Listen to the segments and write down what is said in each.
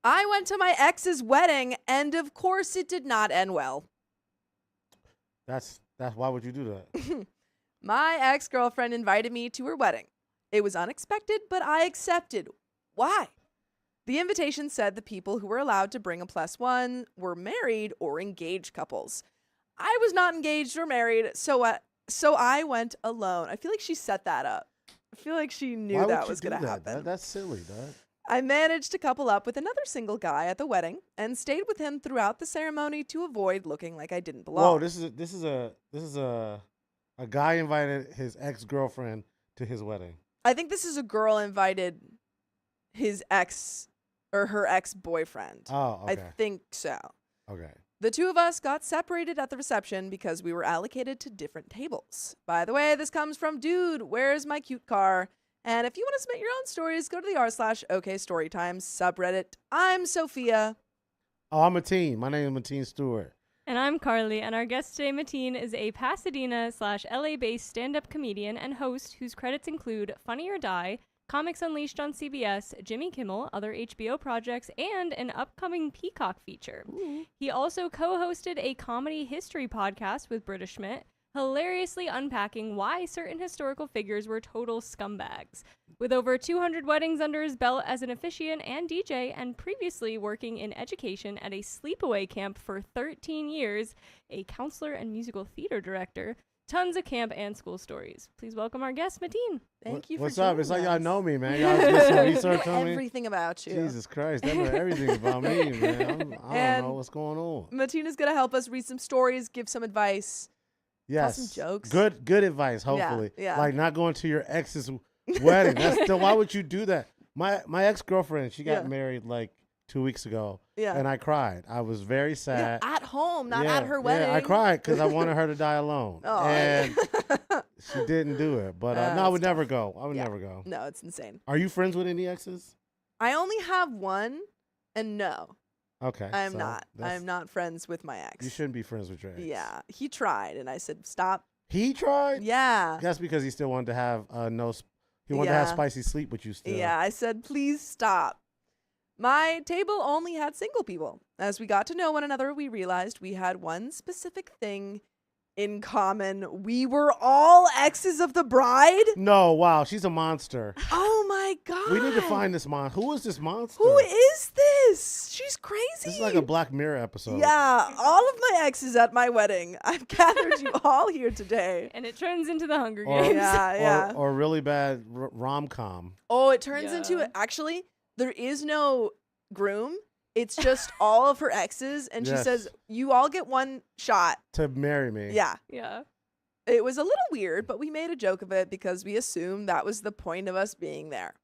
I went to my ex's wedding, and of course it did not end well. That's why would you do that? My ex-girlfriend invited me to her wedding. It was unexpected, but I accepted. Why? The invitation said the people who were allowed to bring a +1 were married or engaged couples. I was not engaged or married, so I went alone. I feel like she set that up. I feel like she knew that was going to happen. That's silly, Dad. I managed to couple up with another single guy at the wedding and stayed with him throughout the ceremony to avoid looking like I didn't belong. Whoa, this is a guy invited his ex-girlfriend to his wedding. I think this is a girl invited his ex or her ex-boyfriend. Oh, okay. I think so. Okay. The two of us got separated at the reception because we were allocated to different tables. By the way, this comes from Dude, Where's My Cute Car? And if you want to submit your own stories, go to the r/OKStorytime subreddit. I'm Sophia. Oh, I'm Mateen. My name is Mateen Stewart. And I'm Carly, and our guest today, Mateen, is a Pasadena/LA-based stand-up comedian and host whose credits include Funny or Die, Comics Unleashed on CBS, Jimmy Kimmel, other HBO projects, and an upcoming Peacock feature. Ooh. He also co-hosted a comedy history podcast with British Schmidt, hilariously unpacking why certain historical figures were total scumbags. With over 200 weddings under his belt as an officiant and DJ, and previously working in education at a sleepaway camp for 13 years, a counselor and musical theater director, tons of camp and school stories. Please welcome our guest, Mateen. Thank you for What's up? It's like us. y'all know me, man. Y'all get some research on me. Everything about you. Jesus Christ, they know everything about me, man. I don't know what's going on. Mateen is going to help us read some stories, give some advice. Yes. Tell some jokes. Good advice, hopefully. Yeah. Like not going to your ex's wedding. That's still, why would you do that? My ex-girlfriend, she got married like 2 weeks ago. Yeah. And I cried. I was very sad. Yeah, at home, not at her wedding. Yeah, I cried because I wanted her to die alone. Oh. And she didn't do it. But no, I would never go. I would never go. No, it's insane. Are you friends with any exes? I only have one, and no. Okay. I am not. I am not friends with my ex. You shouldn't be friends with your ex. Yeah. He tried, and I said, stop. He tried? Yeah. That's because he still wanted to have he wanted to have spicy sleep with you still. Yeah, I said, please stop. My table only had single people. As we got to know one another, we realized we had one specific thing in common. We were all exes of the bride. No, wow, she's a monster. Oh my God. We need to find this monster. Who is this monster? Who is this? She's crazy. This is like a Black Mirror episode. Yeah, all of my exes at my wedding. I've gathered you all here today. And it turns into the Hunger Games. Yeah. Or really bad rom-com. Oh, it turns into, actually, there is no groom. It's just all of her exes, and she says, you all get one shot. To marry me. Yeah. Yeah. It was a little weird, but we made a joke of it because we assumed that was the point of us being there.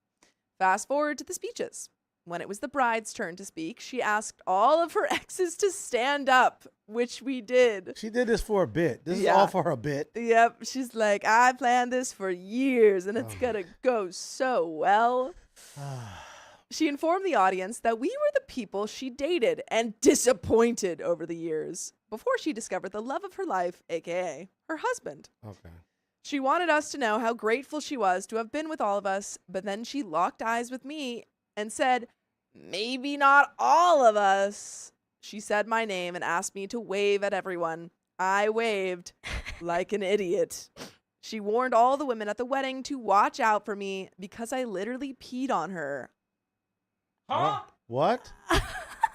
Fast forward to the speeches. When it was the bride's turn to speak, she asked all of her exes to stand up, which we did. She did this for a bit. This is all for her bit. Yep. She's like, I planned this for years, and it's going to go so well. She informed the audience that we were the people she dated and disappointed over the years before she discovered the love of her life, a.k.a. her husband. Okay. She wanted us to know how grateful she was to have been with all of us, but then she locked eyes with me and said, maybe not all of us. She said my name and asked me to wave at everyone. I waved like an idiot. She warned all the women at the wedding to watch out for me because I literally peed on her. Huh? What?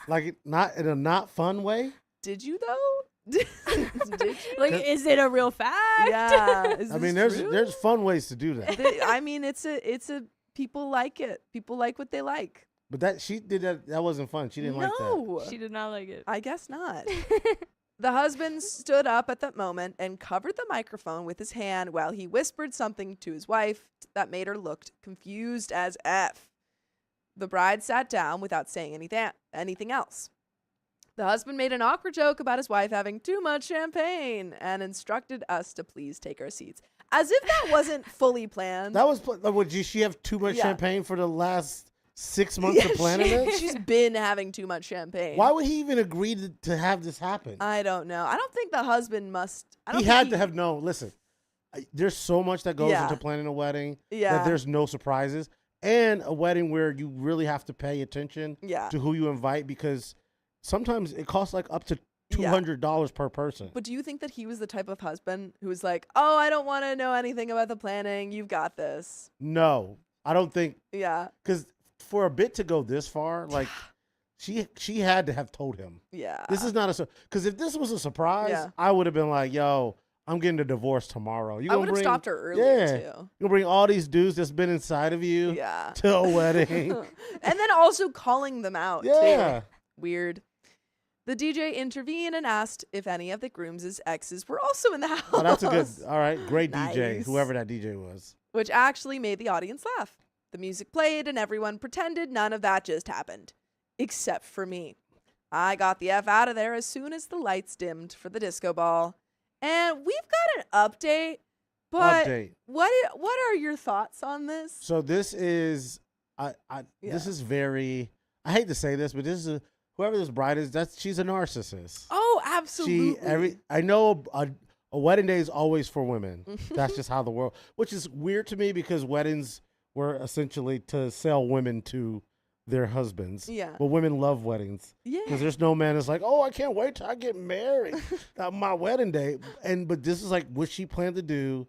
Like not in a not fun way? Did you though? Did you? Like, is it a real fact? Yeah. I mean, there's fun ways to do that. I mean, it's a people like it. People like what they like. But that she did that. That wasn't fun. She didn't like that. No, She did not like it. I guess not. The husband stood up at that moment and covered the microphone with his hand while he whispered something to his wife that made her look confused as F. The bride sat down without saying anything else. The husband made an awkward joke about his wife having too much champagne and instructed us to please take our seats. As if that wasn't fully planned. That was, did she have too much champagne for the last 6 months of planning it? She's been having too much champagne. Why would he even agree to have this happen? I don't know. I don't think the husband must. He had to have known. Listen, there's so much that goes into planning a wedding that there's no surprises. and a wedding where you really have to pay attention to who you invite, because sometimes it costs like up to $200 per person. But do you think that he was the type of husband who was like, oh, I don't want to know anything about the planning. You've got this. No, I don't think. Yeah. Because for a bit to go this far, like she had to have told him. Yeah. This is not because if this was a surprise, I would have been like, yo, I'm getting a divorce tomorrow. I would have stopped her earlier too. You're gonna bring all these dudes that's been inside of you to a wedding. And then also calling them out too. Weird. The DJ intervened and asked if any of the groom's exes were also in the house. Oh, that's a good, all right, great DJ, whoever that DJ was. Which actually made the audience laugh. The music played and everyone pretended none of that just happened. Except for me. I got the F out of there as soon as the lights dimmed for the disco ball. And we've got an update, but what are your thoughts on this? So this is, this is very, I hate to say this, but this is whoever this bride is, she's a narcissist. Oh, absolutely. I know a wedding day is always for women. That's just how the world, which is weird to me because weddings were essentially to sell women to their husbands. Yeah. But women love weddings. Yeah. Because there's no man that's like, oh, I can't wait till I get married on my wedding day. But this is like what she planned to do.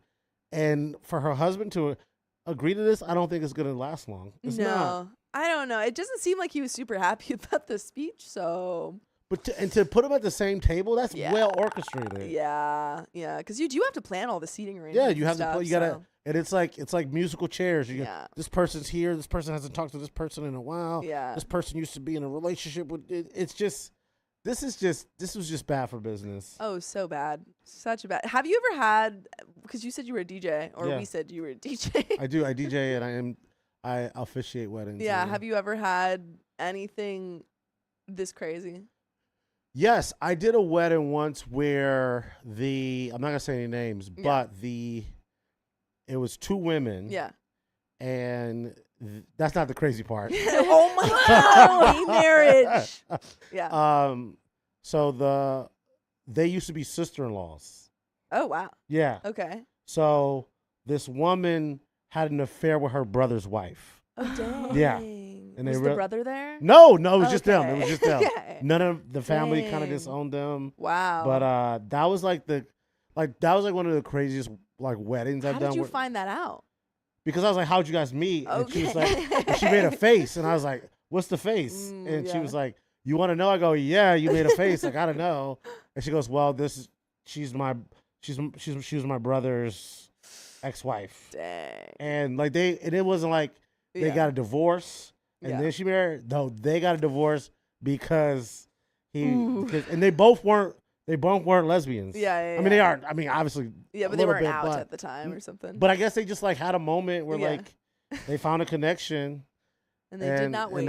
And for her husband to agree to this, I don't think it's going to last long. It's not. I don't know. It doesn't seem like he was super happy about the speech, so. But to put them at the same table, that's well orchestrated. Yeah, yeah, because you do have to plan all the seating arrangements. Yeah, you have to. You gotta, and it's like musical chairs. This person's here. This person hasn't talked to this person in a while. Yeah, this person used to be in a relationship with. It's just. This was just bad for business. Oh, so bad. Such a bad. Have you ever had? Because you said you were a DJ, or we said you were a DJ. I do. I DJ and I officiate weddings. Yeah. Have you ever had anything this crazy? Yes, I did a wedding once where I'm not gonna say any names, but it was two women. Yeah. And that's not the crazy part. Oh my God, marriage. Yeah. So they used to be sister-in-laws. Oh wow. Yeah. Okay. So this woman had an affair with her brother's wife. Oh dang. Yeah. And was the brother there? No, it was just them. It was just them. None of the family kind of disowned them. Wow. But that was like one of the craziest like weddings I've done. How did you find that out? Because I was like, "How'd you guys meet?" And she was like, and she made a face, and I was like, "What's the face?" And she was like, "You want to know?" I go, "Yeah, you made a face. I gotta know." And she goes, "Well, she was my brother's ex-wife." Dang. And it wasn't like they got a divorce. And then she married. No, they got a divorce because and they both weren't lesbians. Yeah. I mean, they aren't. I mean, obviously. Yeah, but they weren't out at the time or something. But I guess they just like had a moment where like they found a connection, and they did not wait. And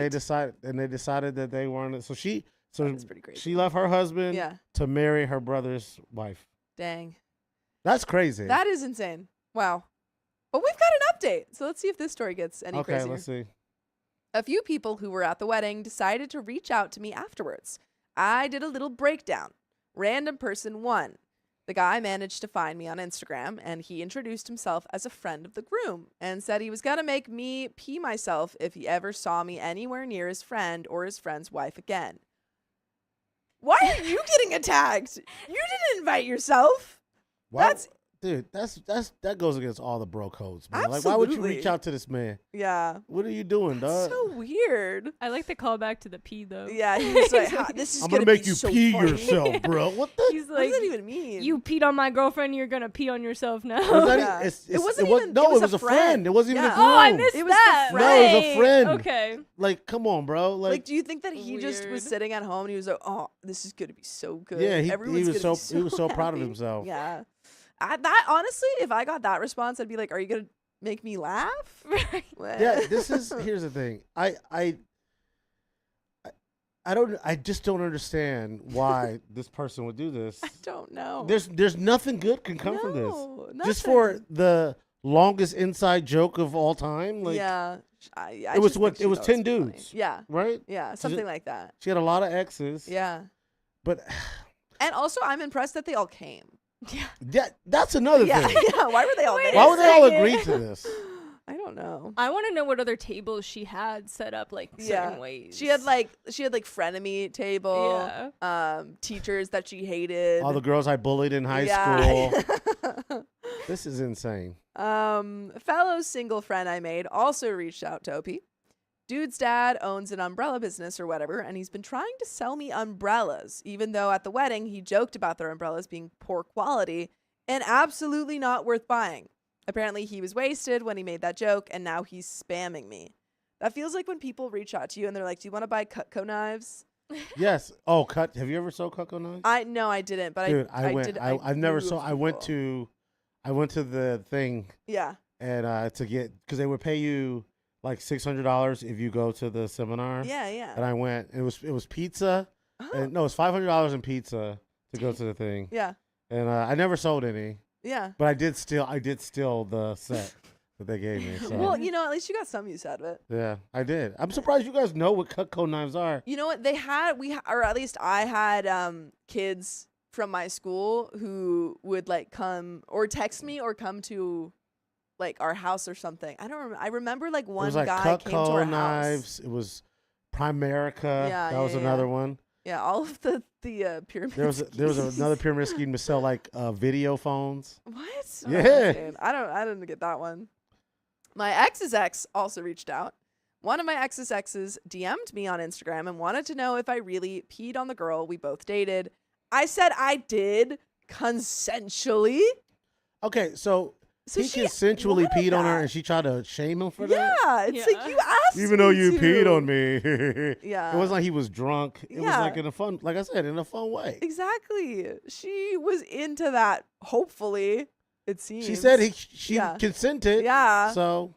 they decided that they weren't. So that's pretty crazy. She left her husband to marry her brother's wife. Dang. That's crazy. That is insane. Wow. But we've got an update, so let's see if this story gets any crazier. Okay, let's see. A few people who were at the wedding decided to reach out to me afterwards. I did a little breakdown. Random person 1. The guy managed to find me on Instagram, and he introduced himself as a friend of the groom and said he was going to make me pee myself if he ever saw me anywhere near his friend or his friend's wife again. Why are you getting attacked? You didn't invite yourself. Wow. That goes against all the bro codes, man. Absolutely. Like, why would you reach out to this man? Yeah. What are you doing, dog? So weird. I like the callback to the pee, though. Yeah, he was like, "This is I'm gonna make you so pee funny. yourself, bro." What the? He's like, what does that even mean? You peed on my girlfriend. You're gonna pee on yourself now. It was a friend. It wasn't even a groom. Oh, I missed that. Was no, it was a friend. Okay. Like, come on, bro. Like, do you think that he just was sitting at home and he was like, "Oh, this is gonna be so good." Yeah, he was so proud of happy. himself. Yeah. That honestly, if I got that response, I'd be like, "Are you gonna make me laugh?" Right. Yeah, here's the thing. I just don't understand why this person would do this. I don't know. There's nothing good can come from this. Nothing. Just for the longest inside joke of all time. Like, yeah. It was 10 dudes. Funny. Yeah. Right? Yeah, something like that. She had a lot of exes. Yeah. But and also I'm impressed that they all came. Yeah. That's another thing. Yeah, why were they all there? Why would they all agree to this? I don't know. I want to know what other tables she had set up like certain ways. She had like frenemy table. Yeah. Teachers that she hated. All the girls I bullied in high school. This is insane. Fellow single friend I made also reached out to OP. Dude's dad owns an umbrella business or whatever, and he's been trying to sell me umbrellas, even though at the wedding he joked about their umbrellas being poor quality and absolutely not worth buying. Apparently he was wasted when he made that joke, and now he's spamming me. That feels like when people reach out to you and they're like, do you want to buy Cutco knives? Yes. Oh, have you ever sold Cutco knives? No, I didn't, but Dude, I went. did. I've never sold. I went to the thing. Yeah. And to get, because they would pay you like $600 if you go to the seminar. Yeah, yeah. And I went. It was pizza. And no, it's $500 in pizza to go to the thing. Yeah. And I never sold any. Yeah. But I did steal the set that they gave me. So. Well, at least you got some use out of it. Yeah, I did. I'm surprised you guys know what Cutco knives are. You know what? Or at least I had kids from my school who would like come or text me or come to like our house or something. I don't remember. I remember like one it was like guy Cutco came to our knives. house. It was Primerica. That was another one. Yeah, all of the pyramid. There was another pyramid scheme to sell like video phones. What? Yeah. I didn't get that one. My ex's ex also reached out. One of my ex's exes DM'd me on Instagram and wanted to know if I really peed on the girl we both dated. I said I did consensually. Okay, so he consensually peed on her and she tried to shame him for that? Yeah, it's like you asked even though you to. peed on me. Yeah. It wasn't like he was drunk. It was like in a fun, like I said, in a fun way. Exactly. She was into that, hopefully, it seems. She said she consented. Yeah. So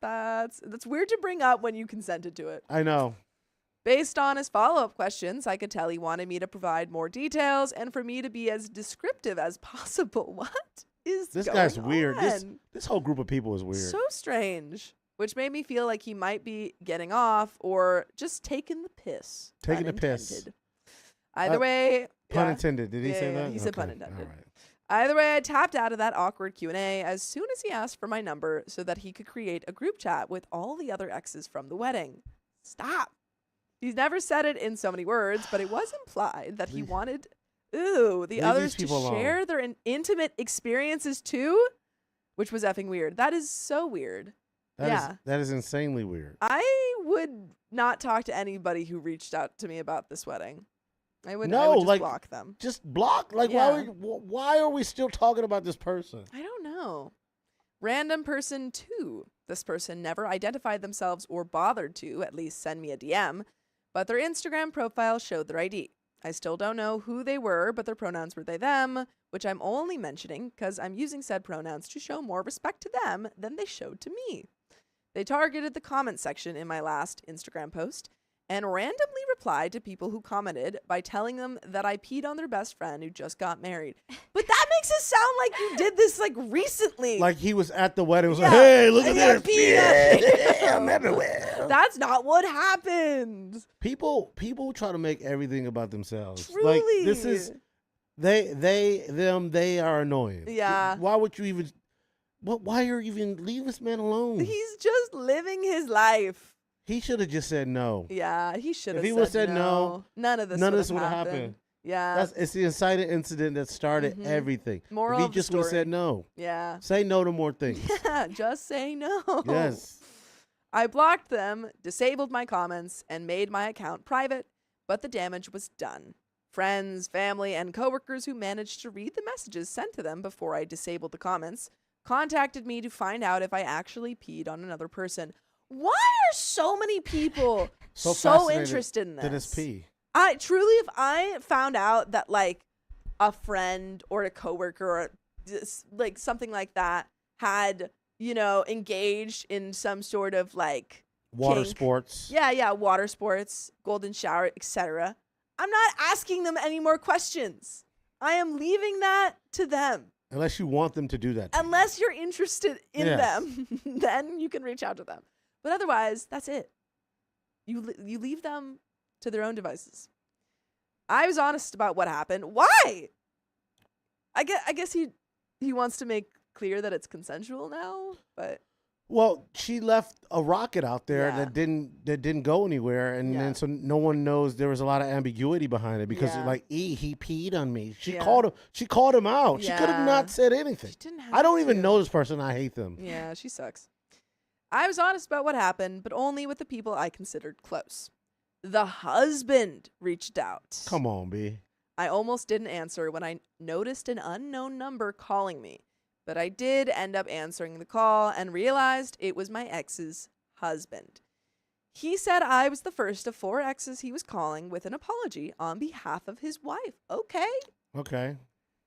that's weird to bring up when you consented to it. I know. Based on his follow-up questions, I could tell he wanted me to provide more details and for me to be as descriptive as possible. What is this going guy's on? weird. This whole group of people is weird. So strange. Which made me feel like he might be getting off or just taking the piss. Taking the piss. Either way. Pun intended. Did he say that? He said pun intended. All right. Either way, I tapped out of that awkward Q&A as soon as he asked for my number so that he could create a group chat with all the other exes from the wedding. Stop. He's never said it in so many words, but it was implied that he wanted the others to share their intimate experiences too, which was effing weird. That is so weird. That is insanely weird. I would not talk to anybody who reached out to me about this wedding. I would just block them. Just block? Like, why are we still talking about this person? I don't know. Random person 2. This person never identified themselves or bothered to at least send me a DM, but their Instagram profile showed their ID. I still don't know who they were, but their pronouns were they, them, which I'm only mentioning because I'm using said pronouns to show more respect to them than they showed to me. They targeted the comment section in my last Instagram post and randomly replied to people who commented by telling them that I peed on their best friend who just got married. But that makes it sound like you did this like recently. Like he was at the wedding. Was like, hey, look at this. I'm everywhere. That's not what happened. People try to make everything about themselves. Truly. Like this is they are annoying. Yeah. Why would you even? Why are you even leave this man alone? He's just living his life. He should have just said no. Yeah, he should have. If he would have said no, none of this would have happened. Yeah, it's the inciting incident that started everything. Moral if he just would have said no. Yeah, say no to more things. Yeah, just say no. Yes. I blocked them, disabled my comments, and made my account private, but the damage was done. Friends, family, and coworkers who managed to read the messages sent to them before I disabled the comments contacted me to find out if I actually peed on another person. Why are so many people so interested in this? To this pee. I truly, if I found out that like a friend or a coworker or like something like that had, engaged in some sort of like water kink. Sports. Yeah, water sports, golden shower, etc. I'm not asking them any more questions. I am leaving that to them. Unless you want them to do that. Unless you're interested in them, then you can reach out to them. But otherwise, that's it. You leave them to their own devices. I was honest about what happened. Why? I guess he wants to make clear that it's consensual now, but Well, she left a rocket out there Yeah. that didn't go anywhere, and Yeah. then so no one knows. There was a lot of ambiguity behind it because Yeah. like he peed on me. She Yeah. called him. She called him out. She could have Yeah. not said anything. She didn't have I don't even to. know this person. I hate them. Yeah, she sucks. I was honest about what happened, but only with the people I considered close. The husband reached out. Come on, B. I almost didn't answer when I noticed an unknown number calling me, but I did end up answering the call and realized it was my ex's husband. He said I was the first of 4 exes he was calling with an apology on behalf of his wife. Okay. Okay.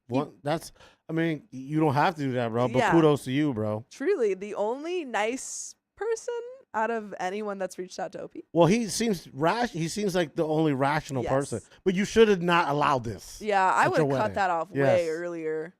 Well, I mean, you don't have to do that, bro, but Yeah. kudos to you, bro. Truly the only nice person out of anyone that's reached out to OP. Well, he seems he seems like the only rational Yes. person. But you should have not allowed this. Yeah, I At would your have cut wedding. that off Yes. way earlier.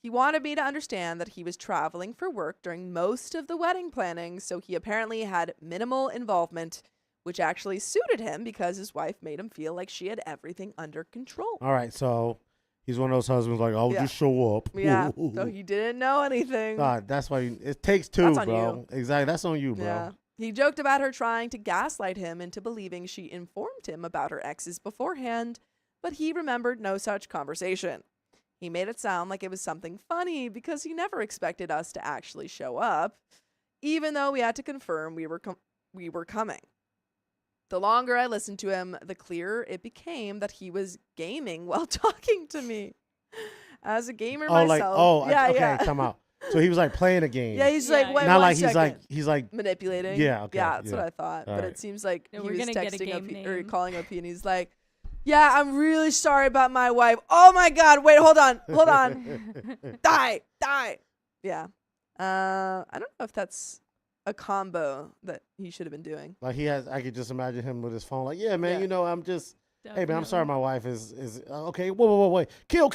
He wanted me to understand that he was traveling for work during most of the wedding planning, so he apparently had minimal involvement, which actually suited him because his wife made him feel like she had everything under control. All right, so he's one of those husbands like, I'll Yeah. just show up. Yeah, so he didn't know anything. God, that's why it takes 2, That's on bro. Exactly, that's on you, bro. Yeah. He joked about her trying to gaslight him into believing she informed him about her exes beforehand, but he remembered no such conversation. He made it sound like it was something funny because he never expected us to actually show up, even though we had to confirm we were coming. The longer I listened to him, the clearer it became that he was gaming while talking to me. As a gamer myself, okay, come out. So he was like playing a game. Yeah, he's Yeah, like, wait, not one like second. he's like Manipulating. Yeah, okay, Yeah, that's yeah. what I thought. All but right. it seems like Yeah, he we're was gonna get a texting game or name. calling OP, and he's like, "Yeah, I'm really sorry about my wife. Oh my God, wait, hold on, die. Yeah. I don't know if that's a combo that he should have been doing. like I could just imagine him with his phone like, yeah, man, Yeah. I'm just hey man, I'm sorry Definitely. my wife is okay, wait. Kill.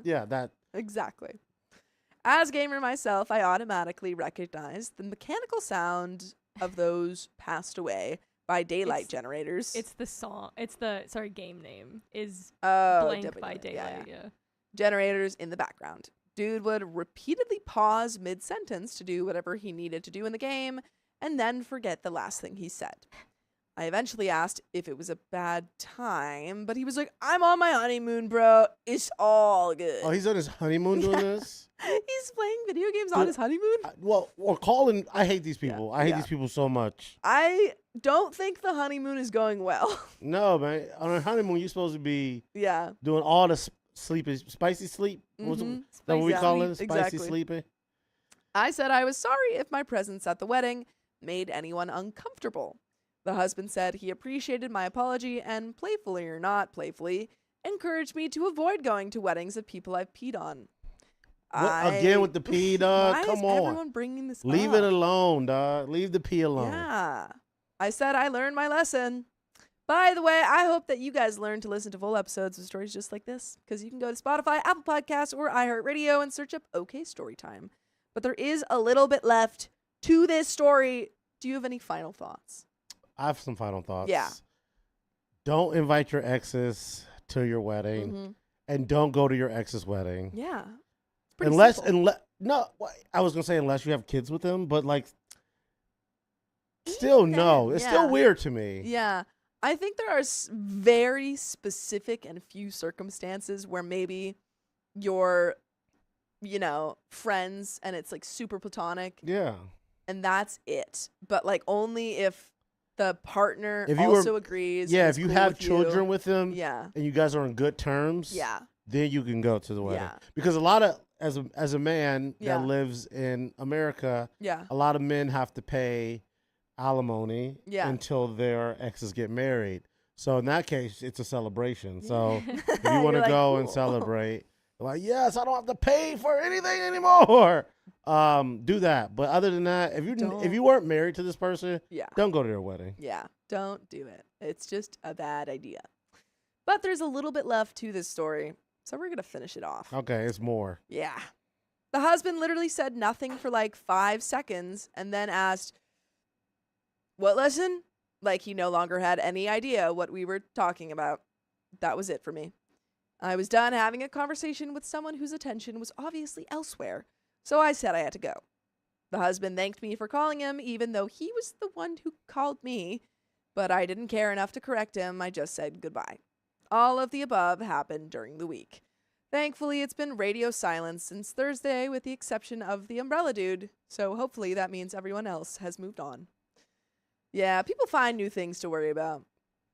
Yeah, that Exactly. As a gamer myself, I automatically recognized the mechanical sound of those passed away by daylight It's- generators. It's the song. It's the game name is Oh, blank by yeah, daylight. yeah. Yeah. Generators in the background. Dude would repeatedly pause mid-sentence to do whatever he needed to do in the game and then forget the last thing he said. I eventually asked if it was a bad time, but he was like, I'm on my honeymoon, bro. It's all good. he's on his honeymoon doing this. He's playing video games on Dude, his honeymoon? Or calling. I hate these people. I hate yeah. these people so much. I don't think the honeymoon is going well. No, man. On a honeymoon, you're supposed to be Yeah. doing all the spicy sleep. What's Mhm. that what we Spicy call it? sleep, Spicy exactly. sleeping. I said I was sorry if my presence at the wedding made anyone uncomfortable. The husband said he appreciated my apology and, playfully or not playfully, encouraged me to avoid going to weddings of people I've peed on. Again with the pee, dog. Why Come is on. everyone bringing this Leave up? it alone, dog. Leave the pee alone. Yeah. I said I learned my lesson. By the way, I hope that you guys learn to listen to full episodes of stories just like this, because you can go to Spotify, Apple Podcasts, or iHeartRadio and search up OK Storytime. But there is a little bit left to this story. Do you have any final thoughts? I have some final thoughts. Yeah. Don't invite your exes to your wedding, Mhm. and don't go to your ex's wedding. Yeah. It's pretty Unless simple. I was gonna say unless you have kids with them, but like, still no. It's Yeah. still weird to me. Yeah. I think there are very specific and few circumstances where maybe you're, friends and it's like super platonic Yeah. and that's it. But like only if the partner If you were- also agrees. Yeah. and If is you cool have with children with them, Yeah. and you guys are on good terms, Yeah. then you can go to the wedding. Yeah. Because a lot of as a man Yeah. that lives in America, Yeah. a lot of men have to pay alimony Yeah. until their exes get married. So in that case, it's a celebration. So if you You're want to like, go and "Cool." celebrate, like, yes, I don't have to pay for anything anymore. Do that. But other than that, if Don't. you weren't married to this person, Yeah. don't go to their wedding. Yeah. Don't do it. It's just a bad idea. But there's a little bit left to this story. So we're going to finish it off. Okay, it's more. Yeah. The husband literally said nothing for like 5 seconds and then asked, "What lesson?" Like he no longer had any idea what we were talking about. That was it for me. I was done having a conversation with someone whose attention was obviously elsewhere, so I said I had to go. The husband thanked me for calling him, even though he was the one who called me, but I didn't care enough to correct him. I just said goodbye. All of the above happened during the week. Thankfully, it's been radio silence since Thursday, with the exception of the umbrella dude, so hopefully that means everyone else has moved on. Yeah, people find new things to worry about.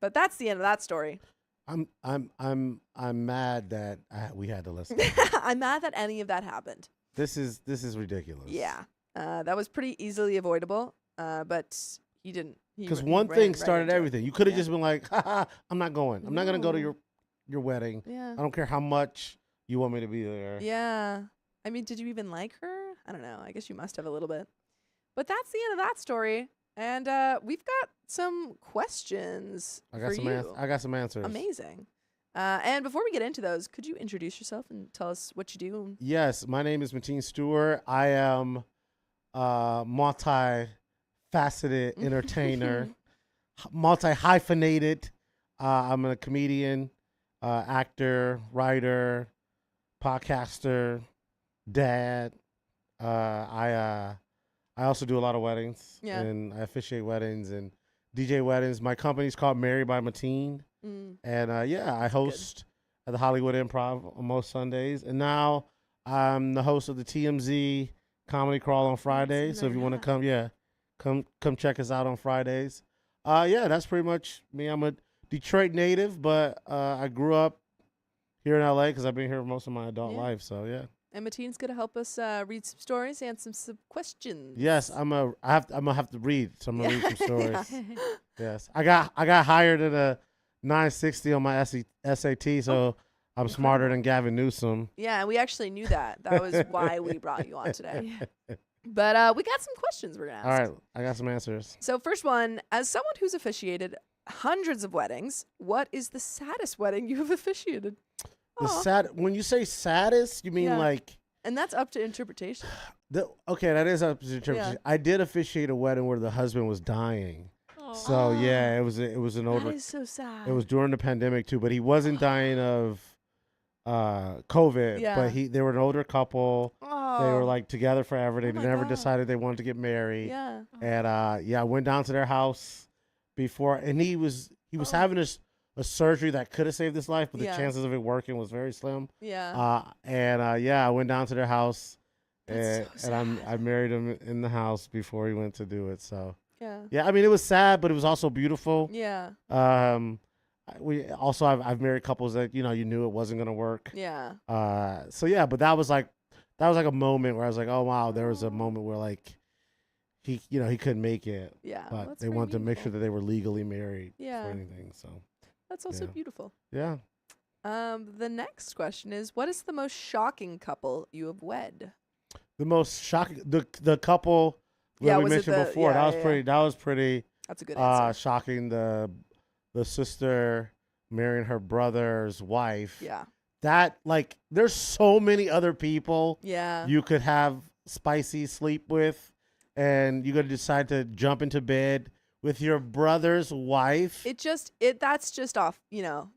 But that's the end of that story. I'm mad that we had to listen. I'm mad that any of that happened. This is ridiculous. Yeah. That was pretty easily avoidable, but he didn't. Because one thing started everything. You could have just been like, ha, I'm not going. I'm not going to go to your wedding. Yeah. I don't care how much you want me to be there. Yeah. I mean, did you even like her? I don't know. I guess you must have a little bit. But that's the end of that story. And we've got some questions for you. I got some answers. Amazing. And before we get into those, could you introduce yourself and tell us what you do? Yes, my name is Mateen Stewart. I am multi-faceted entertainer, multi-hyphenated. I'm a comedian, actor, writer, podcaster, dad. I also do a lot of weddings, and I officiate weddings and DJ weddings. My company's called Married by Mateen, and I host at the Hollywood Improv on most Sundays, and now I'm the host of the TMZ Comedy Crawl on Fridays. So if you want to come check us out on Fridays. That's pretty much me. I'm a Detroit native, but I grew up here in LA because I've been here most of my adult life. So yeah. And Mateen's gonna help us read some stories and some questions. Yes, I'm gonna have to read. So I'm gonna read some stories. Yes, I got hired at a 960 on my SAT, so I'm smarter than Gavin Newsom. Yeah, we actually knew that. That was why we brought you on today. But we got some questions we're gonna ask. All right, I got some answers. So first one, as someone who's officiated hundreds of weddings, what is the saddest wedding you have officiated? When you say saddest, you mean like... And that's up to interpretation. Okay, that is up to interpretation. Yeah. I did officiate a wedding where the husband was dying. So yeah, it was an older... That is so sad. It was during the pandemic too, but he wasn't dying of COVID. Yeah. But they were an older couple. They were like together forever. They never decided they wanted to get married. Yeah. And I went down to their house before, and he was having a surgery that could have saved his life, but the chances of it working was very slim. Yeah. I went down to their house, and so I married him in the house before he went to do it. So yeah. I mean, it was sad, but it was also beautiful. Yeah. I've married couples that you knew it wasn't gonna work. Yeah. But that was like a moment where I was like, oh wow, there was a moment where like he couldn't make it. Yeah. But they wanted to make sure that they were legally married. Yeah. For anything. So. That's also beautiful. Yeah. The next question is, what is the most shocking couple you have wed? The most shocking, the couple that we mentioned before. That was pretty. That's a good answer. Shocking. The sister marrying her brother's wife. Yeah. That there's so many other people. Yeah. You could have spicy sleep with, and you could decide to jump into bed with your brother's wife. That's just off,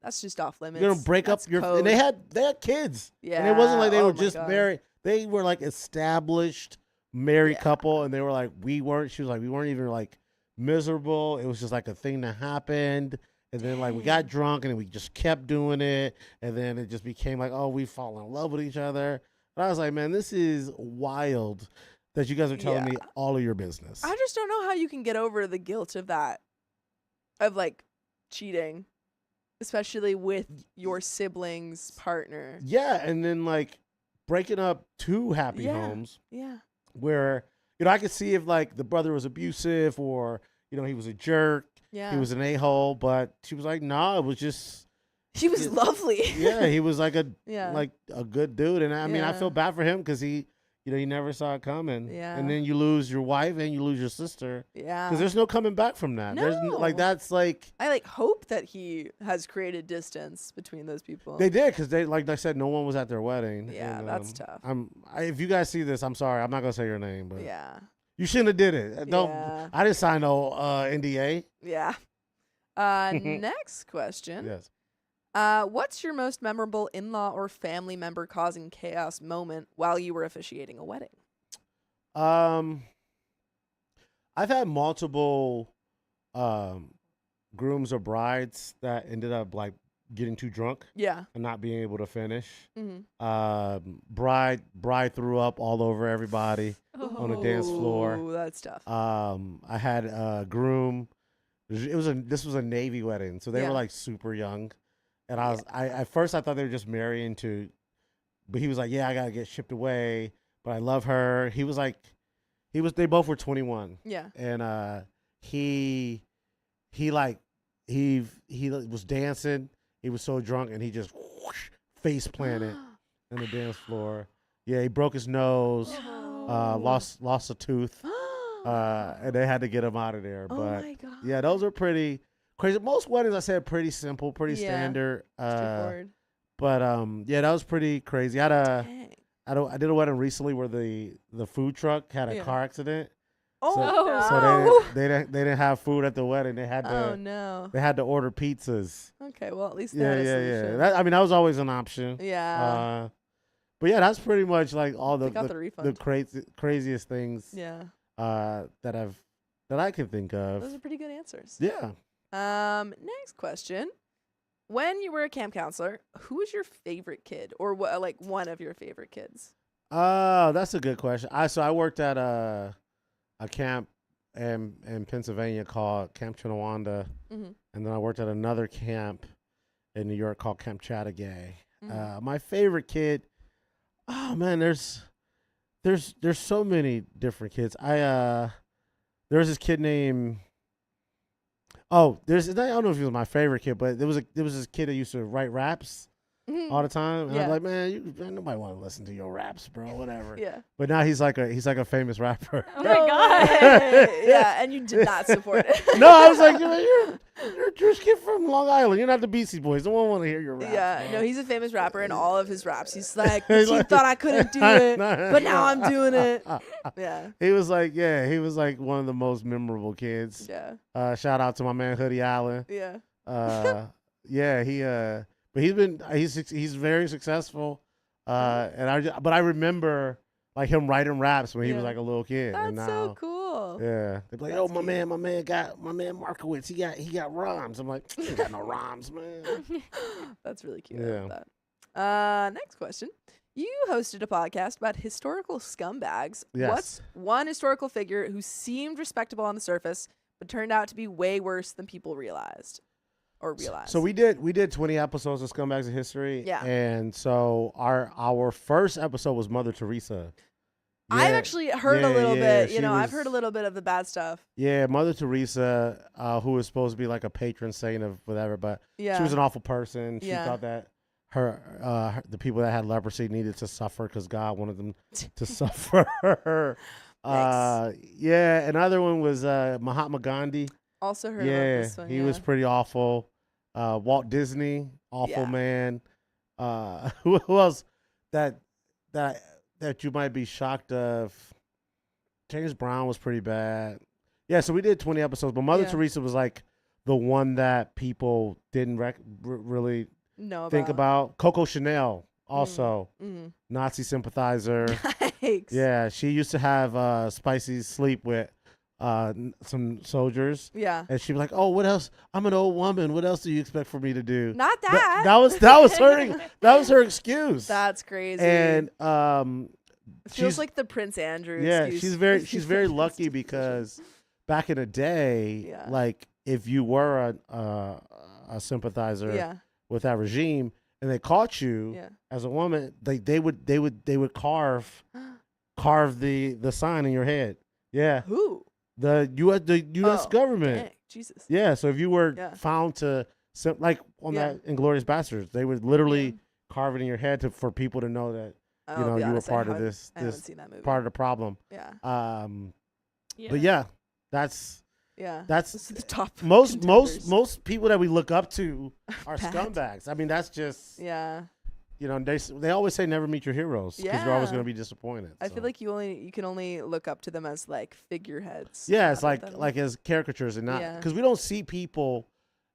that's just off limits. You're gonna break up and they had kids. Yeah. And it wasn't like they were just married. They were like established married couple, and they were like, she was like, we weren't even like miserable. It was just like a thing that happened. And then we got drunk and we just kept doing it. And then it just became like, oh, we fall in love with each other. And I was like, man, this is wild that you guys are telling me all of your business. I just don't know how you can get over the guilt of that, of cheating, especially with your sibling's partner. Yeah, and then breaking up two happy homes. Yeah. Where, I could see if the brother was abusive or, he was a jerk. Yeah. He was an a-hole, but she was like, nah, it was just. He was lovely. Yeah, he was a good dude. And I mean, I feel bad for him because he never saw it coming. Yeah. And then you lose your wife and you lose your sister. Yeah. Because there's no coming back from that. No. There's I hope that he has created distance between those people. They did because they, like I said, no one was at their wedding. Yeah, and, that's tough. If you guys see this, I'm sorry. I'm not going to say your name. But yeah. You shouldn't have did it. I didn't sign no NDA. Yeah. Next question. Yes. What's your most memorable in-law or family member causing chaos moment while you were officiating a wedding? I've had multiple grooms or brides that ended up like getting too drunk and not being able to finish. Bride threw up all over everybody on the dance floor. Oh, that's tough. I had a groom. This was a Navy wedding, so they were like super young, and at first I thought they were just marrying but he was like, yeah, I gotta get shipped away, but I love her. They both were 21. Yeah, and he was dancing. He was so drunk, and he just face planted on the dance floor. Yeah, he broke his nose, lost a tooth, and they had to get him out of there. But my God. Yeah, those are pretty crazy. Most weddings, I said, pretty simple, pretty standard. Straightforward. But yeah, that was pretty crazy. I did a wedding recently where the food truck had a car accident. So they didn't have food at the wedding. They had to they had to order pizzas. Okay, well at least they had a solution. That was always an option. Yeah. But yeah, that's pretty much like all the craziest things. Yeah. That I can think of. Those are pretty good answers. Yeah. Next question. When you were a camp counselor, who was your favorite kid, or what? Like one of your favorite kids? That's a good question. I worked at a camp in Pennsylvania called Camp Chinawanda, and then I worked at another camp in New York called Camp Chattagay. My favorite kid, oh man, there's so many different kids. There was this kid named I don't know if he was my favorite kid, but there was this kid that used to write raps all the time. And I'm like, man, nobody want to listen to your raps, bro. Whatever. Yeah. But now he's like a famous rapper. Oh my God. Yeah, and you did not support it. No, I was like, you're a Jewish kid from Long Island. You're not the Beastie Boys. No one want to hear your raps. Yeah, no, he's a famous rapper, and all of his raps, he's like, the team thought I couldn't do it, but now I'm doing it. Yeah. He was like one of the most memorable kids. Yeah. Shout out to my man Hoodie Allen. Yeah. Yeah, but he's very successful. But I remember like him writing raps when he was like a little kid. That's and now, so cool. Yeah. They'd be like, my man Markowitz, he got rhymes. I'm like, he ain't got no rhymes, man. That's really cute. I love that. Next question. You hosted a podcast about historical scumbags. Yes. What's one historical figure who seemed respectable on the surface, but turned out to be way worse than people realized? So we did 20 episodes of Scumbags of History. Yeah. And so our first episode was Mother Teresa. Yeah. I've actually heard a little bit. I've heard a little bit of the bad stuff. Yeah, Mother Teresa, who was supposed to be like a patron saint of whatever, but she was an awful person. She thought that the people that had leprosy needed to suffer because God wanted them to suffer. Another one was Mahatma Gandhi. Also heard about this one. He was pretty awful. Walt Disney, awful man. Who else that you might be shocked of? James Brown was pretty bad. Yeah, so we did 20 episodes, but Mother Teresa was like the one that people didn't really think about. Coco Chanel, also Nazi sympathizer. Yikes. Yeah, she used to have spicy sleep with some soldiers. Yeah. And she'd be like, "Oh, what else? I'm an old woman. What else do you expect for me to do?" Not that. That was her excuse. That's crazy. And feels like the Prince Andrew excuse. She's very lucky because back in the day, like if you were a sympathizer with that regime and they caught you as a woman, they would carve the sign in your head. Yeah. Who? The U.S. government. Dang. Jesus. Yeah, so if you were found to, like on that Inglourious Bastards, they would literally carve it in your head for people to know that you were part of this part of the problem. Yeah. But that's the top. Most people that we look up to are scumbags. I mean, that's just they always say never meet your heroes because you're always going to be disappointed. I feel like you can only look up to them as like figureheads. Yeah, it's like as caricatures and not because we don't see people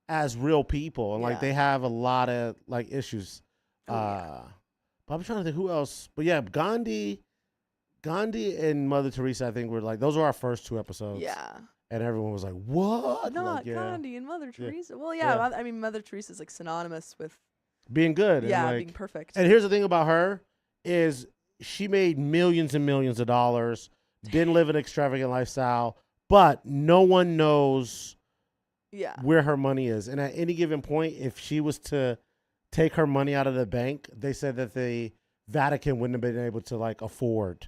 as real people and like they have a lot of like issues. But I'm trying to think who else. But yeah, Gandhi, Gandhi and Mother Teresa, I think, were like, those were our first 2 episodes. Yeah. And everyone was like, what? Not like, Gandhi and Mother Teresa. Well, Yeah. I mean, Mother Teresa's like synonymous with being good. Yeah, and like, being perfect. And here's the thing about her is she made millions and millions of dollars, didn't live an extravagant lifestyle, but no one knows where her money is. And at any given point, if she was to take her money out of the bank, they said that the Vatican wouldn't have been able to like afford.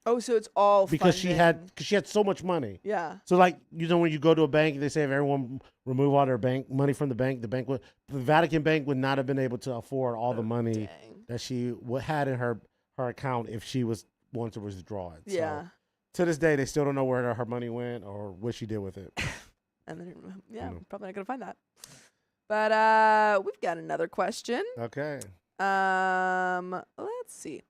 Oh, so it's all because funding. she had so much money. Yeah. So like, you know, when you go to a bank, they say if everyone remove all their money from the Vatican bank would not have been able to afford all the money that she had in her account if she was wanted to withdraw it. Yeah. So, to this day, they still don't know where her money went or what she did with it. And then, probably not gonna find that. But we've got another question. Okay. Let's see.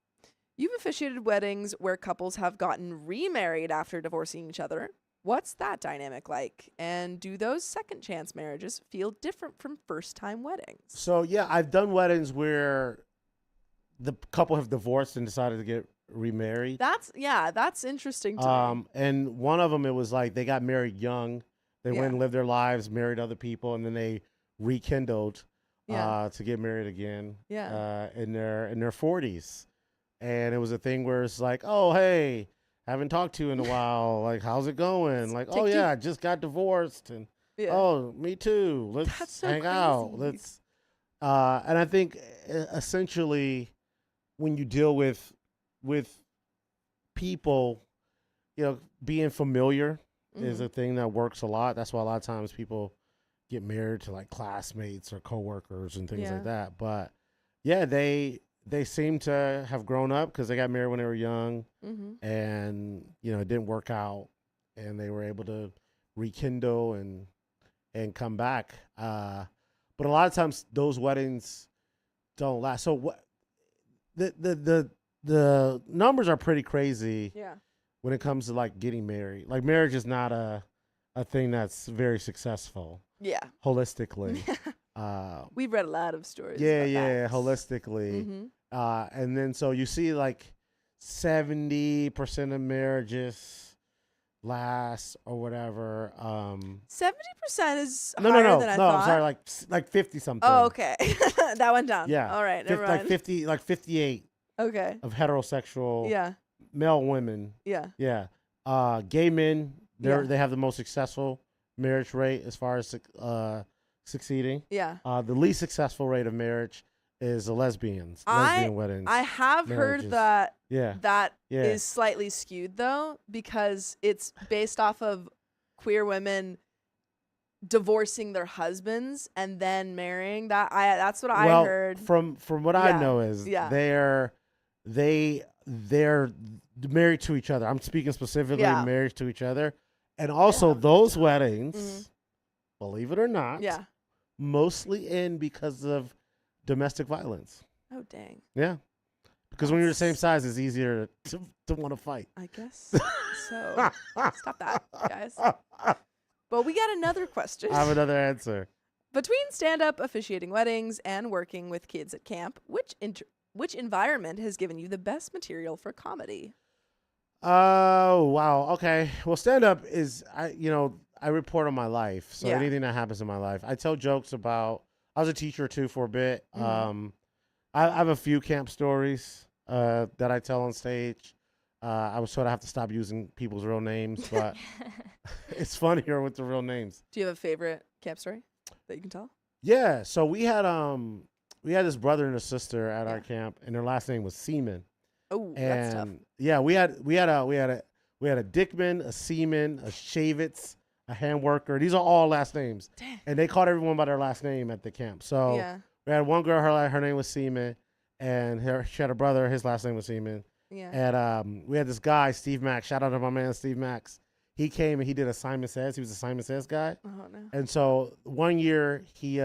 You've officiated weddings where couples have gotten remarried after divorcing each other. What's that dynamic like? And do those second chance marriages feel different from first time weddings? So yeah, I've done weddings where the couple have divorced and decided to get remarried. That's interesting to me. And one of them, it was like they got married young. They went and lived their lives, married other people, and then they rekindled to get married again. Yeah. In their 40s. And it was a thing where it's like, oh, hey, haven't talked to you in a while. Like, how's it going? Like, oh, yeah, I just got divorced. And, oh, me too. Let's hang out. Let's. And I think essentially when you deal with people, you know, being familiar is a thing that works a lot. That's why a lot of times people get married to like classmates or coworkers and things like that. But yeah, they seem to have grown up because they got married when they were young, and you know it didn't work out, and they were able to rekindle and come back. But a lot of times those weddings don't last. So what the numbers are pretty crazy. Yeah. When it comes to like getting married, like marriage is not a thing that's very successful. Yeah. Holistically. We've read a lot of stories. Yeah, holistically. And then so you see like 70% of marriages last or whatever. 70% is higher than I thought. I'm sorry, like 50 something. Oh, okay. That went down. Yeah. All right, never mind. Like 58. Okay. Of heterosexual male women. Yeah. Yeah. Gay men, they have the most successful marriage rate as far as succeeding. Yeah. The least successful rate of marriage is the lesbian weddings. I have marriages. heard that that is slightly skewed though, because it's based off of queer women divorcing their husbands and then marrying. That's what I heard. From what I know is they're married to each other. I'm speaking specifically married to each other. And also those weddings, believe it or not, mostly end because of domestic violence. Oh, dang. Yeah. Because when you're the same size, it's easier to want to fight. I guess so. Stop that, guys. But we got another question. I have another answer. Between stand-up, officiating weddings, and working with kids at camp, which environment has given you the best material for comedy? Oh, wow. Okay. Well, stand-up is, I report on my life. So anything that happens in my life. I tell jokes about, I was a teacher too for a bit. I have a few camp stories that I tell on stage. I was told I have to stop using people's real names, but it's funnier with the real names. Do you have a favorite camp story that you can tell? Yeah. So we had this brother and a sister at our camp, and their last name was Seaman. Oh, that's tough. Yeah, we had a Dickman, a Seaman, a Shavitz, a hand worker. These are all last names. Dang. And they called everyone by their last name at the camp. So we had one girl, her name was Seaman, and she had a brother, his last name was Seaman. Yeah. And we had this guy, Steve Max. Shout out to my man, Steve Max. He came and he did a Simon Says. He was a Simon Says guy. Oh no. And so one year he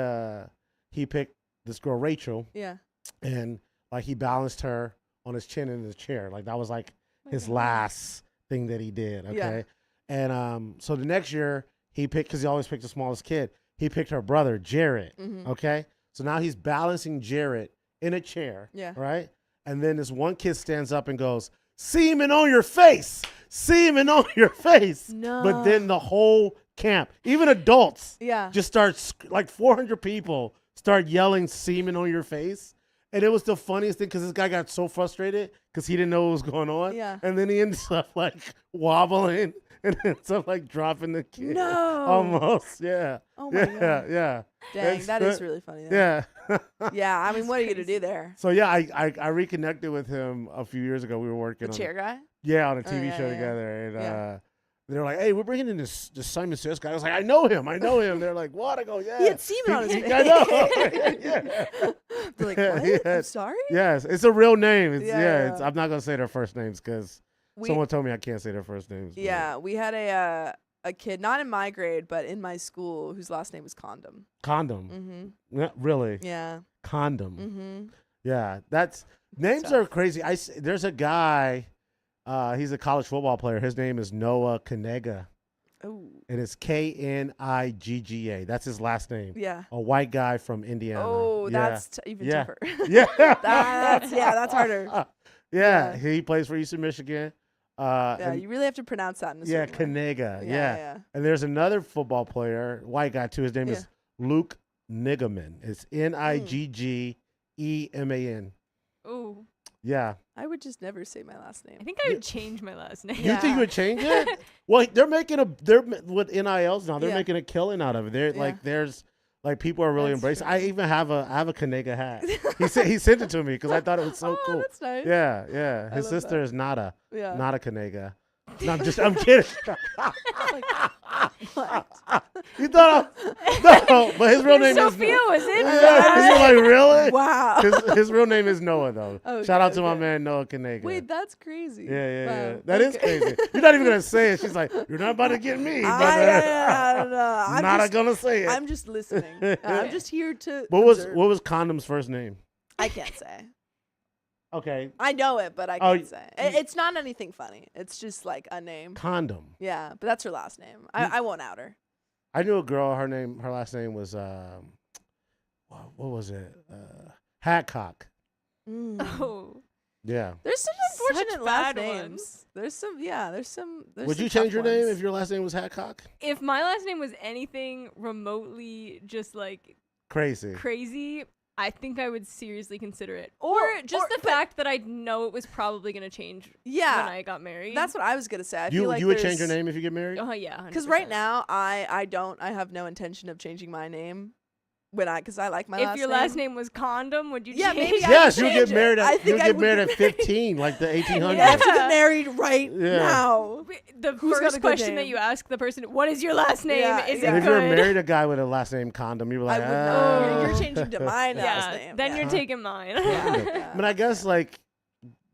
picked this girl, Rachel. Yeah. And like he balanced her on his chin in his chair. Like that was like his last thing that he did. Okay. Yeah. And so the next year he picked, because he always picked the smallest kid, he picked her brother, Jarrett. Mm-hmm. Okay. So now he's balancing Jarrett in a chair. Yeah. Right. And then this one kid stands up and goes, semen on your face, semen on your face. No. But then the whole camp, even adults, Yeah. just starts like 400 people start yelling semen on your face. And it was the funniest thing because this guy got so frustrated because he didn't know what was going on. Yeah. And then he ends up like wobbling and ends up like dropping the kid. No. Almost. Yeah. Oh my God. Yeah. Dang, that is really funny. Though. Yeah. Yeah. I mean, what are you going to do there? So yeah, I reconnected with him a few years ago. We were working The on chair guy? Yeah, on a TV yeah, show yeah. together. And Yeah. they were like, hey, we're bringing in this Simon Says guy. I was like, I know him. They're like, what? I go, yeah. He had semen on his face. I know. Yeah. They're like, Yeah, what? he had- I'm sorry? Yes, it's a real name. It's, Yeah. It's, I'm not going to say their first names because someone told me I can't say their first names. but- Yeah, we had a kid, not in my grade, but in my school, whose last name was Condom. Condom. Mm-hmm. Yeah, really? Yeah. Condom. Mm-hmm. Yeah, names tough. are crazy. There's a guy, he's a college football player. His name is Noah Kanega. Oh. And it's Knigga. That's his last name. Yeah. A white guy from Indiana. Oh, yeah. that's even Yeah. tougher. Yeah. that's harder. Yeah. Yeah. He plays for Eastern Michigan. Yeah, And- you really have to pronounce that in a yeah, certain way. Kanega. Yeah, Yeah. And there's another football player, white guy too. His name is Luke Nigaman. It's Niggeman. Oh, Yeah. I would just never say my last name. I think I would change my last name. You think you Yeah. would change it? Well, they're with NILs now. They're Yeah. making a killing out of it. They're Yeah. like, there's like people are really That's embracing. true. I even have a Kanega hat. He sent it to me because I thought it was so Oh, cool. that's nice. Yeah. I His love sister that. is Nada, Yeah. not a Kanega. No, I'm kidding. What? You thought no, but his real name Sophia is was in Yeah, that. he's like, really? Wow. His real name is Noah though. Okay, Shout out to my okay. man Noah Kanega. Wait, that's crazy. Yeah. Wow. That is Okay. crazy. You're not even gonna say it. She's like, you're not about to get me. But, I don't know. I'm not just, gonna say it. I'm just listening. I'm just here to. What was observe. Condom's first name? I can't say. Okay, I know it, but I Oh, can't say. It's not anything funny. It's just like a name. Condom. Yeah, but that's her last name. I won't out her. I knew a girl. Her last name was what was it? Hadcock. Mm. Oh, Yeah. There's some Such unfortunate last bad names. ones. There's some. There's Would some you change tough your name ones. if your last name was Hadcock? if my last name was anything remotely just like Crazy. crazy, I think I would seriously consider it. Or Well, just the fact that I know it was probably gonna change Yeah, when I got married. that's what I was gonna say. I You feel like would change your there's- name if you get married? Oh yeah, Because right now, I have no intention of changing my name because I like my if last your name. last name was Condom, would you Yeah, change maybe it? I Yes, would you'll change get married it. I at think I would at get 15, like the 1800s. I have to get married right Yeah. now. The Who's got a first good question that name? you ask the person, what is your last name? Yeah, Is yeah. And it if you were good? married a guy with a last name Condom, you were I like, would know. Oh. You're changing to my last yeah, name. then yeah. you're taking mine. Yeah. But I guess like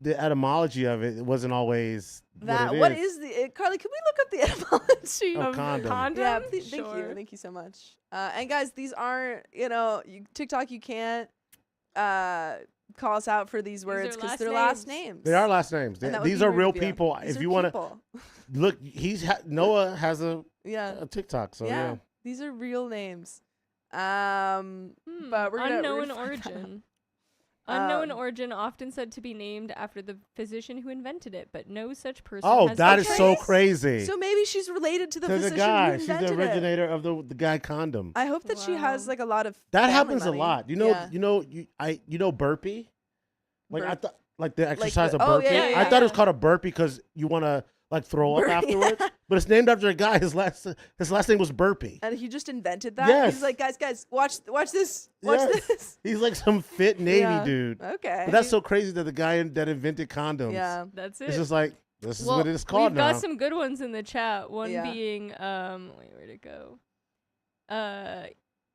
the etymology of it wasn't always That what what it is the Carly? Can we look up the etymology Of of condom. Yeah, please, Sure. thank you so much. And guys, these aren't TikTok. You can't call us out for these words because last they're last names. names. They are last names. And that would These be are rude real of you. people. These If are you want to people. look, Noah has a TikTok, so yeah, yeah. these are real names. But we're gonna Unknown find that out. origin. Unknown Um, origin, often said to be named after the physician who invented it, but no such person Oh, has that been is so traced. crazy. So maybe she's related to the To the physician guy, who she's the invented it. originator of the guy condom. I hope that she has Wow. like a lot of That family happens money. a lot. Yeah. You know burpee. Like I Burp. thought, like the exercise the- of oh, burpee. yeah, I thought it was yeah. called a burpee because you want to like throw up Burp, yeah. afterwards. But it's named after a guy. His last name was Burpee. And he just invented that. Yes. He's like, guys, watch this. Watch Yes. this. He's like some fit Navy Yeah. dude. Okay. But that's so crazy that the guy that invented condoms. Yeah. That's it. It's just like this is well, what it's called we've now. got some good ones in the chat. One Yeah. being, wait, where'd it go?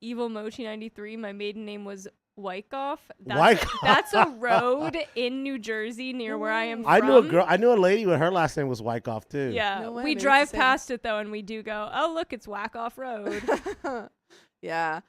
Evil Mochi 93. My maiden name was Wyckoff. Wyckoff. That's a road in New Jersey near where I am from. I knew a lady with her last name was Wyckoff too. Yeah, No way, we maybe it's drive the same. past it though, and we do go, oh look, it's Wackoff Road. Yeah.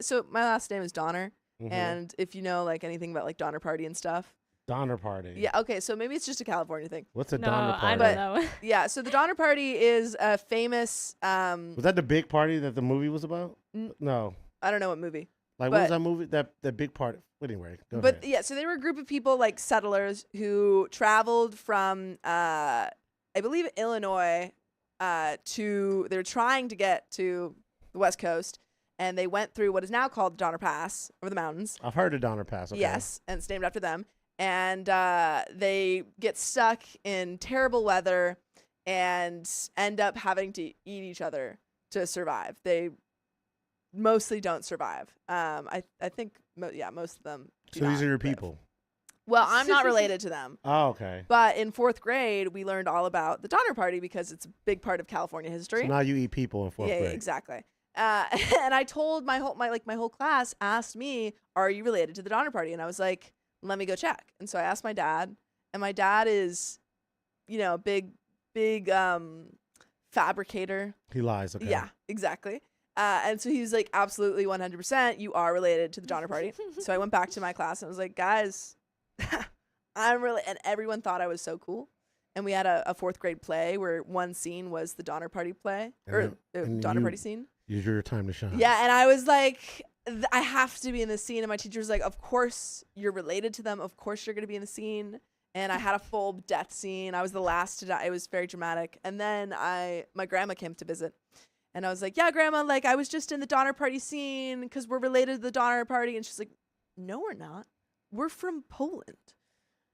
So my last name is Donner. Mhm. And if you know like anything about like Donner Party and stuff. Donner Party. Yeah, okay, so maybe it's just a California thing. What's a No, Donner Party? I don't know. Yeah, so the Donner Party is a famous Was that the big party that the movie was about? N- No. I don't know what movie. Like, what was that movie? That big part. Anyway, go ahead. Yeah, so they were a group of people, like settlers, who traveled from, I believe, Illinois, they were trying to get to the West Coast, and they went through what is now called the Donner Pass over the mountains. I've heard of Donner Pass. Okay. Yes, and it's named after them. And they get stuck in terrible weather and end up having to eat each other to survive. They mostly don't survive. I think most of them do. So these not are your live. people. Well, I'm not related to them. Oh, okay. But in 4th grade, we learned all about the Donner Party because it's a big part of California history. So now you eat people in 4th grade. Yeah, exactly. And I told my whole class asked me, "Are you related to the Donner Party?" And I was like, "Let me go check." And so I asked my dad, and my dad is, big fabricator. He lies. Okay. Yeah, exactly. And so he was like, absolutely 100%, you are related to the Donner Party. So I went back to my class and I was like, guys, I'm really, and everyone thought I was so cool. And we had a 4th grade play where one scene was the Donner Party play, and Donner Party scene. Use your time to shine. Yeah, and I was like, I have to be in this scene. And my teacher was like, of course you're related to them. Of course you're going to be in the scene. And I had a full death scene. I was the last to die. It was very dramatic. And then my grandma came to visit. And I was like, yeah, Grandma, like I was just in the Donner Party scene because we're related to the Donner Party. And she's like, no, we're not. We're from Poland.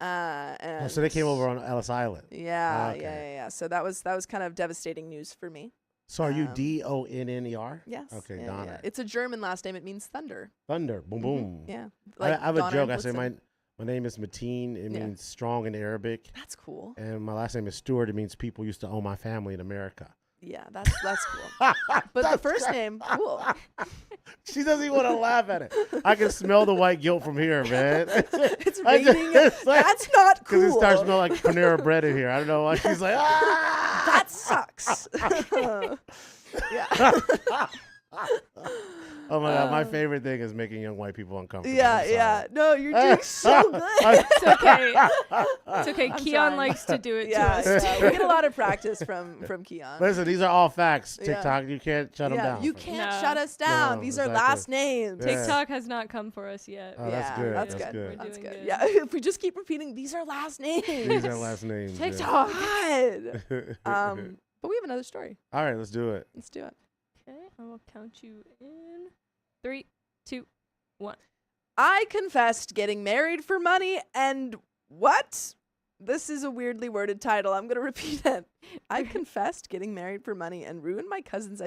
So they came over on Ellis Island. Yeah, Okay. yeah. So that was kind of devastating news for me. So are you Donner? Yes. Okay, yeah, Donner. yeah. It's a German last name. It means thunder. Thunder. Boom, boom. Yeah. I have a Donner joke. I and say Blitzen. my name is Mateen. It means strong in Arabic. That's cool. And my last name is Stewart. It means people used to own my family in America. Yeah, that's cool. But the first name, cool. She doesn't even want to laugh at it. I can smell the white guilt from here, man. It's raining. That's not cool. Because it starts smelling like Panera Bread in here. I don't know why. She's like, ah! That sucks. Yeah. Oh my God, my favorite thing is making young white people uncomfortable. Yeah. No, you're doing so good. It's okay. It's okay. I'm Keon trying. likes to do it to Yeah, us. we get a lot of practice from Keon. Listen, these are all facts. Yeah. TikTok, you can't shut them down. You can't No. shut us down. No, These are exactly. last names. Yeah. TikTok has not come for us yet. Oh, that's good. That's That's good. good. We're That's doing good. good. Yeah, if we just keep repeating, these are last names. These are last names. yeah. TikTok. But we have another story. All right, let's do it. Let's do it. Okay, I will count you in 3, 2, 1. I confessed getting married for money and what? This is a weirdly worded title. I'm going to repeat it. I confessed getting married for money and ruined my cousin's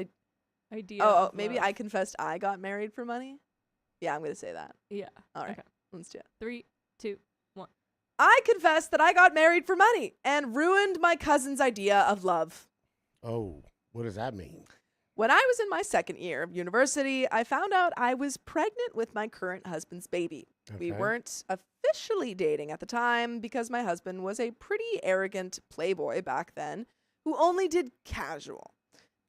Idea. Oh, of maybe love. I confessed I got married for money? Yeah, I'm going to say that. Yeah. All right. Okay. Let's do it. 3, 2. I confessed that I got married for money and ruined my cousin's idea of love. Oh, what does that mean? When I was in my 2nd year of university, I found out I was pregnant with my current husband's baby. We Okay. weren't officially dating at the time because my husband was a pretty arrogant playboy back then who only did casual.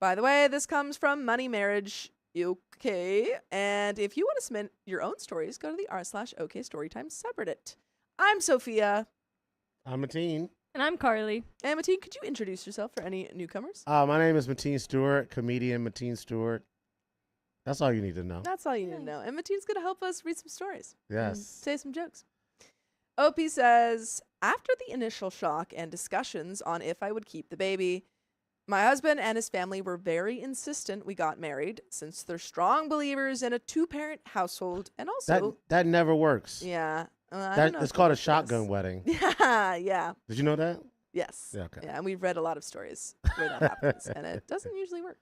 By the way, this comes from Money Marriage OK. And if you want to submit your own stories, go to the r/OK Storytime subreddit. I'm Sophia. I'm Mateen. And I'm Carly. And Mateen, could you introduce yourself for any newcomers? My name is Mateen Stewart, comedian Mateen Stewart. That's all you need to know. That's all you need to know. And Mateen's going to help us read some stories. and Yes. say some jokes. OP says, after the initial shock and discussions on if I would keep the baby, my husband and his family were very insistent we got married since they're strong believers in a 2-parent household and also... That never works. Yeah. I don't That know it's if called a it does. shotgun wedding. Yeah. Did you know that? Yes. Yeah, okay. Yeah, and we've read a lot of stories where that happens, and it doesn't usually work.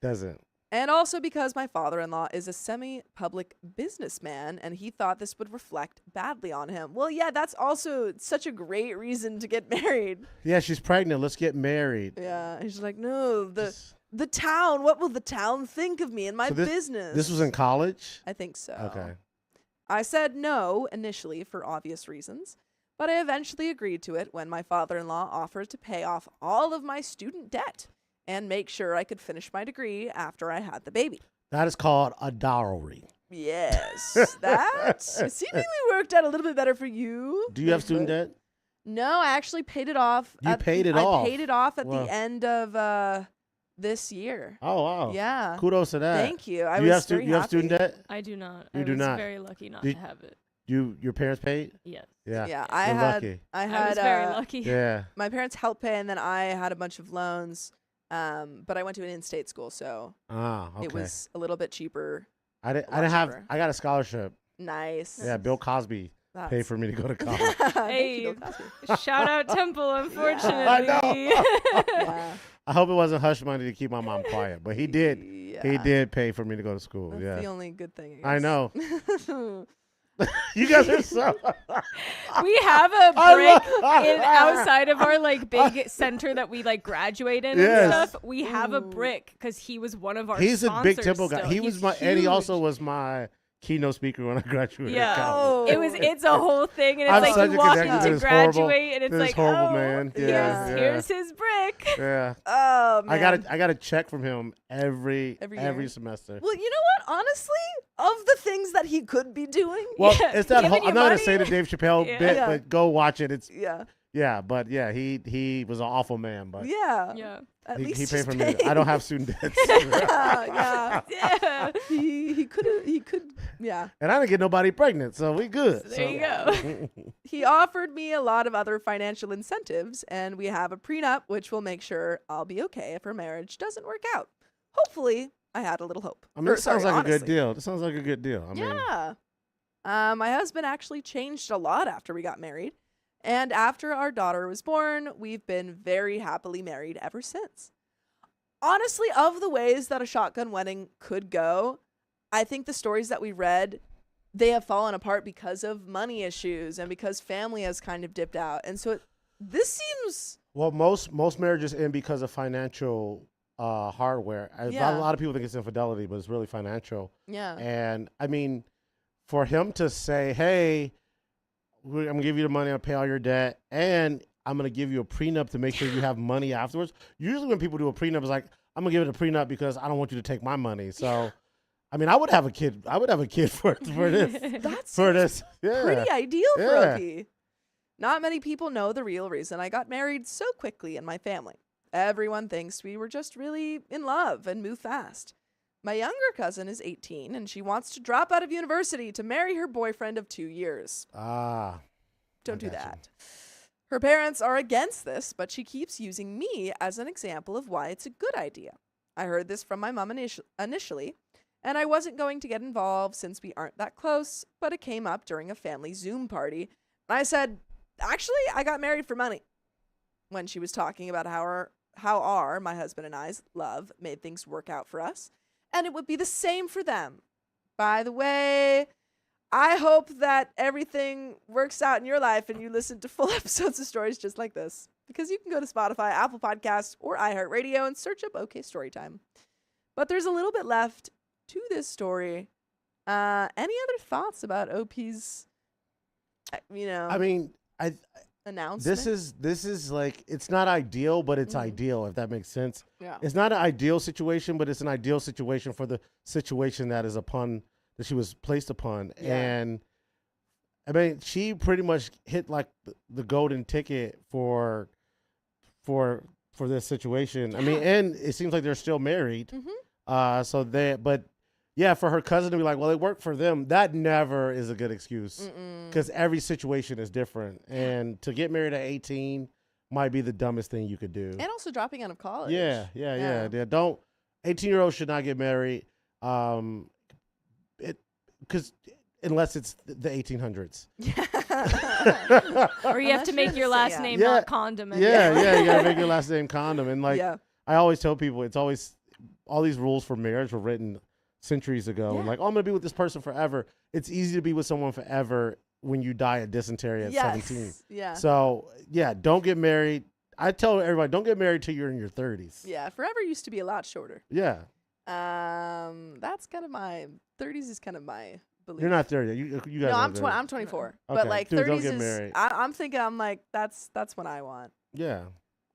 Doesn't. And also because my father-in-law is a semi-public businessman, and he thought this would reflect badly on him. Well, yeah, that's also such a great reason to get married. Yeah, she's pregnant. Let's get married. Yeah, he's like, no, the town. What will the town think of me and my business? This was in college? I think so. Okay. I said no initially for obvious reasons, but I eventually agreed to it when my father-in-law offered to pay off all of my student debt and make sure I could finish my degree after I had the baby. That is called a dowry. Yes, that seemingly worked out a little bit better for you. Do you have student debt? No, I actually paid it off. You paid it off? I paid it off at Wow. the end of this year. Oh wow. Yeah. Kudos to that. Thank you. You have student debt? I do not. You I do was not. very lucky not to have it. Your parents paid? Yes. Yeah. Yeah. Lucky. I was very lucky. Yeah. My parents helped pay, and then I had a bunch of loans. But I went to an in-state school, so okay. it was a little bit cheaper. I got a scholarship. Nice. Yeah, Bill Cosby paid for me to go to college. Hey, shout out Temple, unfortunately. I know. Yeah. I hope it wasn't hush money to keep my mom quiet, but he did. Yeah. He did pay for me to go to school. That's the only good thing. I know. You guys are so. We have a brick outside of our like big center that we like graduate in and stuff. We have a brick because he was one of our. He's a big Temple guy. Still. He was and he also was my keynote speaker when I graduated. Yeah. It's a whole thing, and it's I'm like such you a walk connection to into this graduate, horrible- and it's to this like, horrible man. Yeah, here's his brick. Yeah. Oh man. I got a check from him every year? semester. Well, you know what? Honestly, of the things that he could be doing, Well, Yeah, it's that giving whole, you I'm not gonna money. say the Dave Chappelle Yeah. bit, Yeah. but go watch it. It's but he was an awful man, but Yeah. At he least paid he's for me. paying. I don't have student debts. yeah. Yeah. He could. Yeah. And I didn't get nobody pregnant, so we good. So there you go. He offered me a lot of other financial incentives, and we have a prenup, which will make sure I'll be okay if our marriage doesn't work out. Hopefully, I had a little hope. I mean, it sounds like a honestly. good deal. It sounds like a good deal. I mean, Yeah. My husband actually changed a lot after we got married. And after our daughter was born, we've been very happily married ever since. Honestly, of the ways that a shotgun wedding could go, I think the stories that we read, they have fallen apart because of money issues and because family has kind of dipped out. And so this seems... well, most marriages end because of financial hardware. A lot of people think it's infidelity, but it's really financial. Yeah. And I mean, for him to say, hey, I'm going to give you the money, I'll pay all your debt, and I'm going to give you a prenup to make sure you have money afterwards. Usually when people do a prenup, it's like, I'm going to give it a prenup because I don't want you to take my money. So, I mean, I would have a kid for this. That's Yeah. pretty ideal for Yeah. OP. Not many people know the real reason I got married so quickly in my family. Everyone thinks we were just really in love and moved fast. My younger cousin is 18, and she wants to drop out of university to marry her boyfriend of 2 years. Don't do that. Her parents are against this, but she keeps using me as an example of why it's a good idea. I heard this from my mom initially, and I wasn't going to get involved since we aren't that close, but it came up during a family Zoom party. And I said, actually, I got married for money. When she was talking about how my husband and I's love made things work out for us. And it would be the same for them. By the way, I hope that everything works out in your life and you listen to full episodes of stories just like this. Because you can go to Spotify, Apple Podcasts, or iHeartRadio and search up OK Storytime. But there's a little bit left to this story. Any other thoughts about OP's, I mean, announcement? This is like, it's not ideal, but it's ideal, if that makes sense. Yeah. It's not an ideal situation, but it's an ideal situation for the situation that she was placed upon. Yeah. And I mean, she pretty much hit like the golden ticket for this situation. Yeah. I mean, and it seems like they're still married. Mm-hmm. But yeah, for her cousin to be like, well, it worked for them. That never is a good excuse because every situation is different. And to get married at 18 might be the dumbest thing you could do. And also dropping out of college. Yeah. 18-year-olds should not get married. Because unless it's the 1800s. Or you have to make your last name not condom. You gotta make your last name condom. And like I always tell people, it's always all these rules for marriage were written centuries ago. And like, I'm gonna be with this person forever. It's easy to be with someone forever when you die of dysentery at 17. Yeah. So don't get married. I tell everybody, don't get married till you're in your 30s. Yeah, forever used to be a lot shorter. Yeah. That's kind of my 30s is kind of my belief. You're not 30. You guys. No, I'm 24. Okay. But like Dude, 30s don't get is. married. I'm thinking. I'm like that's what I want. Yeah.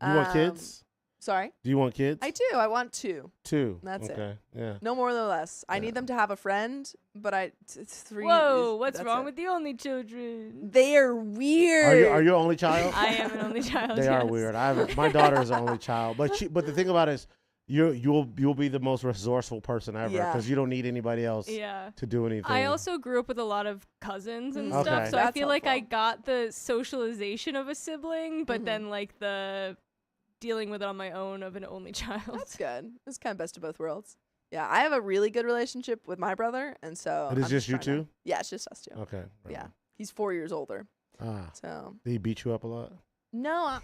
You want kids? Sorry. Do you want kids? I do. I want 2. 2. That's it. Okay. Yeah. No more, no less. I need them to have a friend, but it's 3. Whoa! What's wrong with the only children? They are weird. Are you an only child? I am an only child. They are weird. My daughter is an only child, but the thing about it is, you'll be the most resourceful person ever because you don't need anybody else to do anything. I also grew up with a lot of cousins and stuff, so That's I feel like I got the socialization of a sibling, but then like the dealing with it on my own of an only child. That's good. It's kind of best of both worlds. Yeah, I have a really good relationship with my brother, and so. It is just you two? Yeah, it's just us two. Okay. Right. Yeah, he's 4 years older. So. Did he beat you up a lot? No,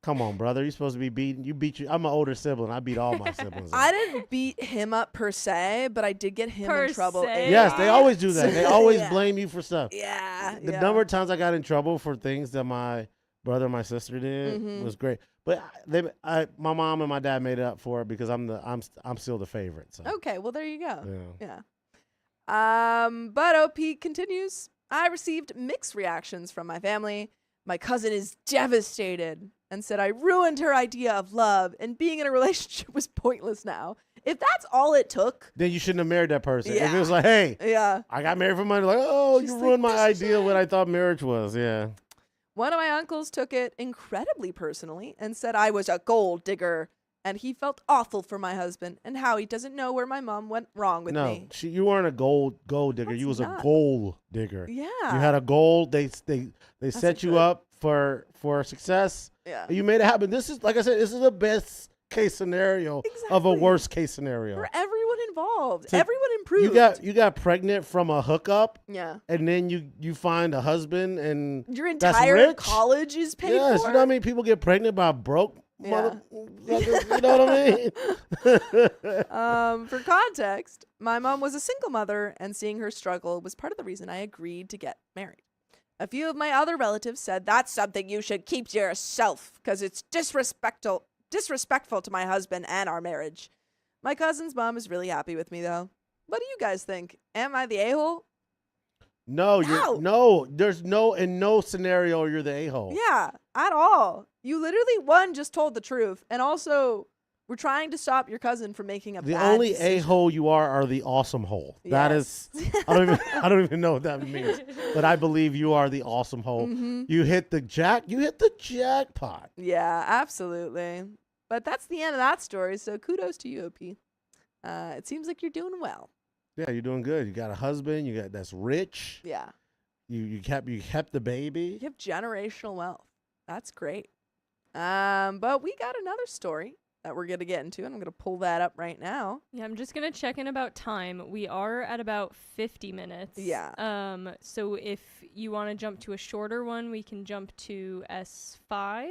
Come on, brother. You're supposed to be beating. I'm an older sibling. I beat all my siblings. I didn't beat him up per se, but I did get him in trouble. Yes, they always do that. They always blame you for stuff. Yeah. The number of times I got in trouble for things that my brother and my sister did was great. But my mom and my dad made it up for it because I'm still the favorite. So. Okay, well there you go. Yeah. But OP continues. I received mixed reactions from my family. My cousin is devastated and said I ruined her idea of love and being in a relationship was pointless now. If that's all it took, then you shouldn't have married that person. If it was like, hey, I got married for money, like, oh, you ruined my idea of what I thought marriage was. Yeah. One of my uncles took it incredibly personally and said I was a gold digger, and he felt awful for my husband and how he doesn't know where my mom went wrong with me. No, you weren't a gold digger. You was a gold digger. Yeah. You had a goal. They set you up for success. Yeah. You made it happen. This is, like I said, this is the best case scenario of a worst case scenario. For everyone involved. Everyone improved. You got pregnant from a hookup. Yeah. And then you find a husband and your entire college is paid for. Yes, you know what I mean? People get pregnant by broke mother. You know what I mean? For context, my mom was a single mother, and seeing her struggle was part of the reason I agreed to get married. A few of my other relatives said that's something you should keep to yourself because it's disrespectful to my husband and our marriage. My cousin's mom is really happy with me, though. What do you guys think? Am I the a-hole? No, there's in no scenario you're the a-hole. Yeah, at all. You literally, just told the truth, and also we're trying to stop your cousin from making a bad decision. The only a-hole you are the awesome hole. Yes. That is, I don't even know what that means, but I believe you are the awesome hole. Mm-hmm. You hit the jackpot. Yeah, absolutely. But that's the end of that story, so kudos to you, OP. It seems like you're doing well. Yeah, you're doing good. You got a husband. That's rich. Yeah. You kept the baby. You have generational wealth. That's great. But we got another story that we're gonna get into, and I'm gonna pull that up right now. Yeah, I'm just gonna check in about time. We are at about 50 minutes. Yeah. So if you want to jump to a shorter one, we can jump to S5.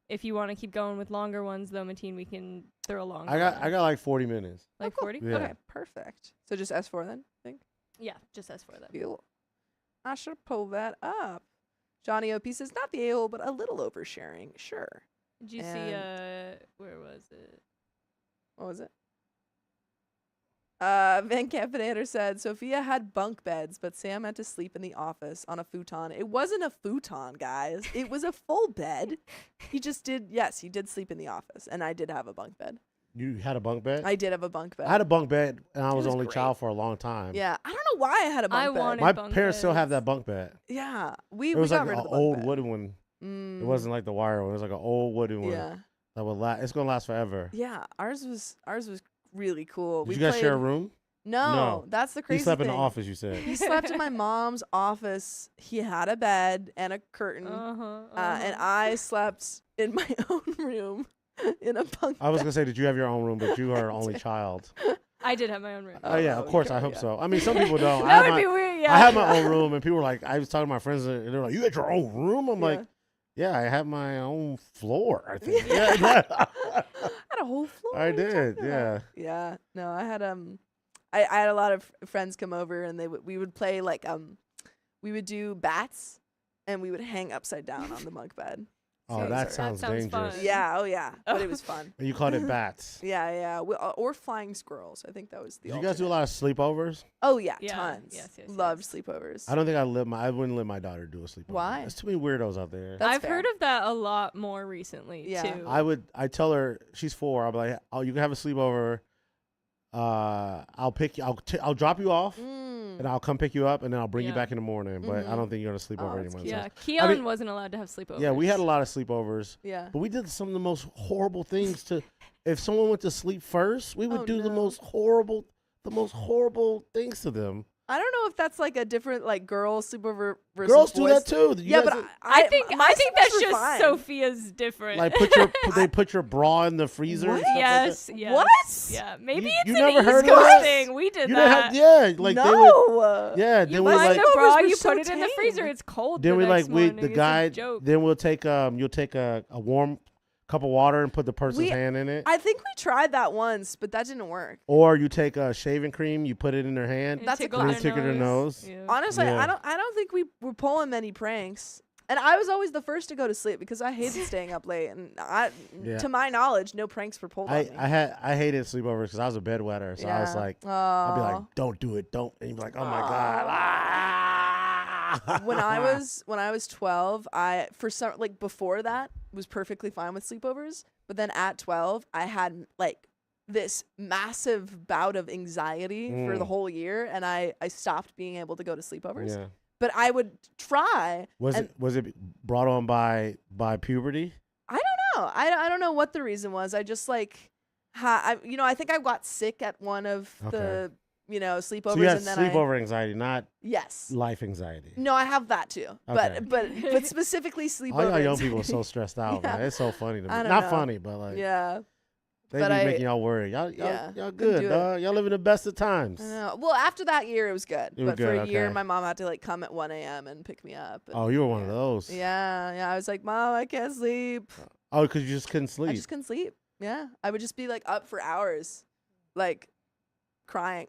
If you want to keep going with longer ones, though, Mateen, we can throw a long. I got like 40 minutes. Like 40? Yeah. Okay, perfect. So just S4 then, I think? Yeah, just S4 then. Cool. I should pull that up. Johnny OP says, not the a-hole, but a little oversharing. Sure. Did you see, where was it? What was it? Van Campanator said, Sophia had bunk beds, but Sam had to sleep in the office on a futon. It wasn't a futon, guys. It was a full bed. He did sleep in the office, and I did have a bunk bed. You had a bunk bed? I did have a bunk bed. I had a bunk bed, and I was only child for a long time. Yeah, I don't know why I had a bunk bed. My parents still have that bunk bed. Yeah, it was got like rid an of the bunk old bed. wooden one. It wasn't like the wire one. It was like an old wooden one. Yeah, that would last. It's gonna last forever. Yeah, ours was really cool. Did you guys share a room? No, that's the crazy thing. He slept in the office, you said. He slept in my mom's office. He had a bed and a curtain, and I slept in my own room in a bunk bed. I was going to say, did you have your own room, but you are an only child. I did have my own room. Oh, yeah, of course. I hope so. I mean, some people don't. That would be weird, yeah. I have my own room, and people were like, I was talking to my friends, and they're like, you had your own room? I'm like, yeah, I have my own floor, I think. Yeah. I had a whole floor. I did, yeah. Yeah. No, I had I had a lot of friends come over, and we would play like we would do bats, and we would hang upside down on the bunk bed. Oh, that sounds dangerous. Fun. Yeah, oh yeah, but it was fun. And you called it bats. Yeah. Or flying squirrels. I think that was the. Did you guys do a lot of sleepovers? Oh yeah, tons. Yes. Loved sleepovers. I don't think I wouldn't let my daughter do a sleepover. Why? There's too many weirdos out there. I've heard of that a lot more recently too. I tell her, she's 4. I'll be like, oh, you can have a sleepover. I'll pick you. I'll drop you off. and I'll come pick you up, and then I'll bring you back in the morning. But I don't think you're gonna sleep over anymore. Yeah, Keon wasn't allowed to have sleepovers. Yeah, we had a lot of sleepovers. Yeah, but we did some of the most horrible things to. If someone went to sleep first, we would do the most horrible things to them. I don't know if that's like a different like girl sleepover versus girls boys. do that too. Yeah, but I think that's just fine. Sophia's different. Like they put your bra in the freezer. What? And stuff Yes, like that. yes. What? Yeah, maybe You it's an never East heard of Coast that? thing. We did You that. yeah, like no. they would. Yeah, You then we buy like. the bra, Sleepovers you were so put it in the tame. freezer. It's cold. Then the we next like morning. the It's a guy. joke. Then you'll take a warm cup of water and put the person's hand in it. I think we tried that once, but that didn't work. Or you take a shaving cream, you put it in their hand. And That's a tickle classic. tickle their nose. Yeah. Honestly, I don't think we were pulling many pranks. And I was always the first to go to sleep because I hated staying up late. And to my knowledge, no pranks were pulled on me. I hated sleepovers because I was a bedwetter. So I was like, I'd be like, don't do it, don't. And you'd be like, oh my god. when I was 12, before that was perfectly fine with sleepovers. But then at 12, I had like this massive bout of anxiety for the whole year, and I stopped being able to go to sleepovers. Yeah. But I would try. Was it brought on by puberty? I don't know. I don't know what the reason was. I just like, I think I got sick at one of the sleepovers. So you had and then sleepover anxiety, not yes, life anxiety. No, I have that too. Okay. But specifically sleepover. All y'all young people are so stressed out, man. It's so funny to me. Not funny, but like they be making y'all worry. Y'all good, dog. Y'all living the best of times. I know. Well, after that year, it was good. It was but for a good, year, okay. my mom had to like come at 1 a.m. and pick me up. And, Oh, you were one of those. Yeah. I was like, Mom, I can't sleep. Oh, because you just couldn't sleep. I just couldn't sleep. Yeah. I would just be like up for hours, like crying.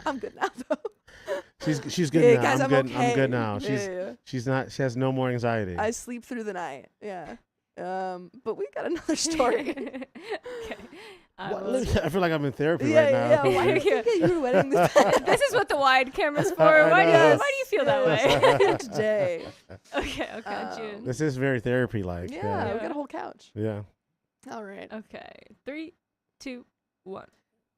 I'm good now though. She's good now. Guys, I'm good. okay. I'm good now. Yeah. She's not. She has no more anxiety. I sleep through the night. Yeah. But we got another story. Okay. I feel like I'm in therapy right now. Yeah. Why do you think you were wedding this time? This is what the wide camera's for. Why do you feel that way? Today. Okay, June. This is very therapy-like. Yeah, we got a whole couch. Yeah. All right. Okay. 3, 2, 1.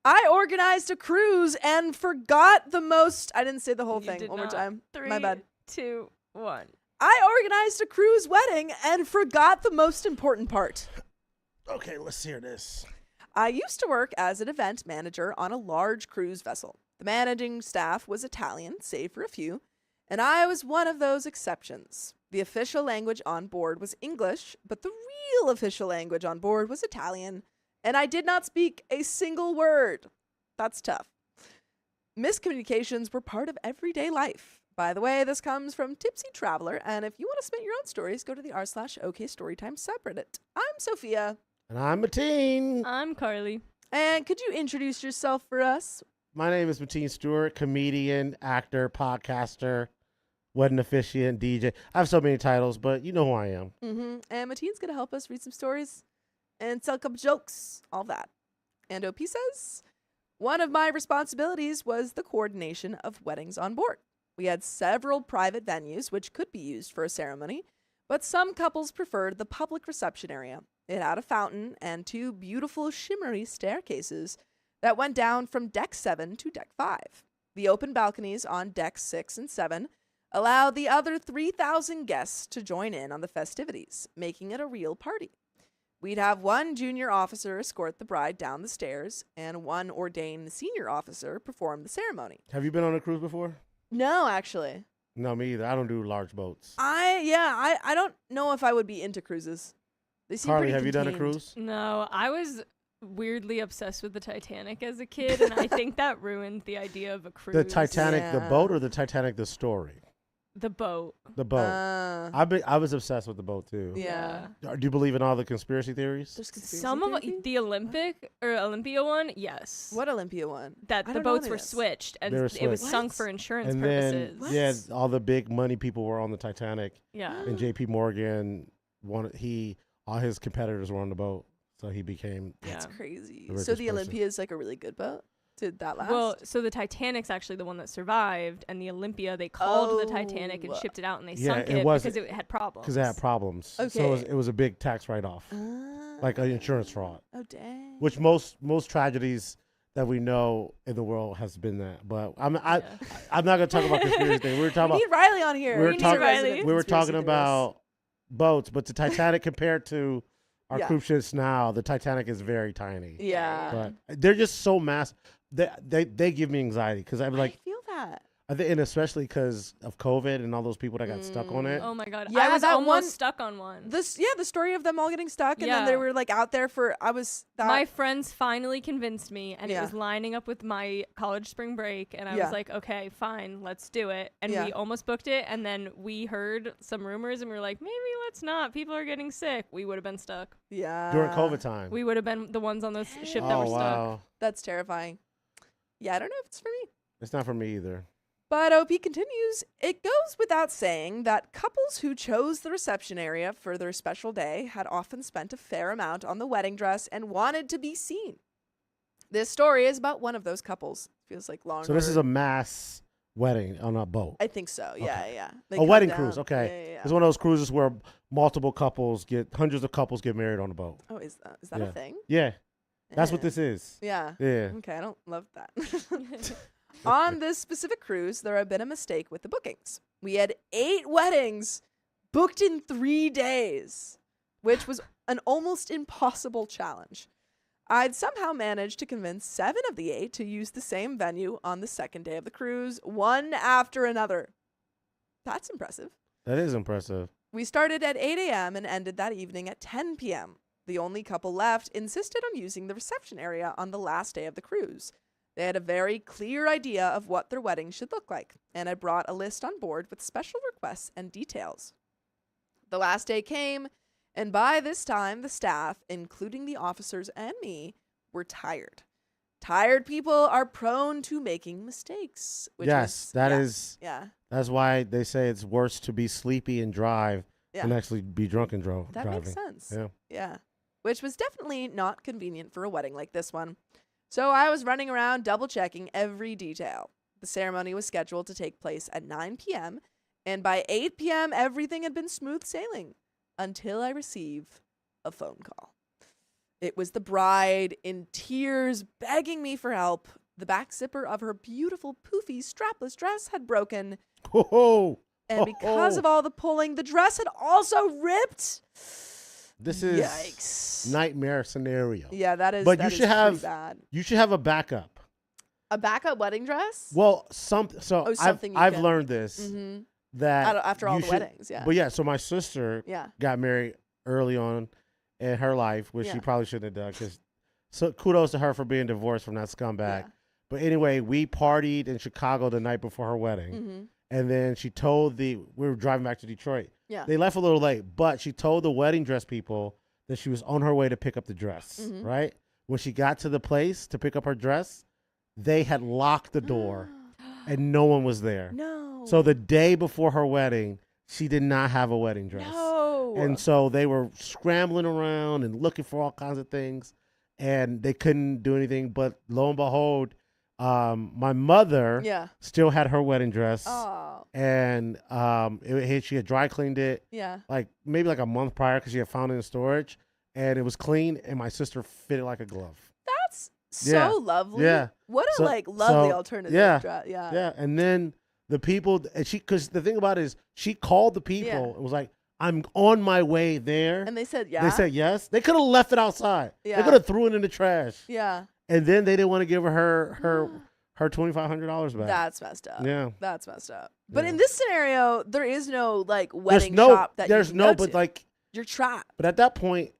I organized a cruise and forgot the most. I didn't say the whole thing. One more time. 3, My bad. 2, 1. I organized a cruise wedding and forgot the most important part. Okay, let's hear this. I used to work as an event manager on a large cruise vessel. The managing staff was Italian, save for a few, and I was one of those exceptions. The official language on board was English, but the real official language on board was Italian, and I did not speak a single word. That's tough. Miscommunications were part of everyday life. By the way, this comes from Tipsy Traveler, and if you want to submit your own stories, go to the r/OK Storytime subreddit. I'm Sophia. And I'm Mateen. I'm Carly. And could you introduce yourself for us? My name is Mateen Stewart, comedian, actor, podcaster, wedding officiant, DJ. I have so many titles, but you know who I am. Mm-hmm. And Mateen's going to help us read some stories and tell a couple jokes, all that. And OP says, one of my responsibilities was the coordination of weddings on board. We had several private venues which could be used for a ceremony, but some couples preferred the public reception area. It had a fountain and 2 beautiful shimmery staircases that went down from deck 7 to deck 5. The open balconies on decks 6 and 7 allowed the other 3,000 guests to join in on the festivities, making it a real party. We'd have 1 junior officer escort the bride down the stairs, and 1 ordained senior officer perform the ceremony. Have you been on a cruise before? No, actually. No, me either. I don't do large boats. I don't know if I would be into cruises. They seem Carly, pretty have you done a contained. cruise? No, I was weirdly obsessed with the Titanic as a kid, and I think that ruined the idea of a cruise. The Titanic, the boat, or the Titanic, the story? The boat. The boat. I was obsessed with the boat too. Yeah. Do you believe in all the conspiracy theories? There's conspiracy Some of theory? the Olympia one, yes. What Olympia one? That I the don't know boats what were it is. switched and They were it was switched. sunk for insurance And purposes. then, yeah, all the big money people were on the Titanic, Yeah. and J.P. Morgan, all his competitors were on the boat, so he became. That's Yeah. crazy. The So richest the person. Olympia is like a really good boat? Did that last? Well, so the Titanic's actually the one that survived, and the Olympia they called the Titanic and Oh. shipped it out, and they Yeah, sunk it it was- because it had problems. Because it had problems. So Okay. it was a big tax write-off, like an insurance fraud. Oh, dang. Which most tragedies that we know in the world has been that. But I'm not gonna talk about conspiracy thing. We were talking We need Riley on here. We were talking about boats, but the Titanic compared to our cruise ships now, the Titanic is very tiny. Yeah, but they're just so massive. They give me anxiety because I'm like, I feel that. I think, and especially because of COVID and all those people that got stuck on it. Oh my God. Yeah, I was almost stuck on one. The story of them all getting stuck and then they were like out there for, my friends finally convinced me and it was lining up with my college spring break and I was like, okay, fine, let's do it. And we almost booked it and then we heard some rumors and we were like, maybe let's not. People are getting sick. We would have been stuck. Yeah. During COVID time. We would have been the ones on the ship that were stuck. That's terrifying. Yeah, I don't know if it's for me. It's not for me either. But OP continues, it goes without saying that couples who chose the reception area for their special day had often spent a fair amount on the wedding dress and wanted to be seen. This story is about one of those couples. Feels like longer. So this is a mass wedding on a boat. I think so. Yeah, yeah. A wedding cruise. Okay. Yeah. It's one of those cruises where hundreds of couples get married on a boat. Oh, is that a thing? Yeah. That's what this is. Yeah. Yeah. Okay, I don't love that. On this specific cruise, there had been a mistake with the bookings. We had 8 weddings booked in 3 days, which was an almost impossible challenge. I'd somehow managed to convince 7 of the 8 to use the same venue on the second day of the cruise, one after another. That's impressive. That is impressive. We started at 8 a.m. and ended that evening at 10 p.m. The only couple left insisted on using the reception area on the last day of the cruise. They had a very clear idea of what their wedding should look like, and had brought a list on board with special requests and details. The last day came, and by this time, the staff, including the officers and me, were tired. Tired people are prone to making mistakes. That's why they say it's worse to be sleepy and drive than actually be drunk and driving. That makes sense. Yeah. Which was definitely not convenient for a wedding like this one. So I was running around double-checking every detail. The ceremony was scheduled to take place at 9 p.m., and by 8 p.m., everything had been smooth sailing until I received a phone call. It was the bride in tears begging me for help. The back zipper of her beautiful, poofy, strapless dress had broken. Whoa! And because of all the pulling, the dress had also ripped. This is yikes. Nightmare scenario. Yeah, that is. But that you is should have pretty bad. You should have a backup. A backup wedding dress? Well, I've learned this that after all the weddings. Yeah. But so my sister got married early on in her life, which she probably shouldn't have done. So kudos to her for being divorced from that scumbag. Yeah. But anyway, we partied in Chicago the night before her wedding. And then she told we were driving back to Detroit. Yeah. They left a little late, but she told the wedding dress people that she was on her way to pick up the dress, right? When she got to the place to pick up her dress, they had locked the door and no one was there. No. So the day before her wedding, she did not have a wedding dress. No. And so they were scrambling around and looking for all kinds of things and they couldn't do anything. But lo and behold, my mother still had her wedding dress. Oh. And she had dry cleaned it maybe a month prior because she had found it in storage and it was clean and my sister fit it like a glove. That's so lovely. Yeah. What a lovely alternative. Yeah. And then the people, because the thing about it is she called the people and was like, I'm on my way there. And they said They said yes. They could have left it outside. Yeah. They could have threw it in the trash. Yeah. And then they didn't want to give her $2,500 back. That's messed up. Yeah. That's messed up. But in this scenario, there is no wedding shop that you can go to. You're trapped. But at that point,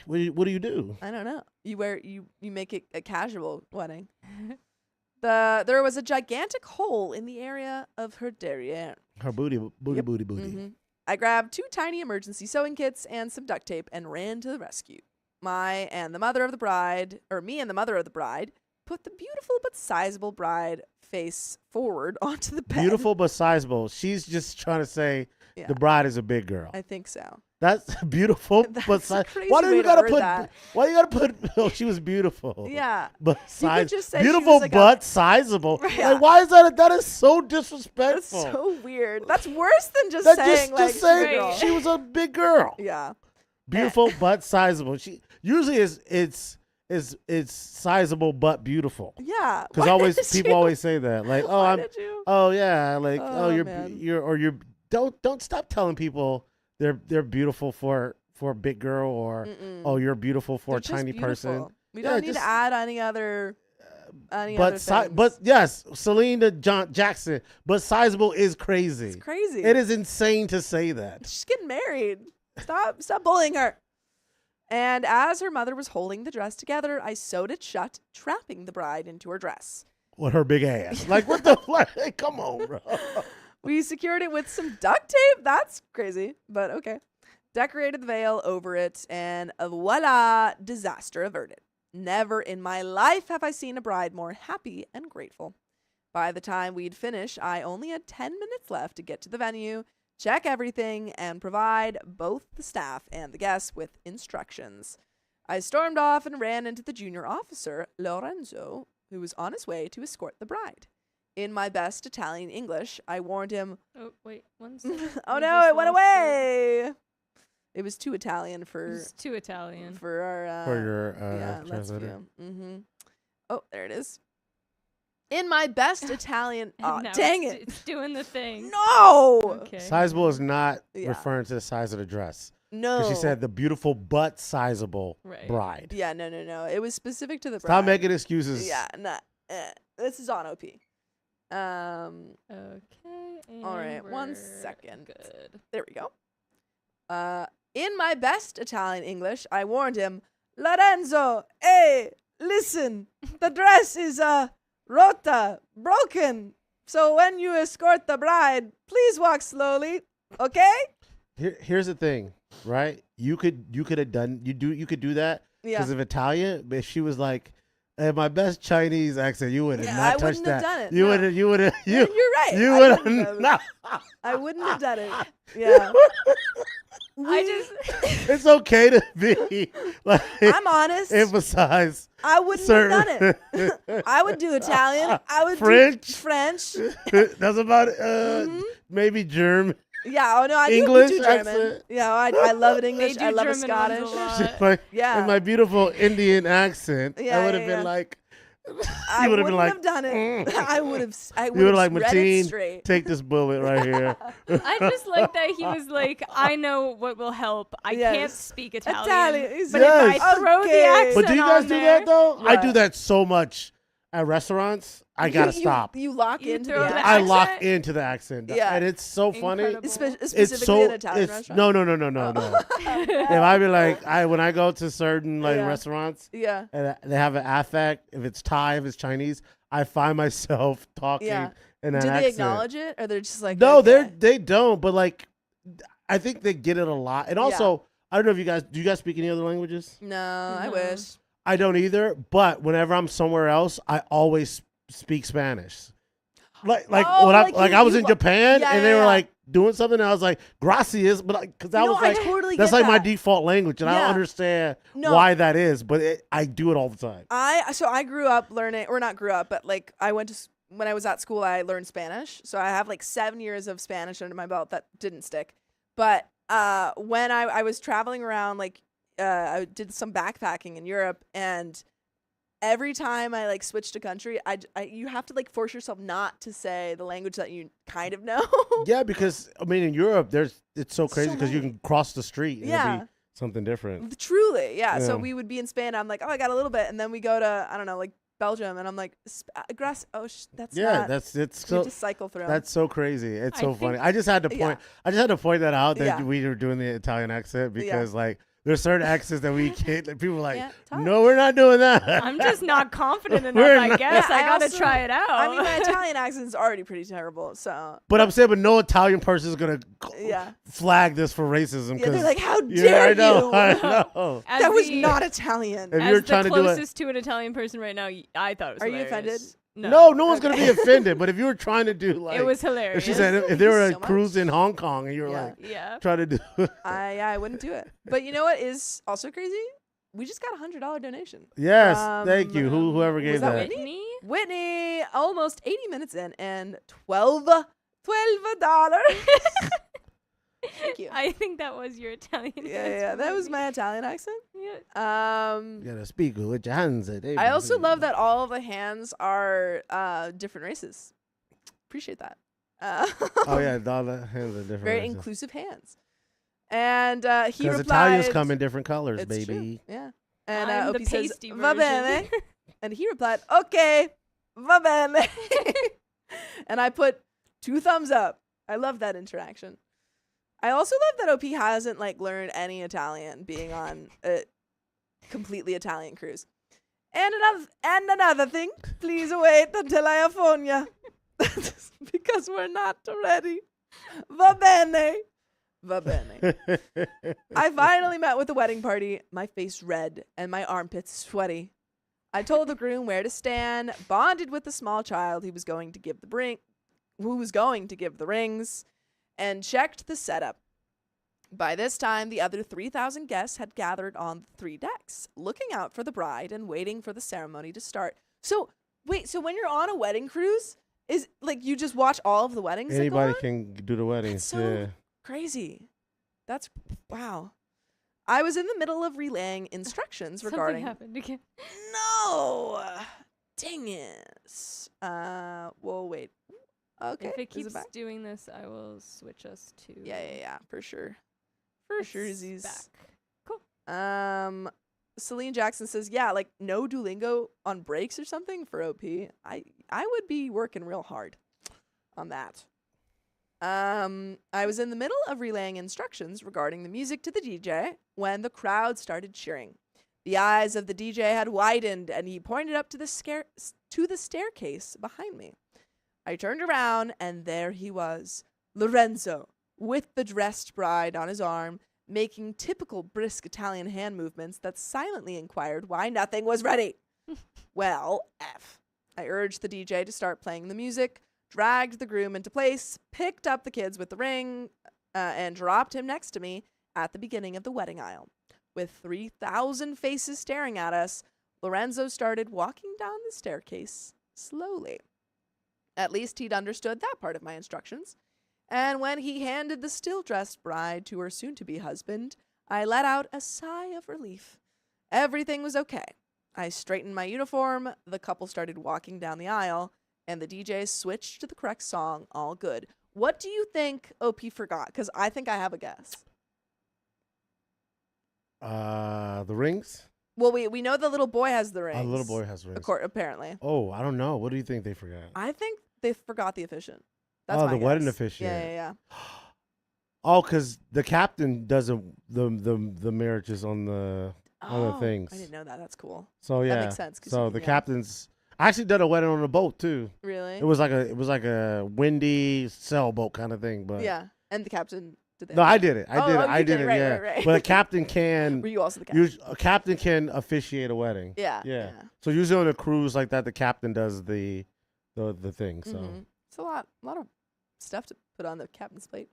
what do you do? I don't know. You make it a casual wedding. There was a gigantic hole in the area of her derriere. Her booty. I grabbed 2 tiny emergency sewing kits and some duct tape and ran to the rescue. Me and the mother of the bride put the beautiful but sizable bride face forward onto the bed. Beautiful but sizable. She's just trying to say the bride is a big girl. I think so. That's beautiful but sizable. Why do you gotta put oh, she was beautiful. Yeah. But beautiful but sizable. Yeah. Like, why is that is so disrespectful. That's so weird. That's worse than just saying she was a big girl. Yeah. Beautiful but sizable. She usually it's is sizable but beautiful. Yeah. Because people always say that. Like, don't stop telling people they're beautiful for a big girl or you're beautiful for a tiny person. We don't need to add any other but yes, Selena Jackson, but sizable is crazy. It's crazy. It is insane to say that. She's getting married. Stop bullying her. And as her mother was holding the dress together, I sewed it shut, trapping the bride into her dress. With her big ass. Like, what the fuck? Hey, come on, bro. We secured it with some duct tape. That's crazy, but okay. Decorated the veil over it, and voila, disaster averted. Never in my life have I seen a bride more happy and grateful. By the time we'd finish, I only had 10 minutes left to get to the venue, check everything, and provide both the staff and the guests with instructions. I stormed off and ran into the junior officer, Lorenzo, who was on his way to escort the bride. In my best Italian English, I warned him... Oh, wait, one second. Oh no, it went away! It was too Italian for... It's too Italian. For our... for your translator. Oh, there it is. In my best Italian... Oh, dang it. It's doing the thing. No! Okay. Sizable is not referring to the size of the dress. No. Because she said the beautiful but sizable bride. Yeah, no. It was specific to the bride. Stop making excuses. Yeah, this is on OP. Okay. All right, 1 second. Good. There we go. In my best Italian English, I warned him, Lorenzo, hey, listen, the dress is rota, broken. So when you escort the bride, please walk slowly, okay? Here's the thing, right? You could have done you could do that because of Italian, but if she was like, in my best Chinese accent, you would have not touched that. Done it. You would have. You're right. You would have. I wouldn't have done it. Yeah. It's okay to be like. I'm honest. Emphasize. I wouldn't have done it. I would do Italian. I would do French. That's about it. Maybe German. Yeah, oh no, I English do German. Accent. Yeah, I love it English. I love German it Scottish. In my beautiful Indian accent, I would have been like, I would have done it. I would have. You would like, Mateen, take this bullet right here. I just like that he was like, I know what will help. I can't speak Italian. But if I throw the accent But do you guys on do there, that though? I do that so much at restaurants. I gotta stop. You lock into the accent? I lock into the accent. Yeah. And it's so funny. Specifically an Italian restaurant? No. If I be like, when I go to certain restaurants, and they have an affect, if it's Thai, if it's Chinese, I find myself talking in an accent. Do they acknowledge it, or they're just like, no, they don't. But like, I think they get it a lot. And also, I don't know if do you guys speak any other languages? No, I wish. I don't either. But whenever I'm somewhere else, I always speak Spanish. I was in Japan and they were like doing something and I was like gracias, but because I was like that's like my default language and I don't understand why that is, but I do it all the time. I grew up learning, or not grew up, but like when I was at school I learned Spanish, so I have like 7 years of Spanish under my belt that didn't stick. But when I was traveling around, like I did some backpacking in Europe, and every time I like switched a country, you have to like force yourself not to say the language that you kind of know. Yeah, because I mean in Europe it's so crazy because you can cross the street and it'll be something different. Truly, yeah. So we would be in Spain. I'm like, oh, I got a little bit, and then we go to I don't know, like Belgium, and I'm like, grass. Oh, that's not. It's so just cycle through. That's so crazy. It's so funny. I just had to point that out that we were doing the Italian accent because like. There's certain accents that we can't. People are like, no, we're not doing that. I'm just not confident enough. I guess I gotta try it out. I mean, my Italian accent is already pretty terrible. So, but I'm saying, no Italian person is gonna flag this for racism. Yeah, they're like, how dare you? I know. That was not Italian. If you're trying to do it, closest to an Italian person right now, I thought it was. Are hilarious. you offended? No one's gonna be offended. But if you were trying to do like, it was hilarious. If she said if they were a cruise in Hong Kong and you were like, trying to do, I wouldn't do it. But you know what is also crazy? We just got $100 donation. Yes, thank you. Whoever gave that. Whitney? Whitney, almost 80 minutes in, and $12. Thank you. I think that was your Italian Yeah, that was my Italian accent. Yeah. You gotta speak with your hands. I also love that all of the hands are different races. Appreciate that. Oh yeah, all the hands are different. Very inclusive hands. And he replied, Italians come in different colors, it's baby. True. Yeah. And I'm the Opie says, pasty va version. bene. And he replied, okay, va bene. And I put 2 thumbs up. I love that interaction. I also love that OP hasn't like learned any Italian being on a completely Italian cruise. And another thing, please wait until I phone you. Because we're not ready. Va bene. Va bene. I finally met with the wedding party, my face red and my armpits sweaty. I told the groom where to stand, bonded with the small child who was going to give the rings, and checked the setup. By this time, the other 3,000 guests had gathered on the 3 decks, looking out for the bride and waiting for the ceremony to start. So, wait, so when you're on a wedding cruise, is like you just watch all of the weddings? Anybody can do the wedding. That's so crazy. That's wow. I was in the middle of relaying instructions regarding. Something happened again. No, dang it. Well, wait. Okay. If it keeps doing this, I will switch us to. Yeah, for sure. For sure, Z's back. Cool. Celine Jackson says, yeah, like no Duolingo on breaks or something for OP. I would be working real hard on that. I was in the middle of relaying instructions regarding the music to the DJ when the crowd started cheering. The eyes of the DJ had widened and he pointed up to the staircase behind me. I turned around and there he was, Lorenzo, with the dressed bride on his arm, making typical brisk Italian hand movements that silently inquired why nothing was ready. Well, F. I urged the DJ to start playing the music, dragged the groom into place, picked up the kids with the ring, and dropped him next to me at the beginning of the wedding aisle. With 3,000 faces staring at us, Lorenzo started walking down the staircase slowly. At least he'd understood that part of my instructions. And when he handed the still-dressed bride to her soon-to-be husband, I let out a sigh of relief. Everything was okay. I straightened my uniform, the couple started walking down the aisle, and the DJ switched to the correct song, all good. What do you think OP forgot? Because I think I have a guess. The rings? Well, we know the little boy has the rings. The little boy has rings. Apparently. Oh, I don't know. What do you think they forgot? I think they forgot the officiant. That's my the guess. wedding officiant. Yeah. Oh, because the captain does the marriages on the things. I didn't know that. That's cool. So yeah, that makes sense. So the captain's I actually did a wedding on a boat too. Really? It was like a windy sailboat kind of thing, but yeah. And the captain did that. No, I did it. I did it. Right, yeah. right. But a captain can. Were you also the captain? A captain can officiate a wedding. Yeah. So usually on a cruise like that, the captain does the thing. So it's a lot of stuff to put on the captain's plate.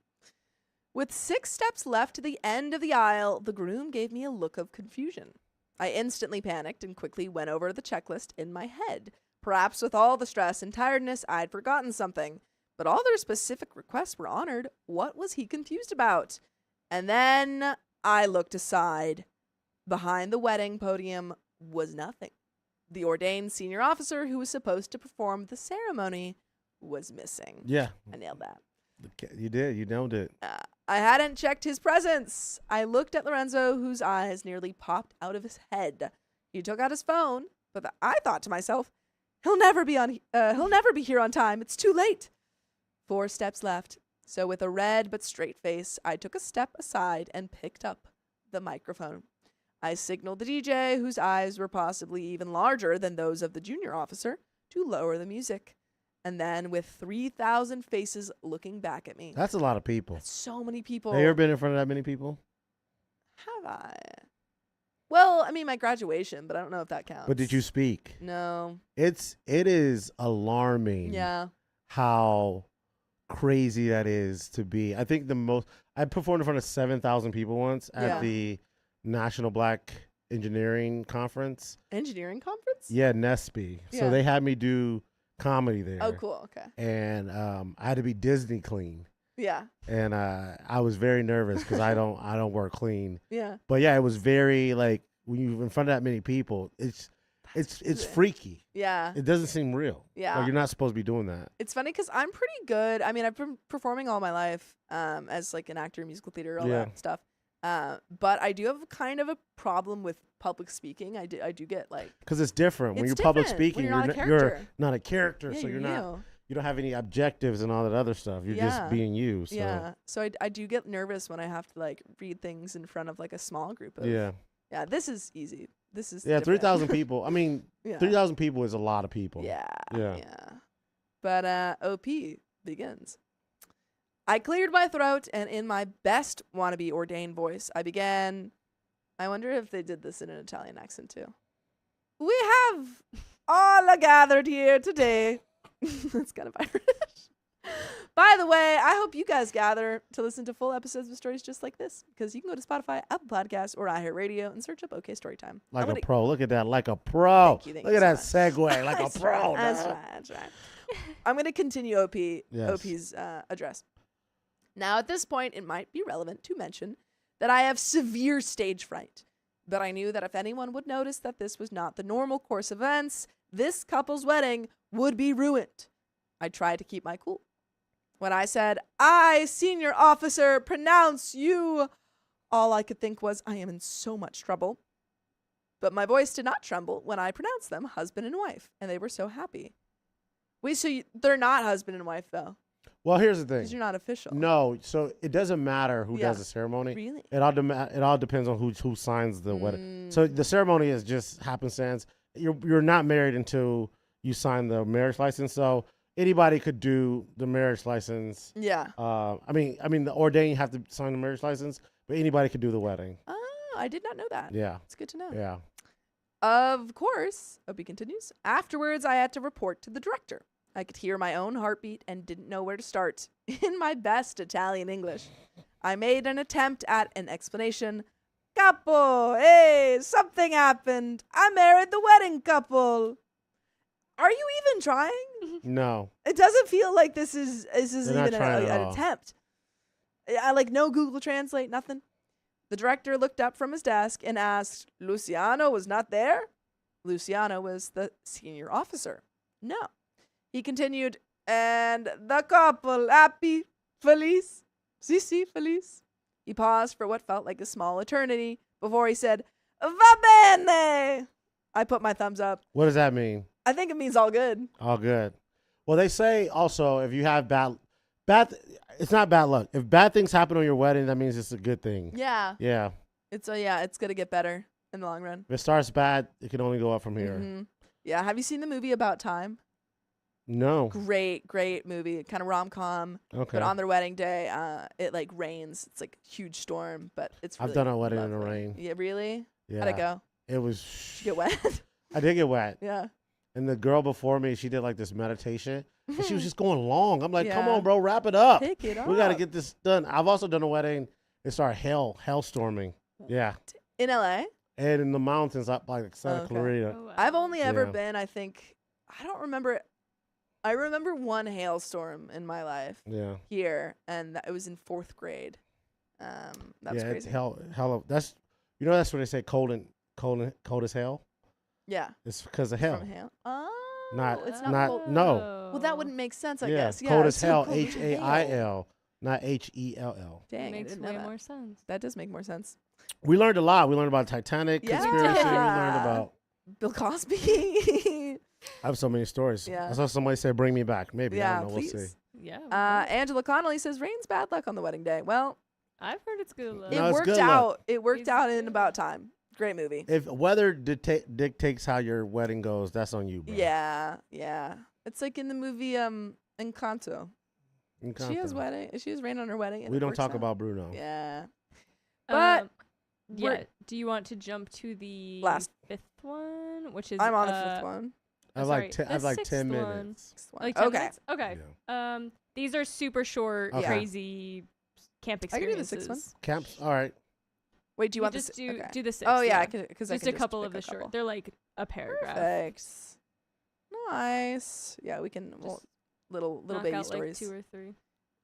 With 6 steps left to the end of the aisle, the groom gave me a look of confusion. I instantly panicked and quickly went over the checklist in my head. Perhaps with all the stress and tiredness, I'd forgotten something. But all their specific requests were honored. What was he confused about? And then I looked aside. Behind the wedding podium was nothing. The ordained senior officer who was supposed to perform the ceremony was missing. Yeah. I nailed that. You did. You nailed it. I hadn't checked his presence. I looked at Lorenzo, whose eyes nearly popped out of his head. He took out his phone, but I thought to myself, he'll never be here on time. It's too late. 4 steps left. So with a red but straight face, I took a step aside and picked up the microphone. I signaled the DJ, whose eyes were possibly even larger than those of the junior officer, to lower the music. And then with 3,000 faces looking back at me. That's a lot of people. That's so many people. Have you ever been in front of that many people? Have I? Well, I mean, my graduation, but I don't know if that counts. But did you speak? No. It is alarming. Yeah. How crazy that is to be. I think I performed in front of 7,000 people once at the National Black Engineering Conference. Engineering conference? Yeah, NESPE. Yeah. So they had me do comedy there. Oh, cool. Okay. And I had to be Disney clean. Yeah. And I was very nervous because I don't work clean. Yeah. But yeah, it was very like when you're in front of that many people, it's freaky. Yeah. It doesn't seem real. Yeah. Like you're not supposed to be doing that. It's funny because I'm pretty good. I mean, I've been performing all my life as like an actor, musical theater, all that stuff. But I do have kind of a problem with public speaking. I do get like because it's different when you're public speaking. You're not a character, so you're not. You don't have any objectives and all that other stuff. You're just being you. So. Yeah. So I do get nervous when I have to like read things in front of like a small group of. Yeah. Yeah. This is easy. This is 3,000 people. I mean, 3,000 people is a lot of people. Yeah. Yeah. But OP begins. I cleared my throat and in my best wannabe ordained voice, I began. I wonder if they did this in an Italian accent too. We have all gathered here today. That's kind of Irish. By the way, I hope you guys gather to listen to full episodes of stories just like this, because you can go to Spotify, Apple Podcasts, or iHeartRadio and search up OK Storytime. Like a pro. Look at that. Like a pro. Thank Look at that segue. Like a pro. That's right. I'm going to continue OP's address. Now, at this point, it might be relevant to mention that I have severe stage fright, but I knew that if anyone would notice that this was not the normal course of events, this couple's wedding would be ruined. I tried to keep my cool. When I said, I, senior officer, pronounce you, all I could think was, I am in so much trouble. But my voice did not tremble when I pronounced them husband and wife, and they were so happy. Wait, so they're not husband and wife, though? Well, here's the thing. Because you're not official. No, so it doesn't matter who does the ceremony. Really? It all depends on who signs the wedding. So the ceremony is just happenstance. You're not married until you sign the marriage license. So anybody could do the marriage license. Yeah. I mean, the ordained have to sign the marriage license, but anybody could do the wedding. Oh, I did not know that. Yeah. It's good to know. Yeah. Of course, Opie continues. Afterwards, I had to report to the director. I could hear my own heartbeat and didn't know where to start. In my best Italian English, I made an attempt at an explanation. Capo, hey, something happened. I married the wedding couple. Are you even trying? No. It doesn't feel like this is even an attempt. I like no Google Translate, nothing. The director looked up from his desk and asked, Luciano was not there? Luciano was the senior officer. No. He continued, and the couple, happy, feliz, si, feliz. He paused for what felt like a small eternity before he said, va bene. I put my thumbs up. What does that mean? I think it means all good. All good. Well, they say also if you have bad, it's not bad luck. If bad things happen on your wedding, that means it's a good thing. Yeah. Yeah. It's gonna get better in the long run. If it starts bad, it can only go up from here. Mm-hmm. Yeah. Have you seen the movie About Time? No. Great movie. Kind of rom-com. Okay. But on their wedding day, it like rains. It's like a huge storm, but it's really I've done a wedding lovely. in the rain. Yeah, really? Yeah. How'd it go? It was. Did you get wet? I did get wet. Yeah. And the girl before me, she did like this meditation. And she was just going long. I'm like, Yeah. come on, bro, wrap it up. Pick it up. We got to get this done. I've also done a wedding. It started hailstorming. Yeah. In LA? And in the mountains up by Santa Clarita. Oh, wow. I've only ever been, I don't remember. I remember one hailstorm in my life here, and it was in 4th grade. That was crazy. It's hell. That's that's what they say. Cold as hell. Yeah. It's because of hell. From hail. Oh, It's not not cold. no. Well, that wouldn't make sense, I guess. Yeah, Cold as so hell. cold. HAIL, not HELL. Dang, It makes way more sense. That does make more sense. We learned a lot. We learned about Titanic conspiracy. We learned about Bill Cosby. I have so many stories. Yeah. I saw somebody say, "Bring me back." Maybe I don't know. Please. We'll see. Yeah. Angela Connolly says rain's bad luck on the wedding day. Well, I've heard it's good luck. No, it it's worked good out. luck. It worked out in About Time. Great movie. If weather dictates how your wedding goes, that's on you, bro. Yeah. It's like in the movie Encanto. She has rain on her wedding. And we it don't works talk out. about Bruno. Yeah. But yeah. Do you want to jump to the last 5th one, which is I'm on the 5th one. I have like 10 minutes. Like 10 Okay. minutes? Okay. Yeah. These are super short, crazy camp I can do the experiences. 6th one. Camps. All right. Wait, do you want just this? do the 6th? Oh yeah, yeah. because Just a couple of the short. They're like a paragraph. Perfect. Nice. Yeah, we can. Little Knock baby out stories. like 2 or 3.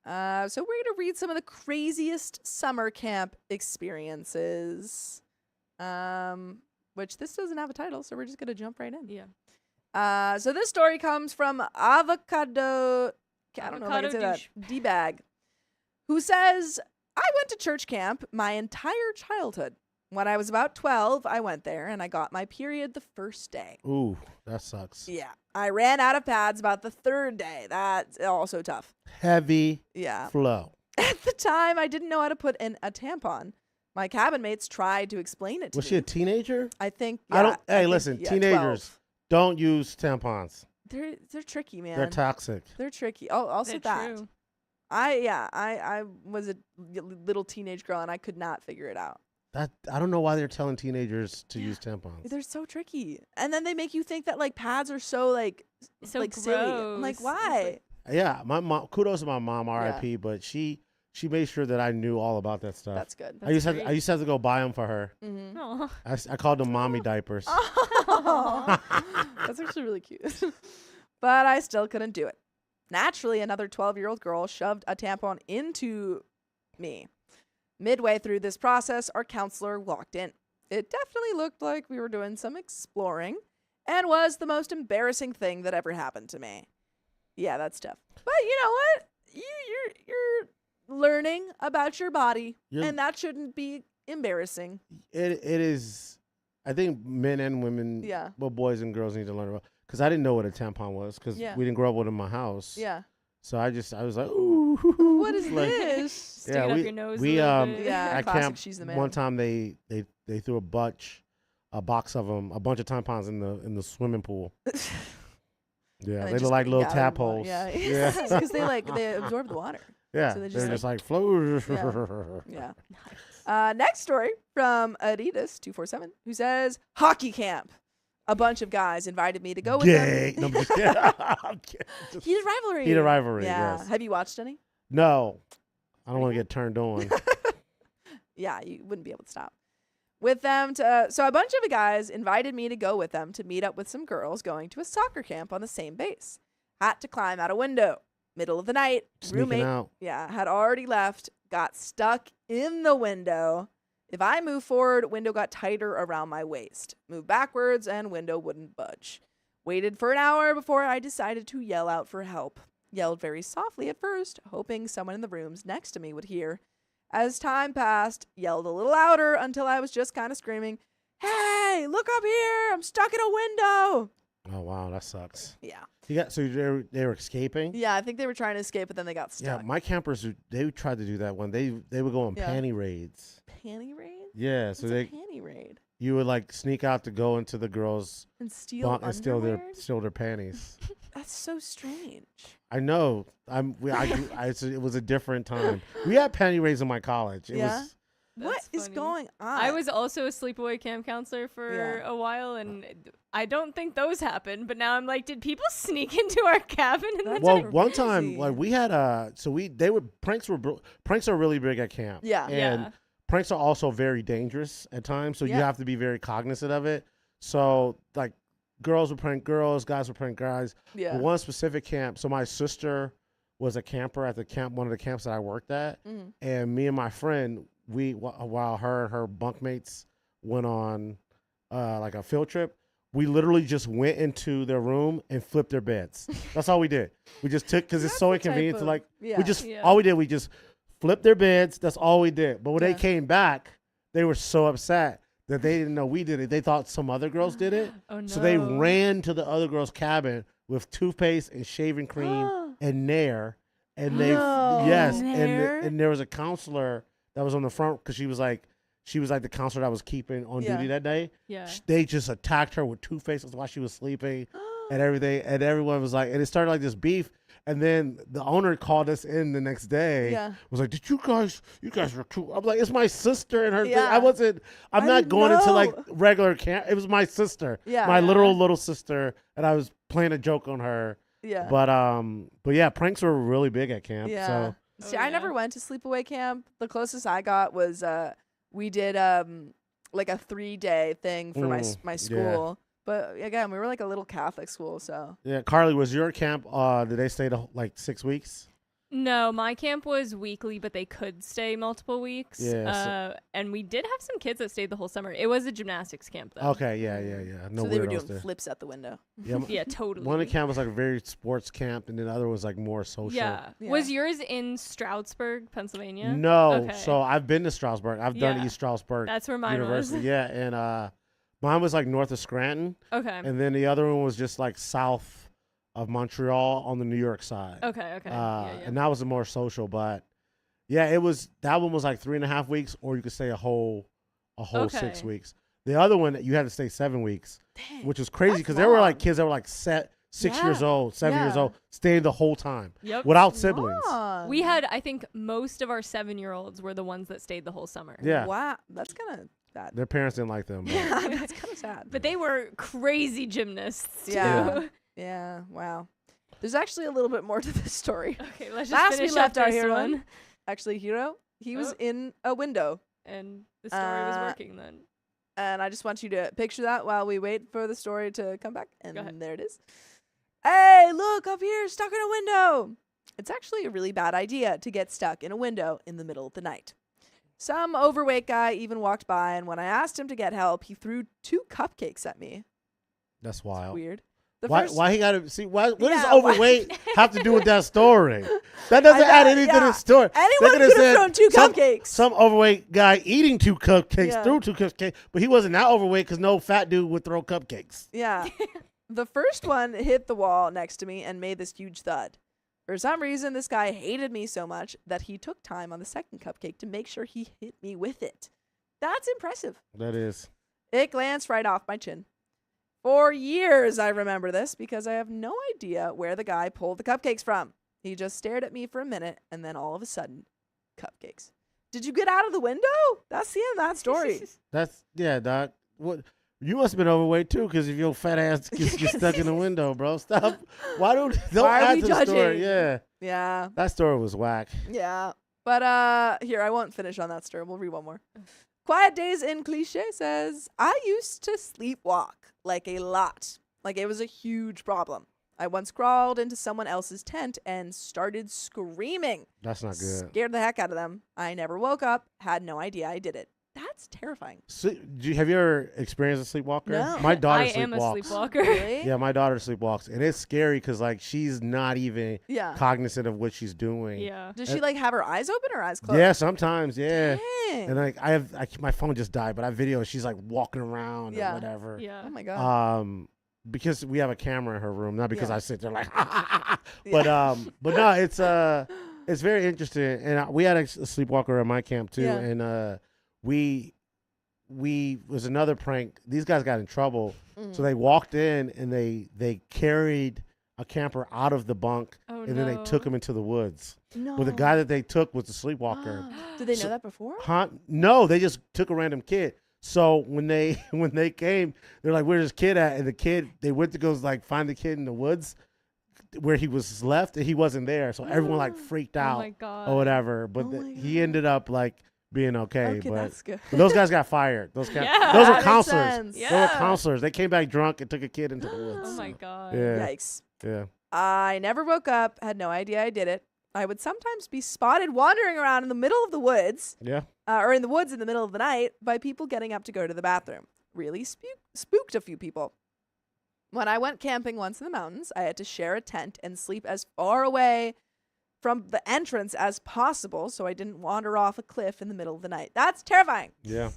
So we're going to read some of the craziest summer camp experiences. Which this doesn't have a title, so we're just going to jump right in. Yeah. So this story comes from Avocado, I don't know if I can say that, D-Bag, who says, I went to church camp my entire childhood. When I was about 12, I went there and I got my period the first day. Ooh, that sucks. Yeah. I ran out of pads about the third day. That's also tough. Heavy Yeah. flow. At the time, I didn't know how to put in a tampon. My cabin mates tried to explain it to me. Was she a teenager? I think. Yeah, Hey, listen, teenagers 12. don't use tampons. They're tricky, man. They're toxic. They're tricky. Oh, also They're that. true. I was a little teenage girl and I could not figure it out. I don't know why they're telling teenagers to use tampons. They're so tricky, and then they make you think that like pads are so silly. I'm like, why? Yeah, my mom. Kudos to my mom, R.I.P. But she made sure that I knew all about that stuff. That's good. I used to have to go buy them for her. Mm-hmm. I called them mommy diapers. That's actually really cute. But I still couldn't do it. Naturally, another 12-year-old girl shoved a tampon into me. Midway through this process, our counselor walked in. It definitely looked like we were doing some exploring and was the most embarrassing thing that ever happened to me. Yeah, that's tough. But you know what? You're learning about your body, and that shouldn't be embarrassing. It is. I think men and women, well, boys and girls need to learn about. Because I didn't know what a tampon was because we didn't grow up with it in my house. Yeah. So I was like, ooh. What is this? Stick it up your nose we a little bit. at camp, she's the man. One time they threw a box of them, a bunch of tampons in the swimming pool. Yeah, they look like little tadpoles. Yeah, because they absorb the water. Yeah, so they're just like float. Yeah. Next story from Adidas 247, who says hockey camp. A bunch of guys invited me to go with them. No, I'm just kidding. Heated rivalry. Heated rivalry. Yeah. Yes. Have you watched any? No, I don't want to get turned on. Yeah, you wouldn't be able to stop. With them so a bunch of guys invited me to go with them to meet up with some girls going to a soccer camp on the same base. Had to climb out a window. Middle of the night. Sneaking roommate out. had already left. Got stuck in the window. If I moved forward, window got tighter around my waist. Moved backwards and window wouldn't budge. Waited for an hour before I decided to yell out for help. Yelled very softly at first, hoping someone in the rooms next to me would hear. As time passed, yelled a little louder until I was just kind of screaming, "Hey, look up here! I'm stuck in a window!" Oh, wow, that sucks. Yeah. So they were escaping? Yeah, I think they were trying to escape, but then they got stuck. Yeah, my campers, they tried to do that when they would go on panty raids. Panty raid? Yeah, so What's a panty raid? You would like sneak out to go into the girls' and steal their panties. That's so strange. I know. It was a different time. We had panty raids in my college. What is going on? I was also a sleepaway camp counselor for a while, and I don't think those happened. But now I'm like, did people sneak into our cabin? One time, like we had pranks are really big at camp. Yeah, and pranks are also very dangerous at times, so you have to be very cognizant of it. So like, girls would prank girls, guys would prank guys. Yeah. But one specific camp. So my sister was a camper at one of the camps that I worked at, and me and my friend. While her and her bunkmates went on like a field trip, we literally just went into their room and flipped their beds. That's all we did. We just took, because it's so inconvenient to all we did, we just flipped their beds. That's all we did. But when they came back, they were so upset that they didn't know we did it. They thought some other girls did it. Oh, no. So they ran to the other girl's cabin with toothpaste and shaving cream and Nair. And and there was a counselor that was on the front because she was like the counselor that was keeping on duty that day. Yeah. They just attacked her with toothpaste while she was sleeping and everything. And everyone was like, and it started like this beef. And then the owner called us in the next day. Yeah. Was like, you guys were too. I'm like, it's my sister and her thing. I'm I not going know. into like regular camp. It was my sister. Yeah. My literal little sister. And I was playing a joke on her. Yeah. But yeah, pranks were really big at camp. Yeah. So. See, I never went to sleepaway camp. The closest I got was we did like a 3-day thing for my school. But again, we were like a little Catholic school, so. Yeah, Carly, was your camp? Did they stay like 6 weeks? No, my camp was weekly, but they could stay multiple weeks. Yeah, and we did have some kids that stayed the whole summer. It was a gymnastics camp, though. Okay, yeah. No so they were weirdos doing there. flips out the window. Yeah, Yeah, totally. one of the camp was like a very sports camp, and then the other was like more social. Yeah. Was yours in Stroudsburg, Pennsylvania? No. Okay. So I've been to Strasbourg. I've done East Stroudsburg That's where mine University. was. Yeah, and mine was like north of Scranton. Okay. And then the other one was just like south of Montreal on the New York side. Okay. And that was a more social, but yeah, that one was like 3.5 weeks, or you could stay a whole 6 weeks. The other one you had to stay 7 weeks, which was crazy because there were like kids that were like 6 years old, 7 years old, staying the whole time without siblings. We had, I think, most of our 7-year-olds were the ones that stayed the whole summer. Yeah. Wow, that's kind of bad. Their parents didn't like them. But. Yeah, that's kind of sad. But they were crazy gymnasts, too. Yeah. Yeah, wow. There's actually a little bit more to this story. Okay, let's just Last finish we left up our this hero, one. actually, hero, he was in a window. And the story was working then. And I just want you to picture that while we wait for the story to come back. And there it is. Hey, look up here, stuck in a window. It's actually a really bad idea to get stuck in a window in the middle of the night. Some overweight guy even walked by, and when I asked him to get help, he threw 2 cupcakes at me. That's wild. Weird. Why he gotta see? What does overweight have to do with that story? That doesn't add anything to the story. Anyone could have thrown 2 cupcakes. Some overweight guy eating 2 cupcakes threw 2 cupcakes, but he wasn't that overweight because no fat dude would throw cupcakes. Yeah. The first one hit the wall next to me and made this huge thud. For some reason, this guy hated me so much that he took time on the second cupcake to make sure he hit me with it. That's impressive. That is. It glanced right off my chin. For years, I remember this because I have no idea where the guy pulled the cupcakes from. He just stared at me for a minute, and then all of a sudden, cupcakes. Did you get out of the window? That's the end of that story. Doc. What? You must have been overweight too, because if your fat ass gets stuck in the window, bro, stop. Don't add to the story. Yeah. Yeah. That story was whack. Yeah. But here, I won't finish on that story. We'll read one more. Quiet Days in Cliche says, I used to sleepwalk like a lot. Like it was a huge problem. I once crawled into someone else's tent and started screaming. That's not good. Scared the heck out of them. I never woke up, had no idea I did it. That's terrifying. So, have you ever experienced a sleepwalker? No. My daughter I sleepwalks. am a sleepwalker. Really? Yeah, my daughter sleepwalks, and it's scary because like she's not even cognizant of what she's doing. Yeah. Does she like have her eyes open or eyes closed? Yeah, sometimes. Yeah. Dang. And like my phone just died, but I video she's like walking around or whatever. Yeah. Oh my god. Because we have a camera in her room, not because I sit there like, Yeah. but no, it's very interesting, and we had a sleepwalker at my camp too, and we was another prank. These guys got in trouble, so they walked in and they carried a camper out of the bunk, and then they took him into the woods. No. Well, the guy that they took was the sleepwalker. Did they know that before? No, they just took a random kid. So when they came, they're like, "Where's this kid at?" And the kid, they went to go like find the kid in the woods where he was left, and he wasn't there. So everyone like freaked out or whatever. But he ended up like being okay. Okay, but that's good. those guys got fired. Those were counselors. They were counselors. They came back drunk and took a kid into the woods. Oh my god. Yeah. Yikes. Yeah. I never woke up, had no idea I did it. I would sometimes be spotted wandering around in the middle of the woods. Yeah. Or in the woods in the middle of the night by people getting up to go to the bathroom. Really spooked a few people. When I went camping once in the mountains, I had to share a tent and sleep as far away from the entrance as possible so I didn't wander off a cliff in the middle of the night. That's terrifying. Yeah.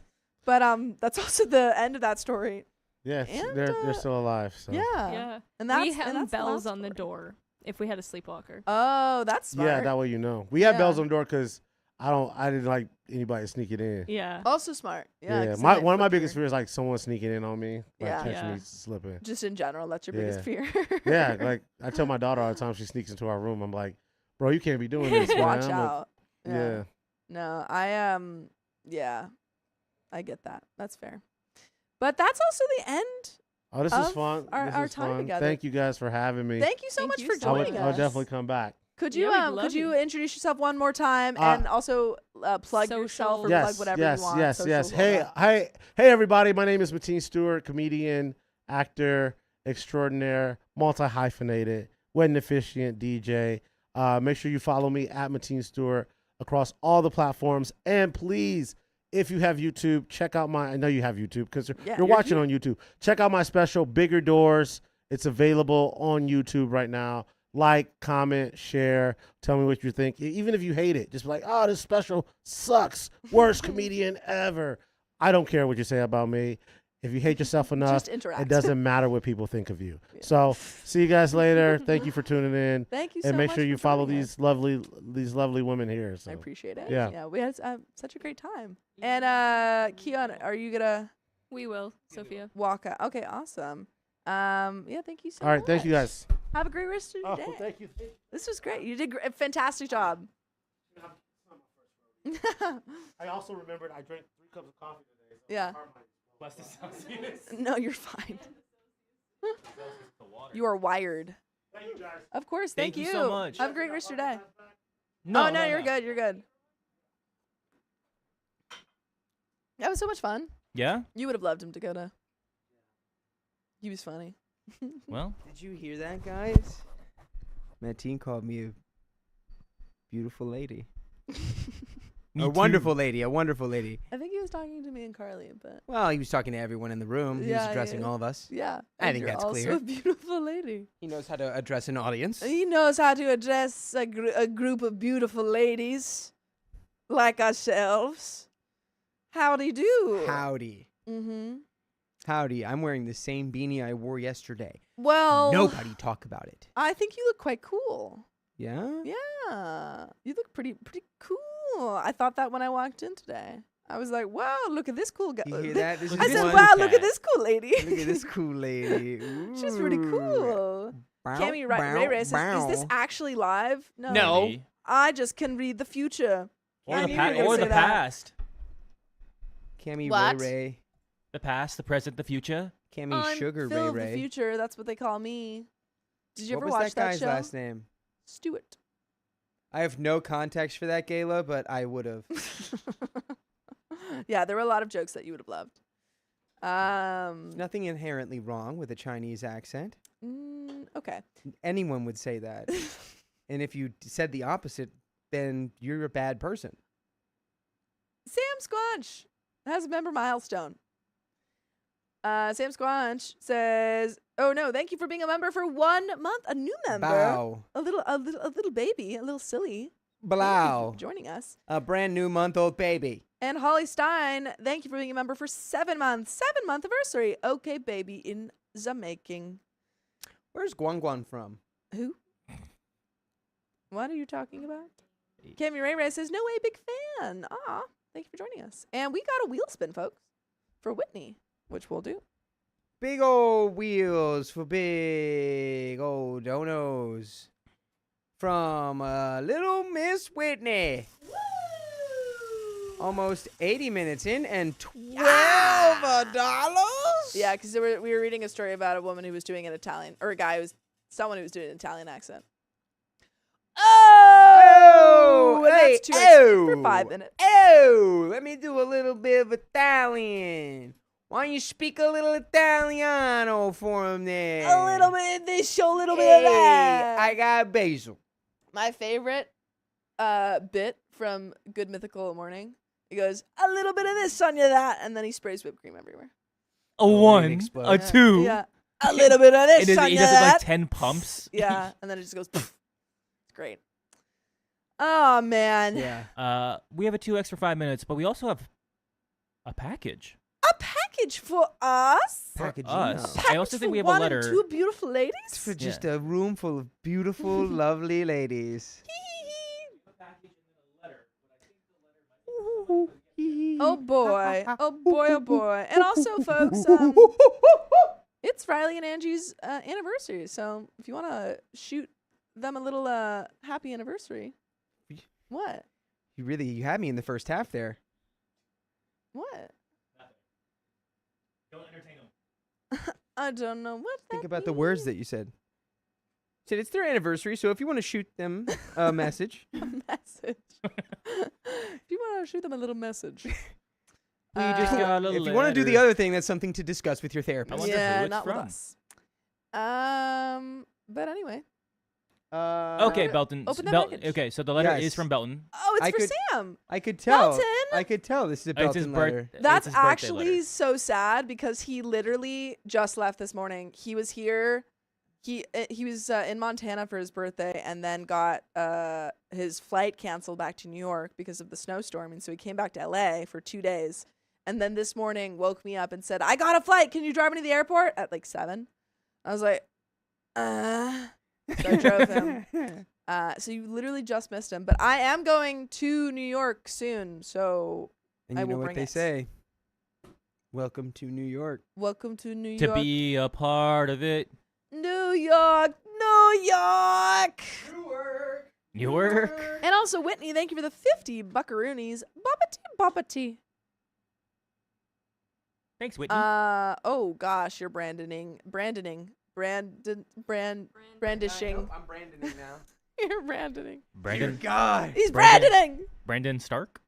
But that's also the end of that story. Yeah, And, they're still alive. So. Yeah. Yeah. And that's we had and that's bells the last on the story. door if we had a sleepwalker. Oh, that's smart. Yeah, that way you know. We had Yeah. bells on the door because I didn't like anybody sneaking in. Yeah. Also smart. Yeah. Yeah, 'cause then one of my flip biggest your- fears is like someone sneaking in on me, like Yeah. catching Yeah. me slipping. Just in general, that's your biggest Yeah. fear. Yeah, like I tell my daughter all the time she sneaks into our room. I'm like, bro, you can't be doing this. Man. Watch I'm out. Like, yeah. No, yeah, I get that. That's fair. But that's also the end. Oh, this is Of fun. our- This our is time fun. together. Thank you guys for having me. Thank you so Thank much you for so joining much. us. I'll definitely come back. Could Yeah, you we'd love could you you. introduce yourself one more time and also plug yourself or Socials. plug whatever yes, you want? yes. socials, all Hey, that. hey, everybody. My name is Mateen Stewart, comedian, actor extraordinaire, multi-hyphenated, wedding officiant, DJ. Make sure you follow me at Mateen Stewart across all the platforms. And please, if you have YouTube, check out I know you have YouTube because you're watching on YouTube. Check out my special, Bigger Doors. It's available on YouTube right now. Like, comment, share. Tell me what you think. Even if you hate it, just be like, oh, this special sucks. Worst comedian ever. I don't care what you say about me. If you hate yourself enough, it doesn't matter what people think of you. Yeah. So see you guys later. Thank you for tuning in. Thank you so much. And make sure you follow these lovely women here. So. I appreciate it. Yeah, we had such a great time. And Keon, are you gonna? We will, Sophia. Walk out. Okay, awesome. Yeah, thank you so much. All right, thank you guys. Have a great rest of your day. Thank you. This was great. You did a fantastic job. I also remembered I drank 3 cups of coffee today. So yeah. Bless the Celsius. No, you're fine. You are wired. Thank you guys. Of course. Thank you so much. Have a great rest of your day. No, you're good. You're good. That was so much fun. Yeah? You would have loved him, Dakota. He was funny. Well. Did you hear that, guys? Mateen called me a beautiful lady. A wonderful lady. I think he was talking to me and Carly, but well, he was talking to everyone in the room. He was addressing all of us. Yeah, I think that's clear. Also a beautiful lady. He knows how to address an audience. He knows how to address a group of beautiful ladies like ourselves. Howdy do. Howdy. Mm-hmm. Howdy. I'm wearing the same beanie I wore yesterday. Well, nobody talk about it. I think you look quite cool. Yeah? Yeah. You look pretty cool. I thought that when I walked in today. I was like, wow, look at this cool guy. You hear that? I said, wow, look at this cool lady. Look at this cool lady. She's pretty cool. Cammy Ray Ray says, is this actually live? No. Maybe. I just can read the future. Or the past. Cammy What? Ray Ray. The past, the present, the future. Cammy Sugar Ray Ray. The future, that's what they call me. Did you ever What watch was that guy's show? last name? Stewart. I have no context for that, Gayla, but I would have. Yeah, there were a lot of jokes that you would have loved. There's nothing inherently wrong with a Chinese accent. Okay. Anyone would say that. And if you said the opposite, then you're a bad person. Sam Squanch has a member milestone. Sam Squanch says, "Oh no, thank you for being a member for 1 month. A new member, Bow. a little baby, a little silly. Blow. Joining us, A brand new month-old baby. and Holly Stein. Thank you for being a member for 7 months. 7-month anniversary. Okay, baby in the making. Where's Guan Guan from? Who? What are you talking about? Cammy Ray Ray says, "No way, big fan. Ah, thank you for joining us. And we got a wheel spin, folks, for Whitney, which we'll do. Big old wheels for big old donos. From Little Miss Whitney. Almost 80 minutes in and $12. Yeah, because we were reading a story about a woman who was doing an Italian, or someone who was doing an Italian accent. Oh, hey, that's too much for 5 minutes. Oh, let me do a little bit of Italian. Why don't you speak a little Italiano for him there? A little bit of this, a little bit of that. I got basil. My favorite bit from Good Mythical Morning. He goes, a little bit of this on you that, and then he sprays whipped cream everywhere. A 1, a 2. Yeah. A little bit of this on you He does it that. like 10 pumps. Yeah, and then it just goes, poof. It's great. Oh, man. Yeah. We have a 2 extra 5 minutes, but we also have a package. A package for us? Package us. Package I also think for we have a one letter. and 2 beautiful ladies? It's for just a room full of beautiful, lovely ladies. Oh boy. Oh boy, oh boy. And also, folks, it's Riley and Angie's anniversary. So if you want to shoot them a little happy anniversary. What? You had me in the first half there. What? Don't entertain them. I don't know what Think that about the words that you said. Said it's their anniversary, so if you want to shoot them a message. A message. If you want to shoot them a little message. We just got a little If you want to do the letter. other thing, that's something to discuss with your I therapist. wonder Yeah, who it's not with from. us. But anyway, Okay, Belton. Open that package. Okay, so the letter Yes. is from Belton. Oh, it's for Sam. I could tell. Belton! I could tell this is a It's his Belton birth- letter. it's That's his birthday actually letter. so sad because he literally just left this morning. He was here. He was in Montana for his birthday and then got his flight canceled back to New York because of the snowstorm. And so he came back to LA for 2 days. And then this morning woke me up and said, I got a flight. Can you drive me to the airport? At like 7. I was like, So I drove him. So you literally just missed him. But I am going to New York soon. So And I you know will what bring they it. say. Welcome to New York. welcome to New To York. be a part of it. New York. New York. Newark. And also, Whitney, thank you for the 50 buckaroonies. Boppity. Thanks, Whitney. Oh gosh, you're brandishing. I'm brandoning now. You're brandoning. Brandon. God. He's Brandon. brandoning. Brandon Stark.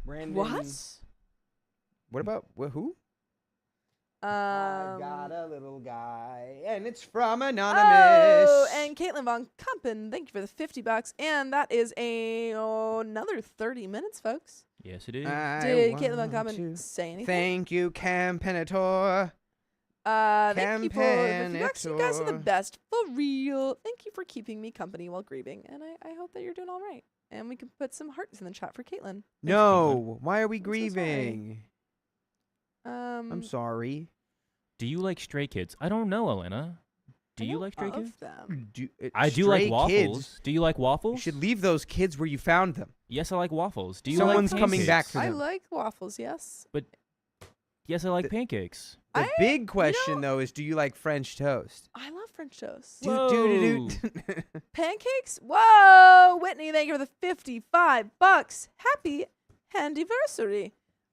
Brandon. What? What about who? I got a little guy, and it's from Anonymous. Oh, and Caitlin Von Kumpen, thank you for the $50, and that is another 30 minutes, folks. Yes, it is. Did Caitlin Von want Kumpen to say anything? Thank you, Campanetor. Thank you for the $50. You guys are the Campanetor. best, for real. Thank you for keeping me company while grieving, and I hope that you're doing all right. And we can put some hearts in the chat for Caitlin. No, why are we I'm so sorry. grieving? I'm sorry. Do you like Stray Kids? I don't know, Elena. Do you like Stray Kids? Them. I do like Stray waffles. kids, Do you like You waffles? should leave those kids where you found them. Yes, I like waffles. Do you Someone's like coming back pancakes? for I them. like waffles, yes. Yes, I like The- pancakes. The big question, though, is do you like French toast? I love French toast. Do. Pancakes? Whoa! Whitney, thank you for the $55. Happy anniversary.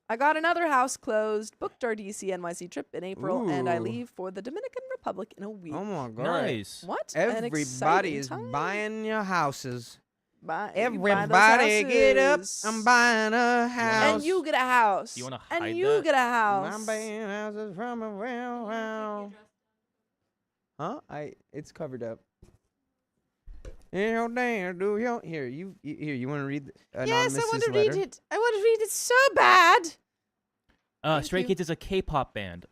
I got another house closed, booked our DC NYC trip in April, and I Ooh. leave for the Dominican Republic in a week. Oh my god. Nice. What? An Everybody exciting is time. buying your houses. You buy those Everybody get up. houses. I'm buying a house. And you get a house. You wanna And hide you that? get a I'm house. buying houses from around. Huh? It's covered up. Here, you want to read Yes, I want to letter? read it. I want to read it so bad. Thank Stray you. Kids is a K-pop band.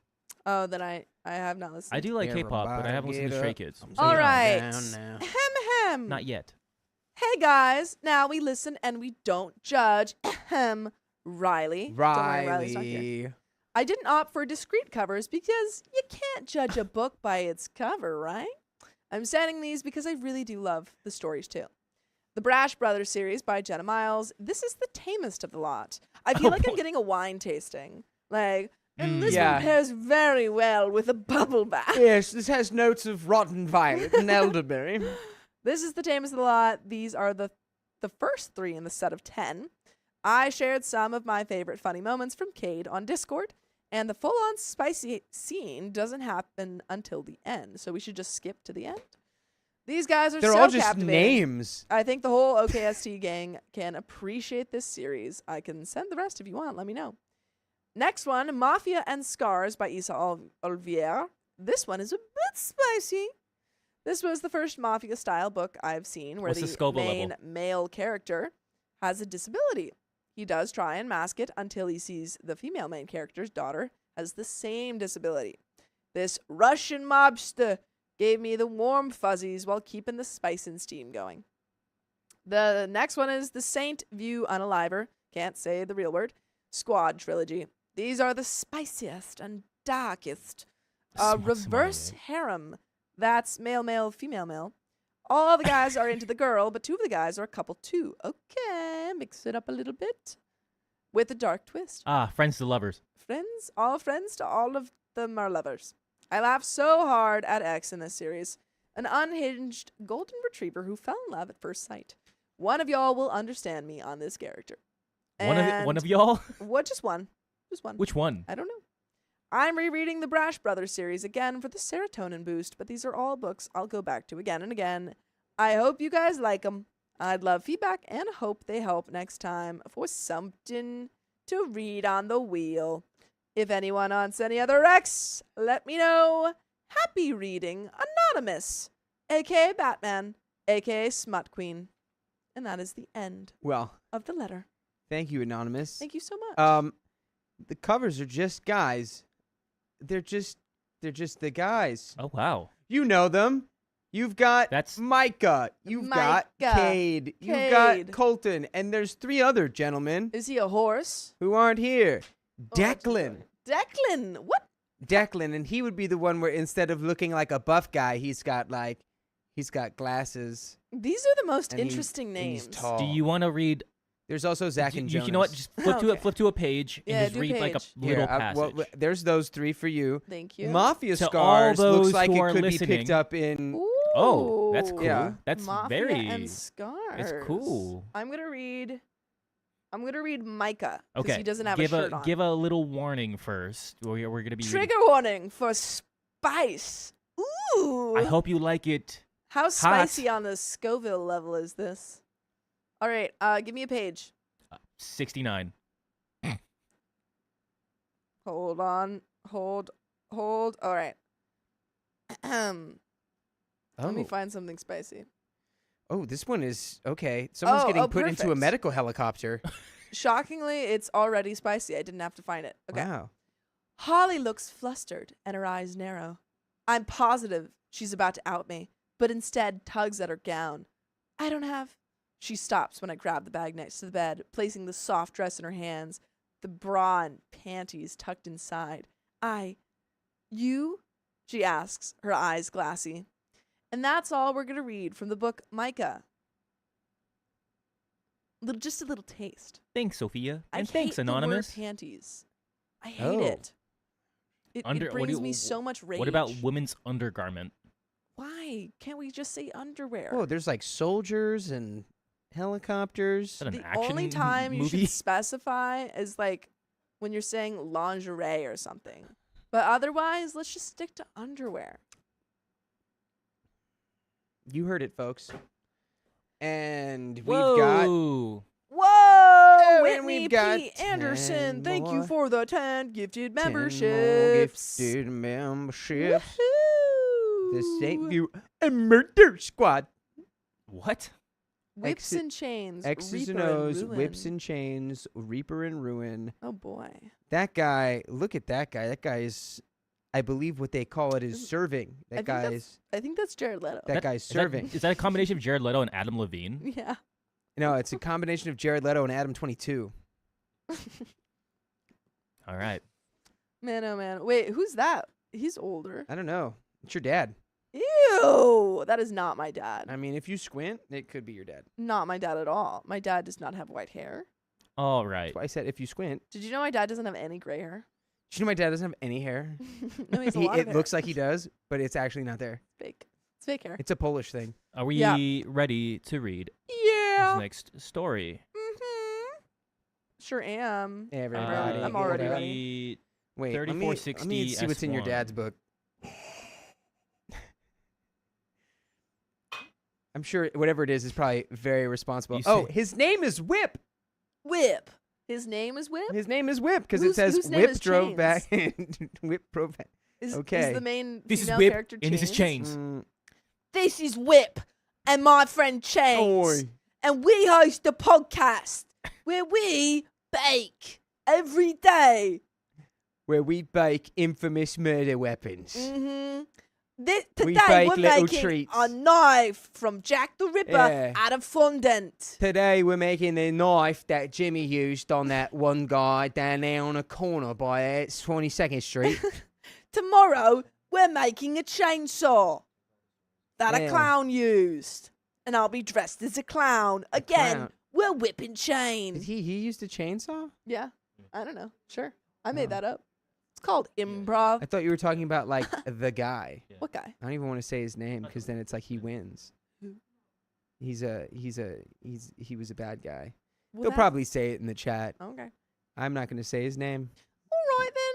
Oh, then I have not listened. I do like K-pop, but I haven't listened to Stray Kids. I'm All sitting right. down now. Ahem. Not yet. Hey guys, now we listen and we don't judge. Ahem. Riley. Don't worry, Riley's not here. Riley. I didn't opt for discrete covers because you can't judge a book by its cover, right? I'm sending these because I really do love the stories too. The Brash Brothers series by Jenna Miles. This is the tamest of the lot. I feel like I'm boy. getting a wine tasting. Like, and this Yeah. one pairs very well with a bubble bath. Yes, this has notes of rotten violet and elderberry. This is the tamest of the lot. These are the first 3 in the set of 10. I shared some of my favorite funny moments from Cade on Discord, and the full-on spicy scene doesn't happen until the end, so we should just skip to the end. These guys are They're so all just captivating. names. I think the whole OKST gang can appreciate this series. I can send the rest if you want. Let me know. Next one, Mafia and Scars by Isa Olivier. This one is a bit spicy. This was the first Mafia-style book I've seen where What's the the Scoville main level? male character has a disability. He does try and mask it until he sees the female main character's daughter has the same disability. This Russian mobster gave me the warm fuzzies while keeping the spice and steam going. The next one is the Saint View Unaliver, can't say the real word, Squad trilogy. These are the spiciest and darkest. Reverse harem. That's male, male, female, male. All the guys are into the girl, but 2 of the guys are a couple too. Okay, mix it up a little bit with a dark twist. Friends to lovers. Friends, to all of them are lovers. I laughed so hard at X in this series. An unhinged golden retriever who fell in love at first sight. One of y'all will understand me on this character. One of y'all? What? Just one. Just one. Which one? I don't know. I'm rereading the Brash Brothers series again for the serotonin boost, but these are all books I'll go back to again and again. I hope you guys like them. I'd love feedback and hope they help next time for something to read on the wheel. If anyone wants any other X, let me know. Happy reading, Anonymous, aka Batman, aka Smut Queen. And that is the end Well, of the letter. thank you, Anonymous. Thank you so much. The covers are just guys. They're just the guys. Oh wow. You know them. You've got That's Micah. You've got Micah. Cade. You've got Cade. Colton. And there's 3 other gentlemen Is he a horse? who aren't here. Oh, that's Declan. Declan. What? Declan, and he would be the one where instead of looking like a buff guy, he's got glasses. These are the most And interesting and names. he's tall. Do you want to read? There's also Zach do and you, Jonas. you know what? Just flip to a page and Yeah, just do read like a page. little Here, passage. there's those 3 for you. Thank you. Mafia To Scars all looks those like who it are could be listening. picked up in. Oh, that's Ooh. cool. Yeah. That's Mafia very. and Scars. cool. I'm gonna read Micah because Okay. he doesn't have give a shirt on. give a little warning first. We're gonna be Trigger warning for spice. Ooh. I hope you like it. How spicy on the Scoville level is this? All right, give me a page. 69. Hold on. Hold. All right. Let me find something spicy. Oh, this one is okay. Someone's getting put into a perfect. medical helicopter. Shockingly, it's already spicy. I didn't have to find it. Okay. Wow. Holly looks flustered and her eyes narrow. I'm positive she's about to out me, but instead tugs at her gown. I don't have. She stops when I grab the bag next to the bed, placing the soft dress in her hands, the bra and panties tucked inside. You? She asks, her eyes glassy. And that's all we're going to read from the book Micah. Just a little taste. Thanks, Sophia. I And hate thanks, Anonymous. The word panties. I hate it. It What do brings you- me so much rage. What about women's undergarment? Why can't we just say underwear? Oh, there's like soldiers and helicopters. Is that an The action only time you movie? should specify is like when you're saying lingerie or something. But otherwise, let's just stick to underwear. You heard it, folks. And we've Whoa. got Whoa! and Whitney we've got P. Anderson, 10 thank you more- for the 10 gifted 10 more memberships. gifted memberships. Woohoo! The St. View Murder Squad. What? Whips and chains. X's and Reaper O's, Ruin. Whips and Chains, Reaper and Ruin. Oh boy. That guy, look at that guy. That guy is, I believe what they call it is serving. That guy's, I think that's Jared Leto. that guy's Is that- serving. Is that a combination of Jared Leto and Adam Levine? Yeah. No, it's a combination of Jared Leto and Adam 22. All right. Man, oh man. Wait, who's that? He's older. I don't know. It's your dad. Ew. That is not my dad. I mean, if you squint, it could be your dad. Not my dad at all. My dad does not have white hair. All right. That's why I said if you squint. Did you know my dad doesn't have any gray hair? Do you know my dad doesn't have any hair? No, he's a lot of It hair. looks like he does, but it's actually not there. fake. It's fake hair. It's a Polish thing. Are we Yeah. ready to read Yeah. this next story? Mm-hmm. Sure am. Everybody, I'm get already up. ready. Wait, let me 3460 see what's in your S1. dad's book. I'm sure whatever it is probably very responsible. You Oh, say- his name is Whip. Whip. His name is Whip? His name is Whip because it Whose- says whose name Whip is drove Chains? back and Whip drove back. Is okay. the main This is female Whip character and this is Chains. This is Whip and my friend Chains. Oi. And we host a podcast where we bake every day. Where we bake infamous murder weapons. Mm-hmm. We Today bake we're little making treats. a knife from Jack the Ripper Yeah. out of fondant. Today we're making the knife that Jimmy used on that one guy down there on the corner by 22nd Street. Tomorrow we're making a chainsaw that a Yeah. clown used. And I'll be dressed as a clown. Again, clown. we're whipping Did chains. he used a chainsaw? Yeah, I don't know. Sure. I made Oh. that up. It's called improv. I thought you were talking about like the guy. What guy? I don't even want to say his name because then it's like he wins. Who? He was a bad guy. Well, He'll that- probably say it in the chat. Okay. I'm not going to say his name. All right then.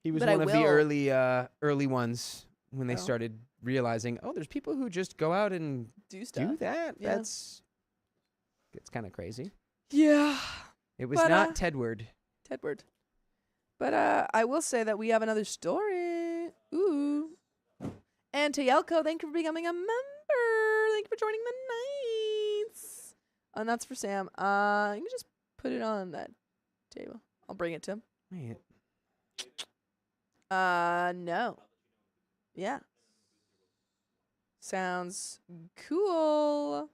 He was But I one of the will. early ones when they Oh. started realizing, oh, there's people who just go out and Do stuff. do that. Yeah. It's kind of crazy. Yeah. It was But, not Tedward. Tedward. But I will say that we have another story. Ooh. And to Yelko, thank you for becoming a member. Thank you for joining the Knights. And that's for Sam. You can just put it on that table. I'll bring it to him. Wait. No. Yeah. Sounds cool.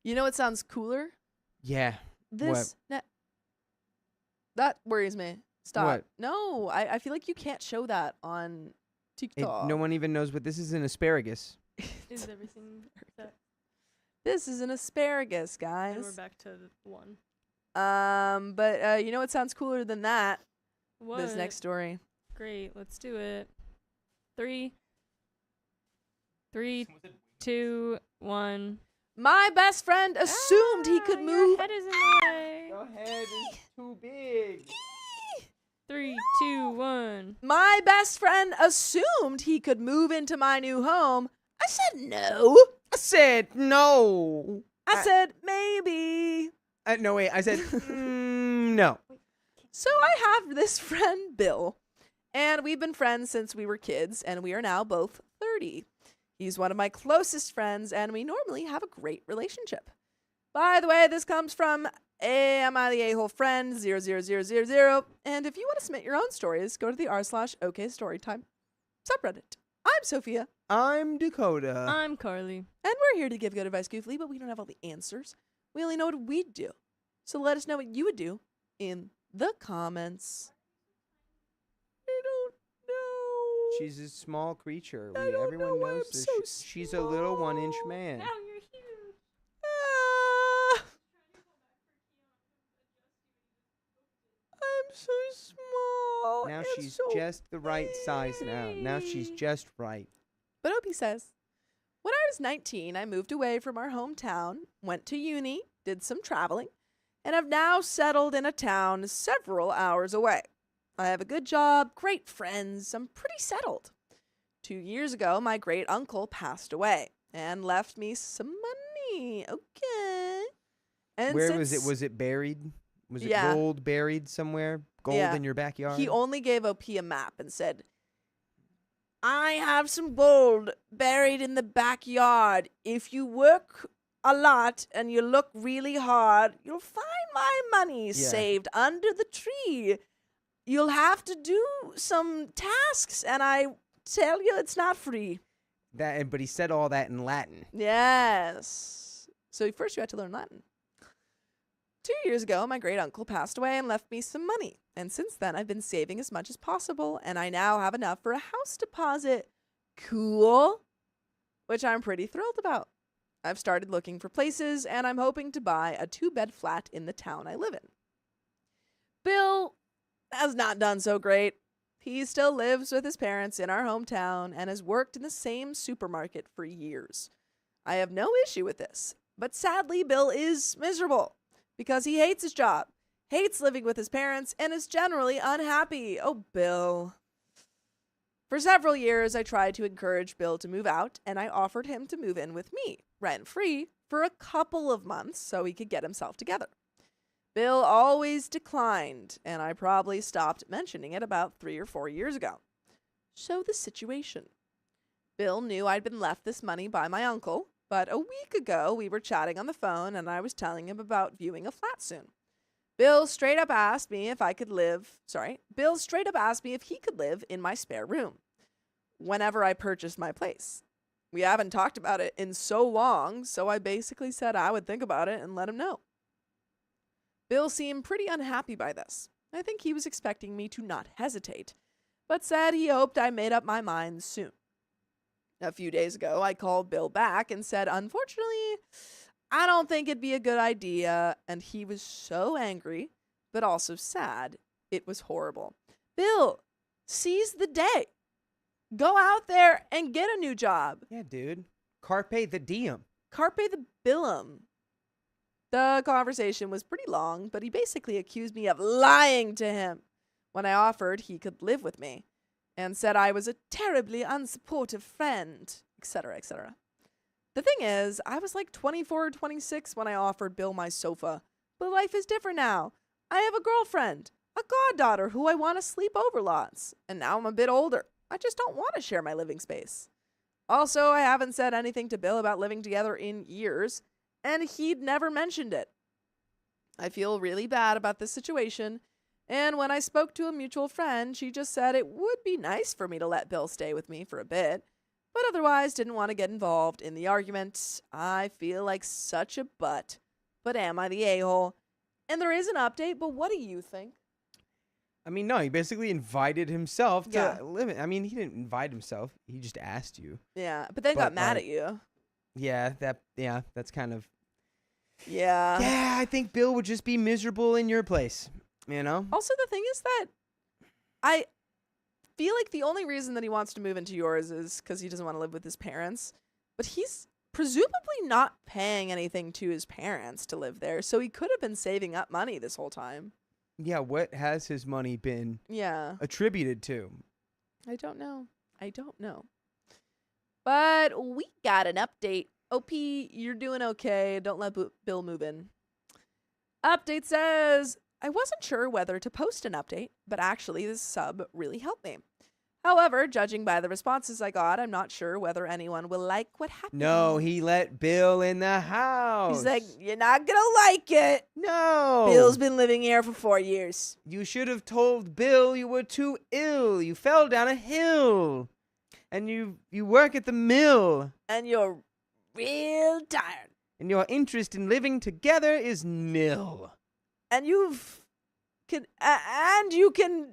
You know what sounds cooler? Yeah. That worries me. Stop. What? No, I feel like you can't show that on TikTok. No one even knows what this is. An asparagus. Is everything set? This is an asparagus, guys. And we're back to 1. But you know what sounds cooler than that? What? This next story. Great, let's do it. 3, 2, 1. My best friend assumed he could move. Your head is in the way. Your head is too big. 3, 2, 1. My best friend assumed he could move into my new home. I said no. I said no. I said maybe. No, wait. I said no. So I have this friend, Bill, and we've been friends since we were kids, and we are now both 30. He's one of my closest friends, and we normally have a great relationship. By the way, this comes from Am I the A-hole friend 00000, and if you want to submit your own stories, go to the r/OK storytime subreddit. I'm Sophia. I'm Dakota. I'm Carly. And we're here to give good advice goofily, but we don't have all the answers. We only know what we'd do. So let us know what you would do in the comments. I don't know. She's a small creature. I don't Everyone know why knows I'm this. so She's a little 1-inch small. man. Now you're huge. Ah, I'm so small. Now and she's so just the right size now. Now she's big. just right. But Opie says, when I was 19, I moved away from our hometown, went to uni, did some traveling, and have now settled in a town several hours away. I have a good job, great friends, I'm pretty settled. 2 years ago, my great uncle passed away and left me some money. Okay. And Where was it? Was it buried? Was it Yeah. gold buried somewhere? Gold Yeah. in your backyard? He only gave OP a map and said, I have some gold buried in the backyard. If you work a lot and you look really hard, you'll find my money saved under the tree. You'll have to do some tasks, and I tell you it's not free. But he said all that in Latin. Yes. So first you had to learn Latin. 2 years ago, my great uncle passed away and left me some money. And since then, I've been saving as much as possible, and I now have enough for a house deposit. Cool. Which I'm pretty thrilled about. I've started looking for places, and I'm hoping to buy a 2-bed flat in the town I live in. Bill has not done so great. He still lives with his parents in our hometown and has worked in the same supermarket for years. I have no issue with this, but sadly, Bill is miserable because he hates his job, hates living with his parents, and is generally unhappy. Oh, Bill. For several years, I tried to encourage Bill to move out, and I offered him to move in with me, rent-free, for a couple of months so he could get himself together. Bill always declined, and I probably stopped mentioning it about 3 or 4 years ago. So the situation. Bill knew I'd been left this money by my uncle, but a week ago we were chatting on the phone and I was telling him about viewing a flat soon. Bill straight up asked me if he could live in my spare room whenever I purchased my place. We haven't talked about it in so long, so I basically said I would think about it and let him know. Bill seemed pretty unhappy by this. I think he was expecting me to not hesitate, but said he hoped I made up my mind soon. A few days ago, I called Bill back and said, unfortunately, I don't think it'd be a good idea, and he was so angry, but also sad. It was horrible. Bill, seize the day. Go out there and get a new job. Yeah, dude. Carpe the diem. Carpe the billum. The conversation was pretty long, but he basically accused me of lying to him when I offered he could live with me and said I was a terribly unsupportive friend, etc., etc. The thing is, I was like 24 or 26 when I offered Bill my sofa, but life is different now. I have a girlfriend, a goddaughter who I want to sleep over lots, and now I'm a bit older. I just don't want to share my living space. Also, I haven't said anything to Bill about living together in years, and he'd never mentioned it. I feel really bad about this situation, and when I spoke to a mutual friend, she just said it would be nice for me to let Bill stay with me for a bit, but otherwise didn't want to get involved in the argument. I feel like such a butt, but am I the a-hole? And there is an update, but what do you think? I mean, no, he basically invited himself to live it. I mean, he didn't invite himself. He just asked you. Yeah, but then got mad at you. Yeah, that's kind of... Yeah. Yeah, I think Bill would just be miserable in your place, you know? Also, the thing is that I feel like the only reason that he wants to move into yours is because he doesn't want to live with his parents. But he's presumably not paying anything to his parents to live there, so he could have been saving up money this whole time. Yeah, what has his money been attributed to? I don't know. But we got an update. OP, you're doing okay. Don't let Bill move in. Update says, I wasn't sure whether to post an update, but actually this sub really helped me. However, judging by the responses I got, I'm not sure whether anyone will like what happened. No, he let Bill in the house. He's like, you're not going to like it. No. Bill's been living here for 4 years. You should have told Bill you were too ill. You fell down a hill. And you work at the mill. And you're real tired. And your interest in living together is nil. And you can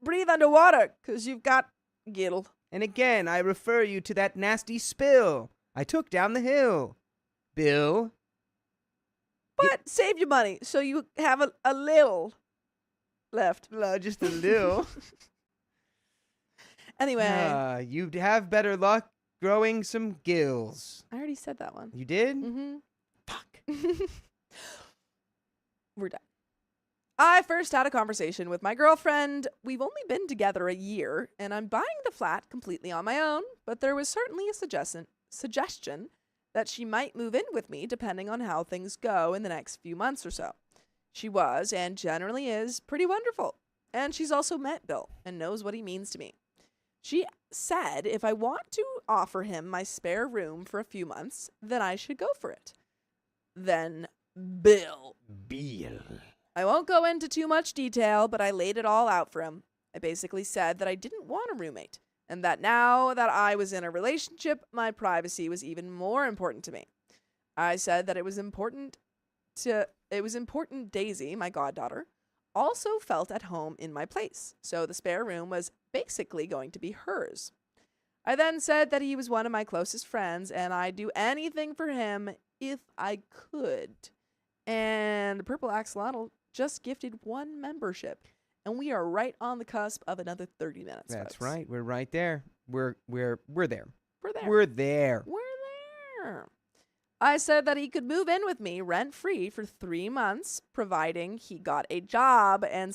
breathe underwater because you've got gill. And again, I refer you to that nasty spill I took down the hill. Bill. But save your money so you have a little left. Just a little. Anyway. You'd have better luck growing some gills. I already said that one. You did? Mm-hmm. Fuck. We're done. I first had a conversation with my girlfriend. We've only been together a year, and I'm buying the flat completely on my own, but there was certainly a suggestion that she might move in with me depending on how things go in the next few months or so. She was, and generally is, pretty wonderful. And she's also met Bill and knows what he means to me. She said if I want to offer him my spare room for a few months, then I should go for it. Then Bill. I won't go into too much detail, but I laid it all out for him. I basically said that I didn't want a roommate, and that now that I was in a relationship, my privacy was even more important to me. I said that it was important Daisy, my goddaughter, also felt at home in my place, so the spare room was basically going to be hers. I then said that he was one of my closest friends, and I'd do anything for him if I could. And Purple Axolotl just gifted 1 membership, and we are right on the cusp of another 30 minutes. That's folks. right. We're right there. We're there. We're there. We're there. We're there. I said that he could move in with me rent-free for 3 months, providing he got a job and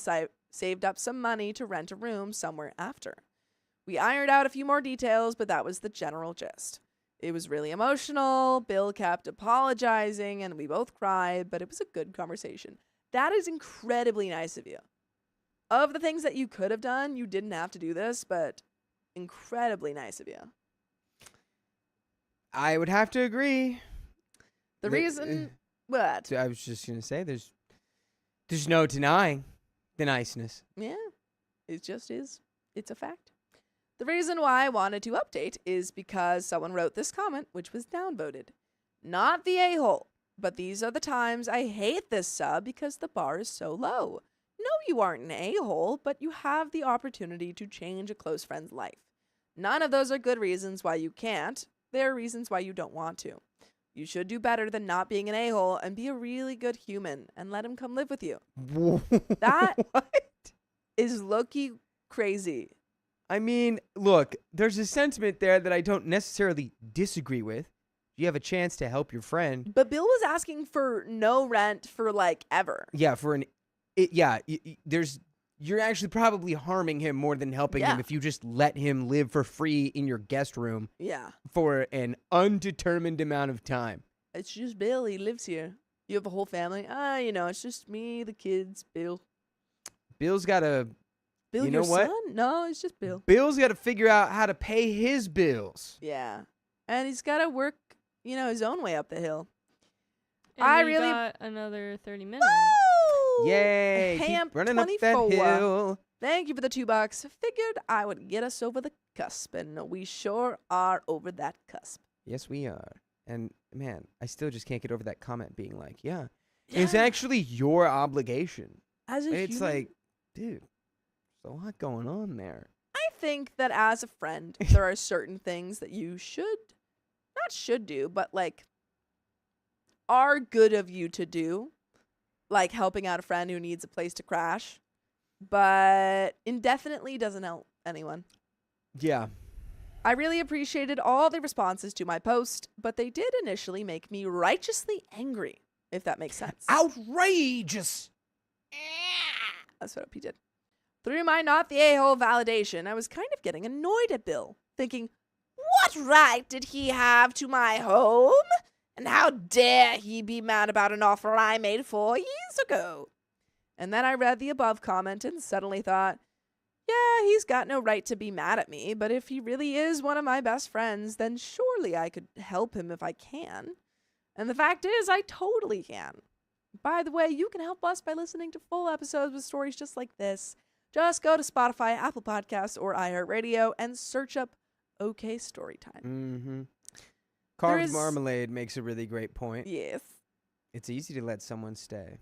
saved up some money to rent a room somewhere after. We ironed out a few more details, but that was the general gist. It was really emotional. Bill kept apologizing, and we both cried, but it was a good conversation. That is incredibly nice of you. Of the things that you could have done, you didn't have to do this, but incredibly nice of you. I would have to agree. The reason... What? I was just going to say, there's no denying the niceness. Yeah, it just is. It's a fact. The reason why I wanted to update is because someone wrote this comment, which was downvoted. Not the a-hole, but these are the times I hate this sub because the bar is so low. No, you aren't an a-hole, but you have the opportunity to change a close friend's life. None of those are good reasons why you can't. They're reasons why you don't want to. You should do better than not being an a-hole and be a really good human and let him come live with you. That is low-key crazy. I mean, look, there's a sentiment there that I don't necessarily disagree with. You have a chance to help your friend. But Bill was asking for no rent for like ever. Yeah, you're actually probably harming him more than helping him if you just let him live for free in your guest room. Yeah. For an undetermined amount of time. It's just Bill. He lives here. You have a whole family. It's just me, the kids, Bill. Bill's got a Bill, You know your what? son? No, it's just Bill. Bill's got to figure out how to pay his bills. Yeah. And he's got to work, his own way up the hill. And we got another 30 minutes. Woo! Yay. Ham Keep running up that 24. hill. Thank you for the $2. Figured I would get us over the cusp, and we sure are over that cusp. Yes, we are. And, man, I still just can't get over that comment being like, it's actually your obligation. It's human, like, dude, there's a lot going on there. I think that as a friend, there are certain things that you not should do, but like are good of you to do, like helping out a friend who needs a place to crash, but indefinitely doesn't help anyone. Yeah. I really appreciated all the responses to my post, but they did initially make me righteously angry, if that makes sense. Outrageous. That's what he did. Through my not the a-hole validation, I was kind of getting annoyed at Bill, thinking, what right did he have to my home? And how dare he be mad about an offer I made 4 years ago? And then I read the above comment and suddenly thought, yeah, he's got no right to be mad at me, but if he really is one of my best friends, then surely I could help him if I can. And the fact is, I totally can. By the way, you can help us by listening to full episodes with stories just like this. Just go to Spotify, Apple Podcasts, or iHeartRadio and search up OK Storytime. Mm-hmm. Carved Marmalade makes a really great point. Yes. It's easy to let someone stay.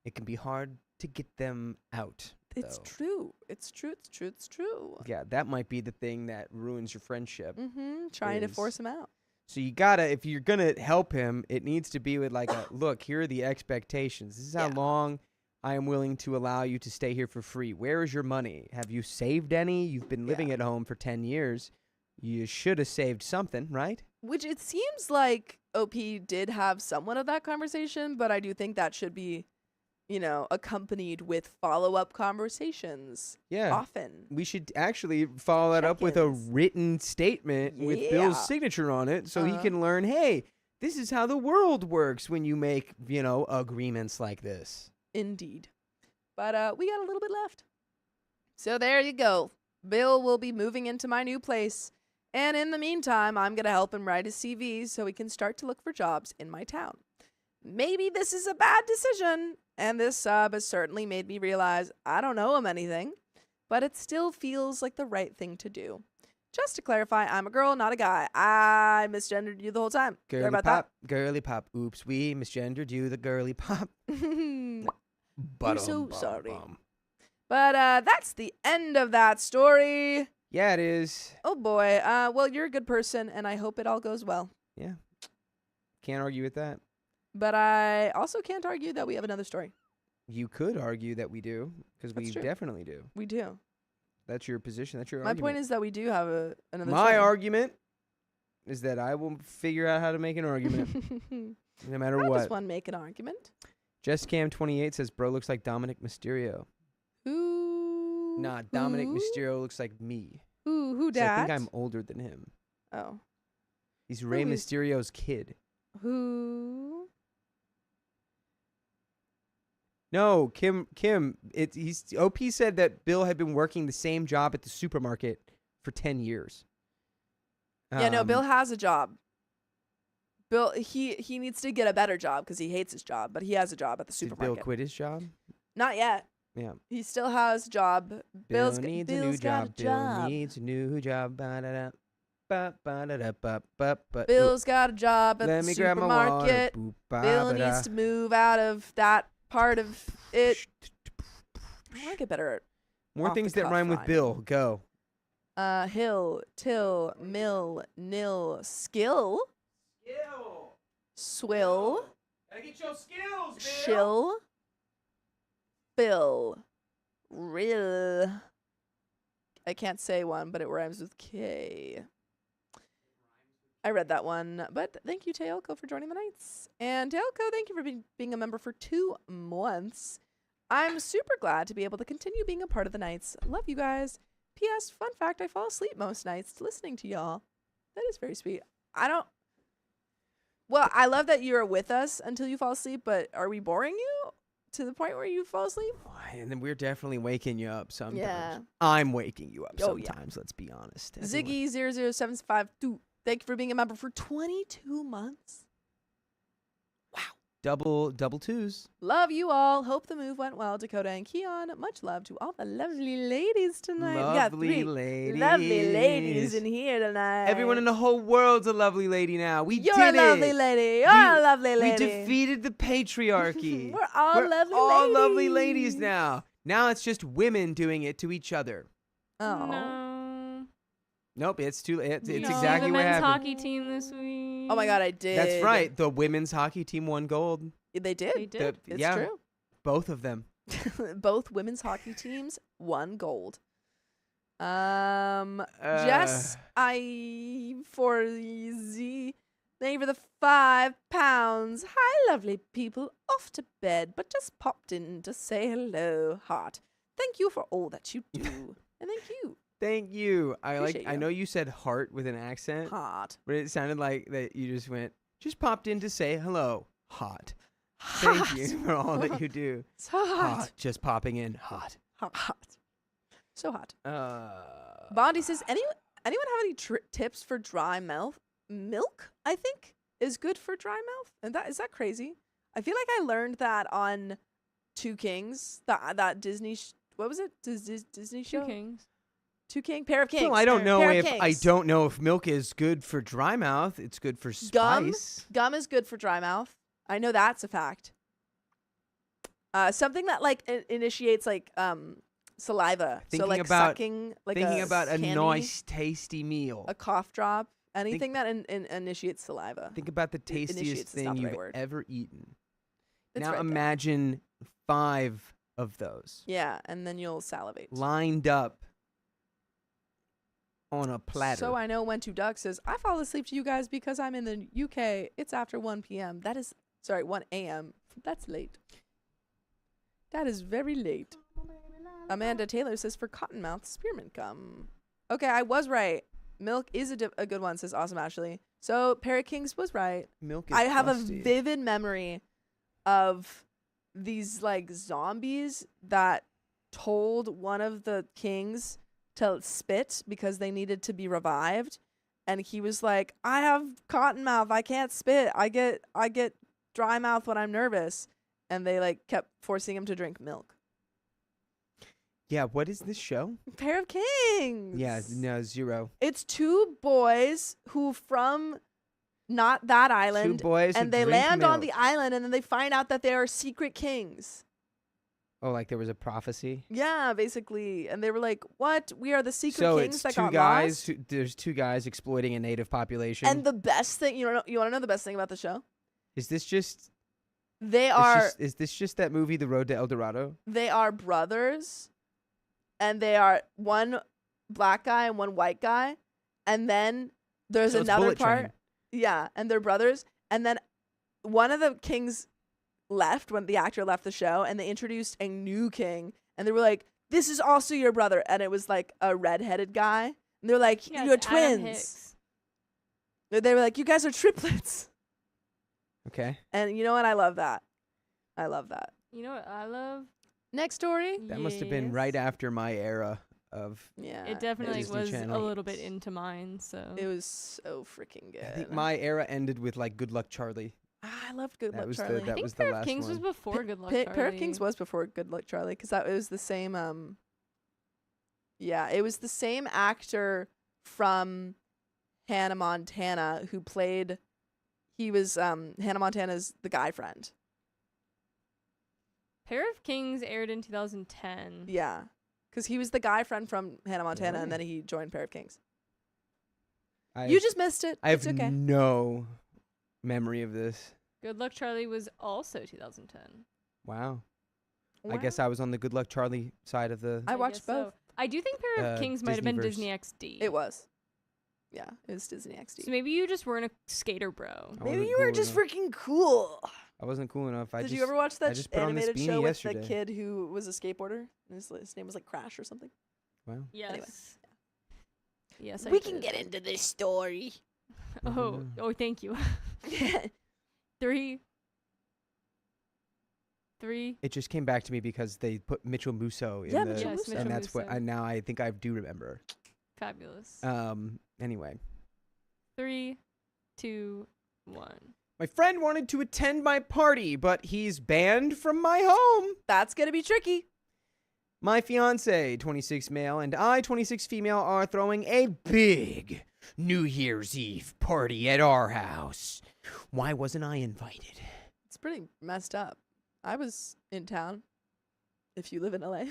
It can be hard to get them out. It's though. true. It's true. It's true. It's true. Yeah, that might be the thing that ruins your friendship. Mm-hmm. Trying to force him out. So you gotta, if you're gonna help him, it needs to be with like a, look, here are the expectations. This is how long I am willing to allow you to stay here for free. Where is your money? Have you saved any? You've been living at home for 10 years. You should have saved something, right? Which it seems like OP did have somewhat of that conversation, but I do think that should be, accompanied with follow-up conversations. Yeah. Often. We should actually follow that up with a written statement with Bill's signature on it so he can learn, hey, this is how the world works when you make, agreements like this. Indeed. But we got a little bit left. So there you go. Bill will be moving into my new place. And in the meantime, I'm going to help him write his CV so he can start to look for jobs in my town. Maybe this is a bad decision, and this sub has certainly made me realize I don't owe him anything, but it still feels like the right thing to do. Just to clarify, I'm a girl, not a guy. I misgendered you the whole time. Girly pop, girly pop. Oops, we misgendered you, the girly pop. I'm so sorry. But that's the end of that story. Yeah, it is. Oh boy. Well, you're a good person, and I hope it all goes well. Yeah. Can't argue with that. But I also can't argue that we have another story. You could argue that we do, because we definitely do. We do. That's your position. That's your My argument. point is that we do have another My story. argument is that I will figure out how to make an argument, no matter How what. does one make an argument? JessCam28 says, bro looks like Dominic Mysterio. Who? Nah, Dominic Mysterio looks like me. Who So dat? I think I'm older than him. Oh. He's Rey Who is- Mysterio's kid. Who? No, Kim. OP said that Bill had been working the same job at the supermarket for 10 years. Yeah, no, Bill has a job. Bill, he needs to get a better job because he hates his job, but he has a job at the Did supermarket. Bill quit his job? Not yet. Yeah. He still has a job. Bill Bill's needs Bill's a new got job. a job. Bill needs a new job. Ba-da-da. Ba-ba-da-da-ba-ba-ba. Bill's got a job at Let the me grab my water. supermarket. Boop, Bill ba-ba-da. needs to move out of that part of it. I want to get better. More off things the that cuff rhyme with rhyme. Bill. Go. Hill, till, mill, nil, skill, swill, Gotta get your skills, shill, bill, rill. I can't say one, but it rhymes with K. I read that one, but thank you, Teelko, for joining the Knights. And Teelko, thank you for being a member for 2 months. I'm super glad to be able to continue being a part of the Knights. Love you guys. P.S. Fun fact, I fall asleep most nights listening to y'all. That is very sweet. Well, I love that you're with us until you fall asleep, but are we boring you to the point where you fall asleep. And then we're definitely waking you up sometimes. Yeah. I'm waking you up Oh, yeah. sometimes, let's be honest. Everyone. Ziggy00752, thank you for being a member for 22 months. Double twos. Love you all. Hope the move went well. Dakota and Keon, much love to all the lovely ladies tonight. We got Lovely three ladies. lovely ladies in here tonight. Everyone in the whole world's a lovely lady now. We You're did a lovely it. lady. You're a lovely lady. We defeated the patriarchy. We're all lovely ladies now. Now it's just women doing it to each other. Oh. No. Nope, it's too. It's No, exactly the what men's happened. hockey team this week. Oh my God, I did. That's right. The women's hockey team won gold. They did. They did. It's yeah, true. both of them. Both women's hockey teams won gold. Jess, I for Z. Thank you for the £5. Hi, lovely people. Off to bed, but just popped in to say hello. Heart. Thank you for all that you do, and thank you. Thank you. Appreciate I you. know you said heart with an accent, Heart. but it sounded like that you just popped in to say hello. Hot. Thank you for all that you do. So hot. Just popping in. Hot. Hot. So hot. Bondi says, anyone have any tips for dry mouth? Milk, I think, is good for dry mouth. And is that crazy? I feel like I learned that on Two Kings, that Disney, what was it? Disney show? Pair of Kings. Well, I don't know Pair of if Kings. milk is good for dry mouth. It's good for spice. Gum is good for dry mouth. I know that's a fact. Something that like initiates like saliva. Thinking so like about- sucking, like Thinking about a candy, nice, tasty meal. a cough drop, anything that initiates saliva. Think about the initiates tastiest is not thing the right you've word. ever eaten. It's Now right there. imagine 5 of those Yeah, and then you'll salivate. lined up on a platter. So I know when to duck says, I fall asleep to you guys because I'm in the UK. It's after 1 p.m. 1 a.m. That's late. That is very late. Amanda Taylor says, for cottonmouth, spearmint gum. Okay, I was right. Milk is a good one, says Awesome Ashley. So Pair of Kings was right. Milk is I have crusty. a vivid memory of these like zombies that told one of the kings to spit because they needed to be revived, and he was like, I have cotton mouth, I can't spit, I get dry mouth when I'm nervous, and they like kept forcing him to drink milk. Yeah, what is this show? Pair of Kings. Yeah, no, 0. It's 2 boys who from not that island, 2 boys who and they drink land on milk. the island, and then they find out that they are secret kings. Oh, like there was a prophecy? Yeah, basically. And they were like, what? We are the secret So kings it's that 2 got guys. lost? There's 2 want exploiting a native population. And the best thing, you want to know the best thing about the show? Is this just... They are Is this just that movie, The Road to El Dorado? they are brothers, and they are one black guy and one white guy, and then there's So it's another Bullet part. Train. Yeah, and they're brothers, and then one of the kings left when the actor left the show, and they introduced a new king, and they were like, this is also your brother, and it was like a redheaded guy, and they're like, Yeah, you're it's Adam twins. Hicks. They were like, you guys are triplets. Okay. And you know what? I love that. I love that. You know what I love? Next story. That must have been right after my era of... Yeah. It definitely Disney was Channel. a little bit into mine, so. It was so freaking good. I think my era ended with like Good Luck Charlie. I loved Good That Luck was the- Charlie. that I think was the Pair of last Kings was one. before Good Luck Charlie. Pair of Kings was before Good Luck Charlie, because it was the same. Yeah, it was the same actor from Hannah Montana who played. He was Hannah Montana's the guy friend. Pair of Kings aired in 2010. Yeah, because he was the guy friend from Hannah Montana, and Really? then he joined Pair of Kings. I You just missed it. I have It's okay. no memory of this. Good Luck Charlie was also 2010. Wow. I Wow. guess I was on the Good Luck Charlie side of the... I watched guess so. both. I do think Pair of Kings might have been Disney Disneyverse. XD. It was. Yeah, it was Disney XD. So maybe you just weren't a skater bro. I Maybe wasn't you were cool just enough. freaking cool. I wasn't cool enough. Did you ever watch I that just put on this animated beanie show with the yesterday. kid who was a skateboarder? And his name was like Crash or something. Wow. Yes. Anyway. Yes, I We can did. get into this story. Mm-hmm. Oh, thank you. 3, 3. It just came back to me because they put Mitchell Musso in Yeah, the, Mitchell Yes, Musso. Mitchell and that's what Musso. now I think I do remember. Fabulous. Anyway, 3, 2, 1. my friend wanted to attend my party, but he's banned from my home. That's going to be tricky. My fiance, 26 male, and I, 26 female, are throwing a big New Year's Eve party at our house. Why wasn't I invited? It's pretty messed up. I was in town, if you live in LA.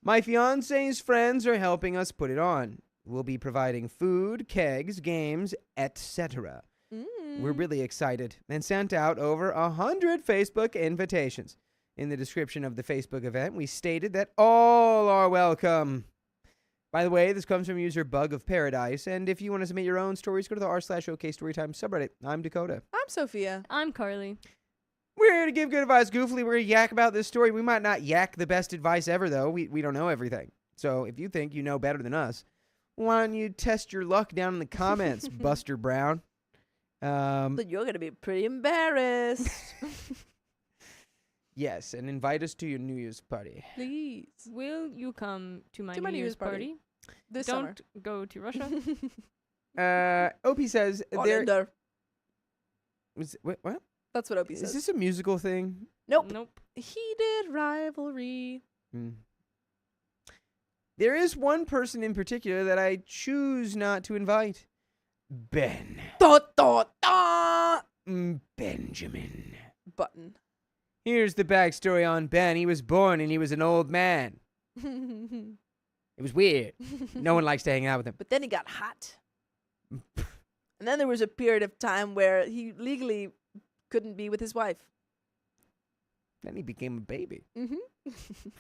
My fiance's friends are helping us put it on. We'll be providing food, kegs, games, etc. We're really excited and sent out over 100 Facebook invitations. In the description of the Facebook event, we stated that all are welcome. By the way, this comes from user Bug of Paradise, and if you want to submit your own stories, go to the r/OK Storytime subreddit. I'm Dakota. I'm Sophia. I'm Carly. We're here to give good advice goofily. We're going to yak about this story. We might not yak the best advice ever, though. We don't know everything. So if you think you know better than us, why don't you test your luck down in the comments, Buster Brown? But you're going to be pretty embarrassed. Yes, and invite us to your New Year's party. Please. Will you come to my New Year's party? This Don't go to Russia. OP says summer. there. What? That's what Opie Is says. this a musical thing? Nope. Nope. Heated rivalry. There is one person in particular that I choose not to invite. Ben. Da, da, da. Benjamin. Button. Here's the backstory on Ben. He was born and he was an old man. It was weird. No one likes to hang out with him. But then he got hot. And then there was a period of time where he legally couldn't be with his wife. Then he became a baby. Mm-hmm.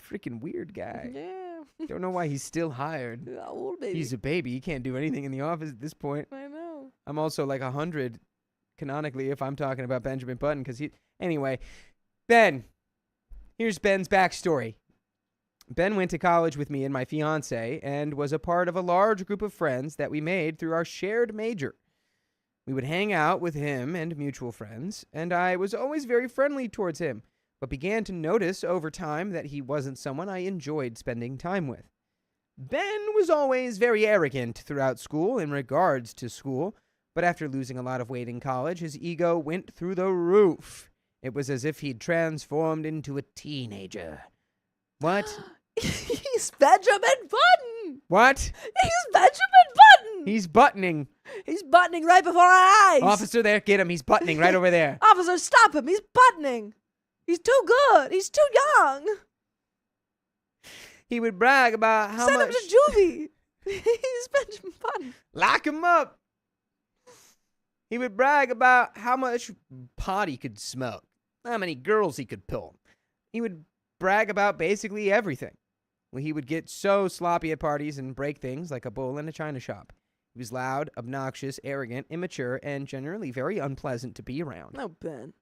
Freaking weird guy. Yeah. Don't know why he's still hired. Old baby. He's a baby. He can't do anything in the office at this point. I know. I'm also like 100 canonically if I'm talking about Benjamin Button because he... Anyway, Ben. Here's Ben's backstory. Ben went to college with me and my fiance and was a part of a large group of friends that we made through our shared major. We would hang out with him and mutual friends, and I was always very friendly towards him, but began to notice over time that he wasn't someone I enjoyed spending time with. Ben was always very arrogant throughout school in regards to school, but after losing a lot of weight in college, his ego went through the roof. It was as if he'd transformed into a teenager. What? He's Benjamin Button. What? He's Benjamin Button. He's buttoning. He's buttoning right before our eyes. Officer there, get him. He's buttoning right over there. Officer, stop him. He's buttoning. He's too good. He's too young. He would brag about how Send much... him to juvie. He's Benjamin Button. Lock him up. He would brag about how much pot he could smoke, how many girls he could pull. He would brag about basically everything. Well, he would get so sloppy at parties and break things like a bull in a china shop. He was loud, obnoxious, arrogant, immature, and generally very unpleasant to be around. No, Ben.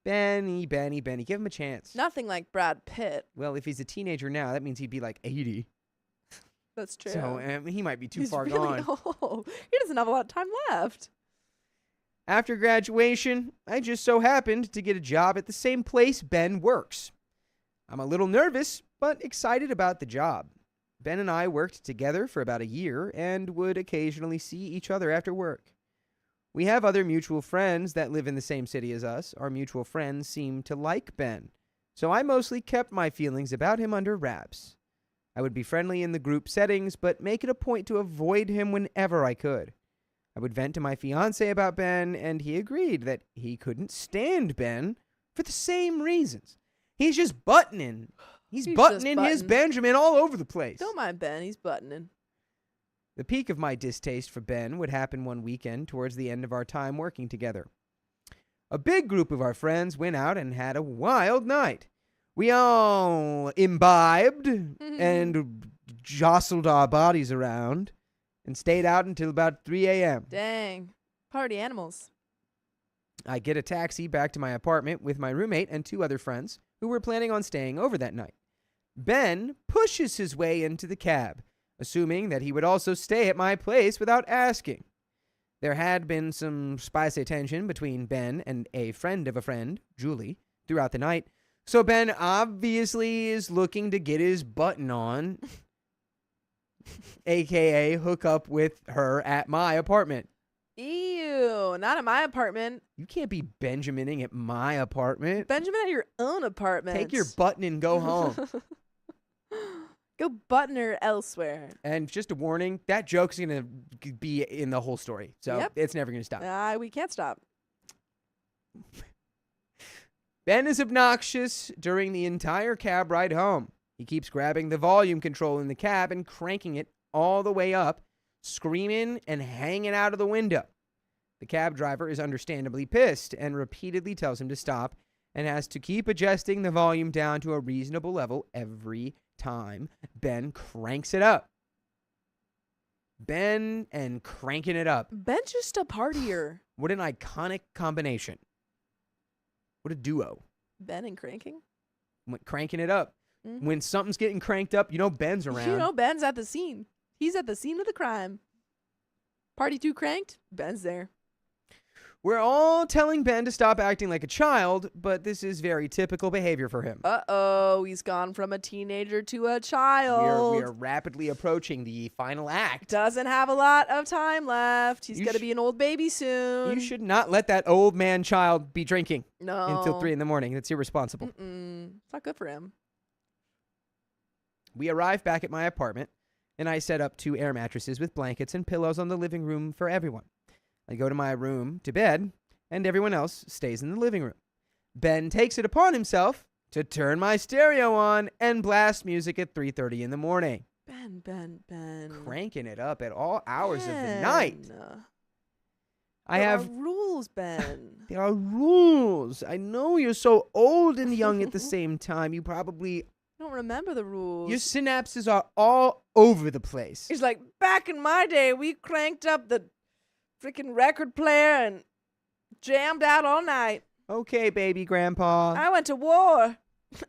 Benny. Give him a chance. Nothing like Brad Pitt. Well, if he's a teenager now, that means he'd be like 80. That's true. So he might be too He's far really gone. old. He doesn't have a lot of time left. After graduation, I just so happened to get a job at the same place Ben works. I'm a little nervous, but excited about the job. Ben and I worked together for about a year and would occasionally see each other after work. We have other mutual friends that live in the same city as us. Our mutual friends seem to like Ben, so I mostly kept my feelings about him under wraps. I would be friendly in the group settings, but make it a point to avoid him whenever I could. I would vent to my fiance about Ben, and he agreed that he couldn't stand Ben for the same reasons. He's just buttoning. He's buttoning his Benjamin all over the place. Don't mind Ben. He's buttoning. The peak of my distaste for Ben would happen one weekend towards the end of our time working together. A big group of our friends went out and had a wild night. We all imbibed and jostled our bodies around and stayed out until about 3 a.m. Dang. Party animals. I get a taxi back to my apartment with my roommate and 2 other friends who were planning on staying over that night. Ben pushes his way into the cab, assuming that he would also stay at my place without asking. There had been some spicy tension between Ben and a friend of a friend, Julie, throughout the night, So Ben obviously is looking to get his button on, a.k.a. hook up with her at my apartment. Ew, not at my apartment. You can't be Benjamining at my apartment. Benjamin at your own apartment. Take your button and go home. Go button her elsewhere. And just a warning, that joke's going to be in the whole story. So it's never going to stop. We can't stop. Ben is obnoxious during the entire cab ride home. He keeps grabbing the volume control in the cab and cranking it all the way up, screaming and hanging out of the window. The cab driver is understandably pissed and repeatedly tells him to stop and has to keep adjusting the volume down to a reasonable level every time Ben cranks it up. Ben and cranking it up. Ben's just a partier. What an iconic combination. What a duo. Ben and cranking? Cranking it up. Mm-hmm. When something's getting cranked up, you know Ben's around. You know Ben's at the scene. He's at the scene of the crime. Party too cranked? Ben's there. We're all telling Ben to stop acting like a child, but this is very typical behavior for him. Uh-oh, he's gone from a teenager to a child. We are rapidly approaching the final act. Doesn't have a lot of time left. He's going to be an old baby soon. You should not let that old man child be drinking until 3 a.m. That's irresponsible. It's not good for him. We arrive back at my apartment, and I set up 2 air mattresses with blankets and pillows on the living room for everyone. I go to my room to bed, and everyone else stays in the living room. Ben takes it upon himself to turn my stereo on and blast music at 3:30 in the morning. Ben. Cranking it up at all hours of the night. There are rules, Ben. There are rules. I know you're so old and young at the same time. You probably don't remember the rules. Your synapses are all over the place. He's like, back in my day, we cranked up the freaking record player and jammed out all night. Okay, baby grandpa. I went to war.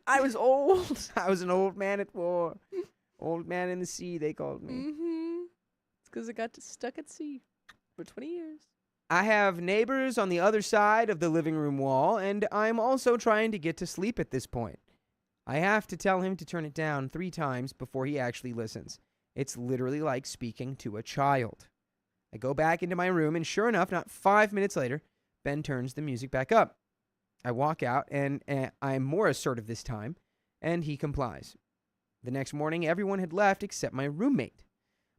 I was old. I was an old man at war. Old man in the sea, they called me. Mm-hmm. It's because I got stuck at sea for 20 years. I have neighbors on the other side of the living room wall, and I'm also trying to get to sleep at this point. I have to tell him to turn it down 3 times before he actually listens. It's literally like speaking to a child. I go back into my room, and sure enough, not 5 minutes later, Ben turns the music back up. I walk out, and I'm more assertive this time, and he complies. The next morning, everyone had left except my roommate.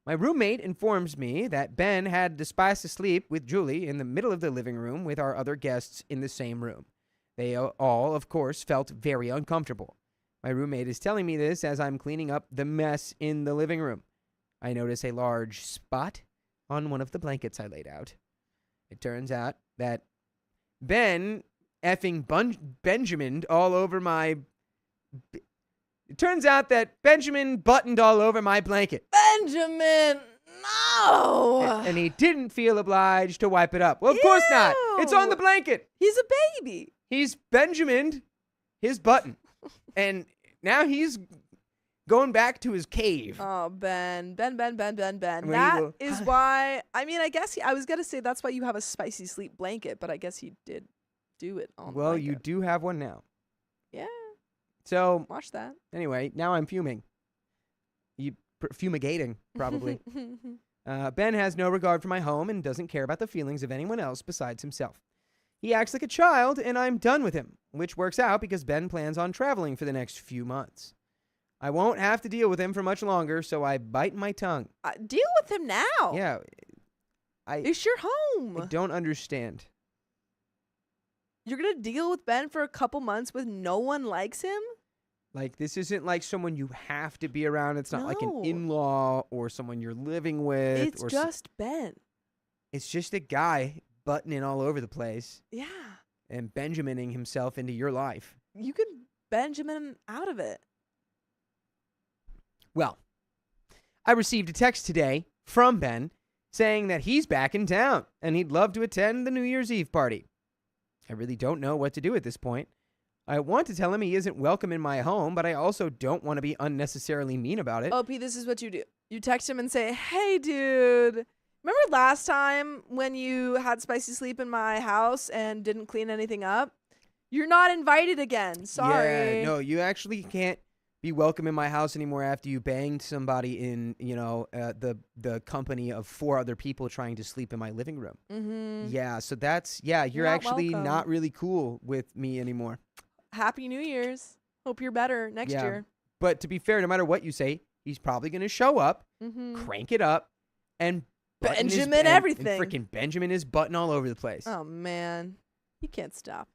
My roommate informs me that Ben had the spice to sleep with Julie in the middle of the living room with our other guests in the same room. They all, of course, felt very uncomfortable. My roommate is telling me this as I'm cleaning up the mess in the living room. I notice a large spot on one of the blankets I laid out. It turns out that Ben effing Benjamined all over my... It turns out that Benjamin buttoned all over my blanket. Benjamin! No! And he didn't feel obliged to wipe it up. Well, of course not. It's on the blanket. He's a baby. He's Benjamined his button. And now he's going back to his cave. Oh, Ben. That is why, I mean, I guess I was going to say that's why you have a spicy sleep blanket, but I guess he did do it on Well, you do have one now. Yeah. So, watch that. Anyway, now I'm fuming. Fumigating, probably. Ben has no regard for my home and doesn't care about the feelings of anyone else besides himself. He acts like a child, and I'm done with him, which works out because Ben plans on traveling for the next few months. I won't have to deal with him for much longer, so I bite my tongue. Deal with him now. Yeah. It's your home. I don't understand. You're going to deal with Ben for a couple months with no one likes him? Like, this isn't like someone you have to be around. It's not like an in-law or someone you're living with. It's just Ben. It's just a guy buttoning all over the place. Yeah. And Benjamining himself into your life. You can Benjamin out of it. Well, I received a text today from Ben saying that he's back in town and he'd love to attend the New Year's Eve party. I really don't know what to do at this point. I want to tell him he isn't welcome in my home, but I also don't want to be unnecessarily mean about it. OP, this is what you do. You text him and say, hey, dude, remember last time when you had spicy sleep in my house and didn't clean anything up? You're not invited again. Sorry. Yeah, no, you actually can't be welcome in my house anymore after you banged somebody in, the company of 4 other people trying to sleep in my living room. Mm-hmm. Yeah, so you're not actually welcome. not really cool with me anymore. Happy New Year's. Hope you're better next year. But to be fair, no matter what you say, he's probably going to show up, crank it up, and Benjamin everything. And freaking Benjamin is button all over the place. Oh, man. He can't stop.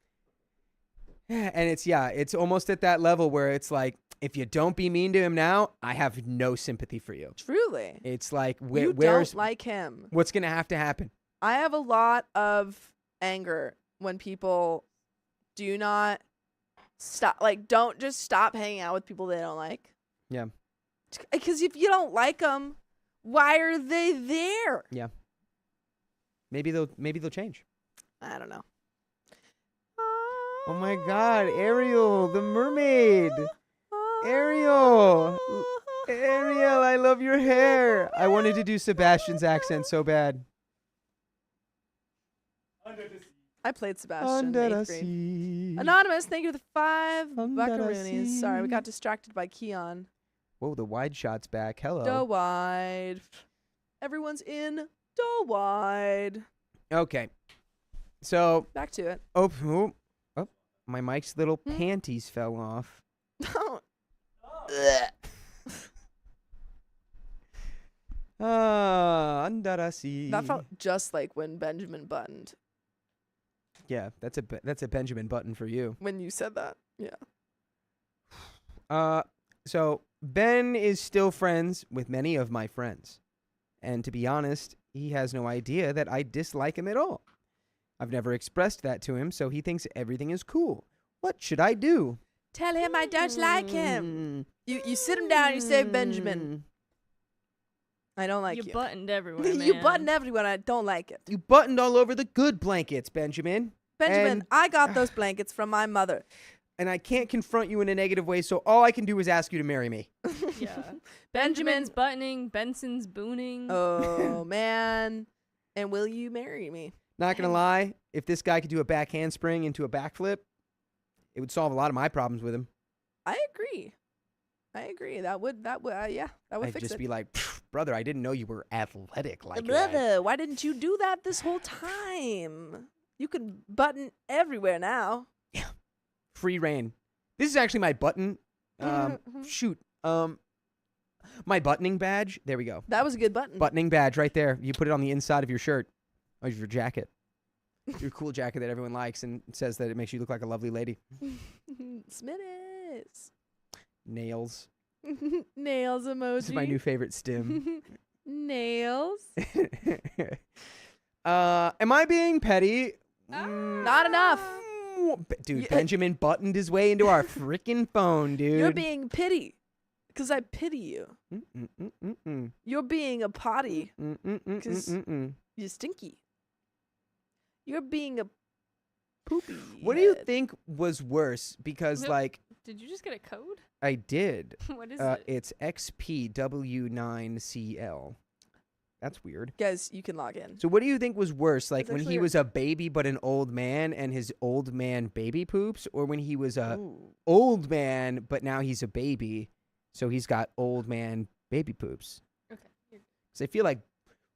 And it's almost at that level where it's like, if you don't be mean to him now, I have no sympathy for you. Truly. It's like, you don't like him. What's going to happen? I have a lot of anger when people do not stop, don't just stop hanging out with people they don't like. Yeah. Because if you don't like them, why are they there? Yeah. Maybe they'll change. I don't know. Oh my God, Ariel, the mermaid. Ariel, I love your hair. I wanted to do Sebastian's accent so bad. I played Sebastian in 8th grade. Anonymous, thank you for the 5 buckaroonies. Sorry, we got distracted by Keon. Whoa, the wide shot's back. Hello. Do wide. Everyone's in. Do wide. Okay. So. Back to it. Oh, my mic's little panties fell off. That felt just like when Benjamin buttoned. Yeah, that's a Benjamin button for you. When you said that, yeah. So Ben is still friends with many of my friends. And to be honest, he has no idea that I dislike him at all. I've never expressed that to him, so he thinks everything is cool. What should I do? Tell him I don't like him. You sit him down and you say, Benjamin, I don't like you. You buttoned everywhere, man. You buttoned everywhere, I don't like it. You buttoned all over the good blankets, Benjamin. Benjamin, I got those blankets from my mother. And I can't confront you in a negative way, so all I can do is ask you to marry me. Yeah. Benjamin's buttoning, Benson's booning. Oh, man. And will you marry me? Not gonna lie, if this guy could do a back handspring into a backflip, it would solve a lot of my problems with him. I agree. That would I'd fix just it. be like, brother, I didn't know you were athletic like brother, that. why didn't you do that this whole time? You could button everywhere now. Yeah. Free reign. This is actually my button. Shoot. My buttoning badge. There we go. That was a good button. Buttoning badge right there. You put it on the inside of your shirt. Or your jacket. Your cool jacket that everyone likes and says that it makes you look like a lovely lady. Smittis. Nails. Nails emoji. This is my new favorite stim. Nails. Am I being petty? Not enough. Dude, Benjamin buttoned his way into our freaking phone, dude. You're being pity. Because I pity you. You're being a potty. Because you're stinky. You're being a poopy. What do you think was worse? Because, Did you just get a code? I did. What is it? It's XPW9CL. That's weird. Guys, you can log in. So what do you think was worse? Like when he actually was a baby but an old man and his old man baby poops? Or when he was a old man but now he's a baby, so he's got old man baby poops? Okay. Because I feel like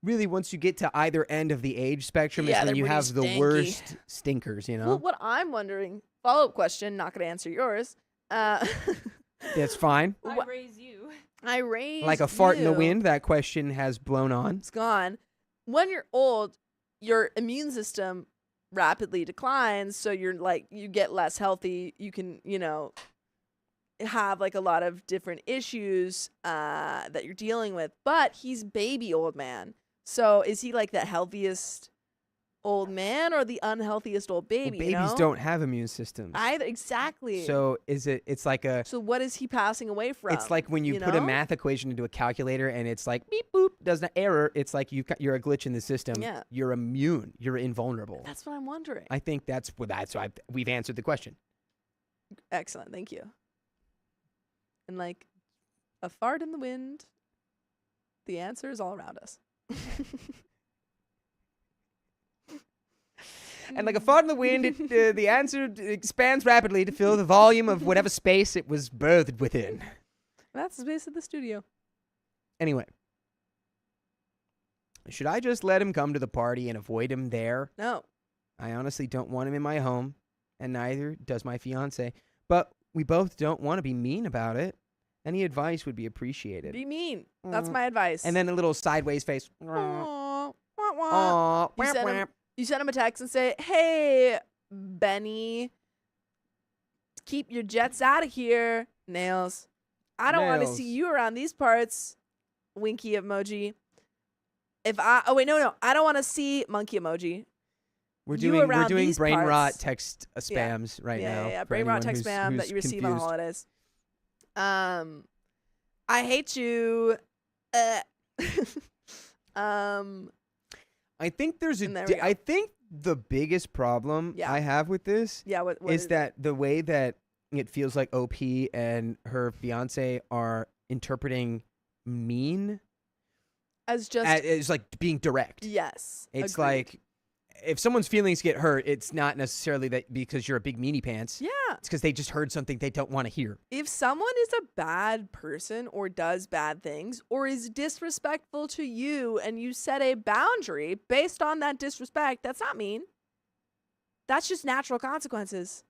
really once you get to either end of the age spectrum is when you have the stinky. worst stinkers, you know? Well, what I'm wondering, follow-up question, not going to answer yours. That's fine. I raise you. I raised Like a fart in the you. wind, that question has blown on. It's gone. When you're old, your immune system rapidly declines, so you're you get less healthy. You can, have a lot of different issues that you're dealing with. But he's baby old man. So is he the healthiest old man or the unhealthiest old baby? Well, babies don't have immune systems. Either, exactly. So it's like a... So what is he passing away from? It's like when you put a math equation into a calculator and it's like beep boop, does an error. It's like you're a glitch in the system. Yeah. You're immune. You're invulnerable. That's what I'm wondering. I think that's why we've answered the question. Excellent. Thank you. And a fart in the wind, the answer is all around us. And like a fart in the wind, the answer expands rapidly to fill the volume of whatever space it was birthed within. That's the space of the studio. Anyway. Should I just let him come to the party and avoid him there? No. I honestly don't want him in my home, and neither does my fiance. But we both don't want to be mean about it. Any advice would be appreciated. Be mean. That's my advice. And then a little sideways face. Aww. Wah, wah. Aw, You send him a text and say, hey, Benny, keep your jets out of here. Nails. I don't want to see you around these parts. Winky emoji. I don't want to see monkey emoji. We're doing brain parts. rot text spams right now. Yeah, brain rot text spam that you receive on the holidays. I hate you. I think I think the biggest problem I have with this what is that the way that it feels like OP and her fiance are interpreting mean as just as like being direct. Yes. It's agreed. like if someone's feelings get hurt, it's not necessarily that because you're a big meanie pants. Yeah. It's because they just heard something they don't want to hear. If someone is a bad person or does bad things or is disrespectful to you and you set a boundary based on that disrespect, that's not mean. That's just natural consequences.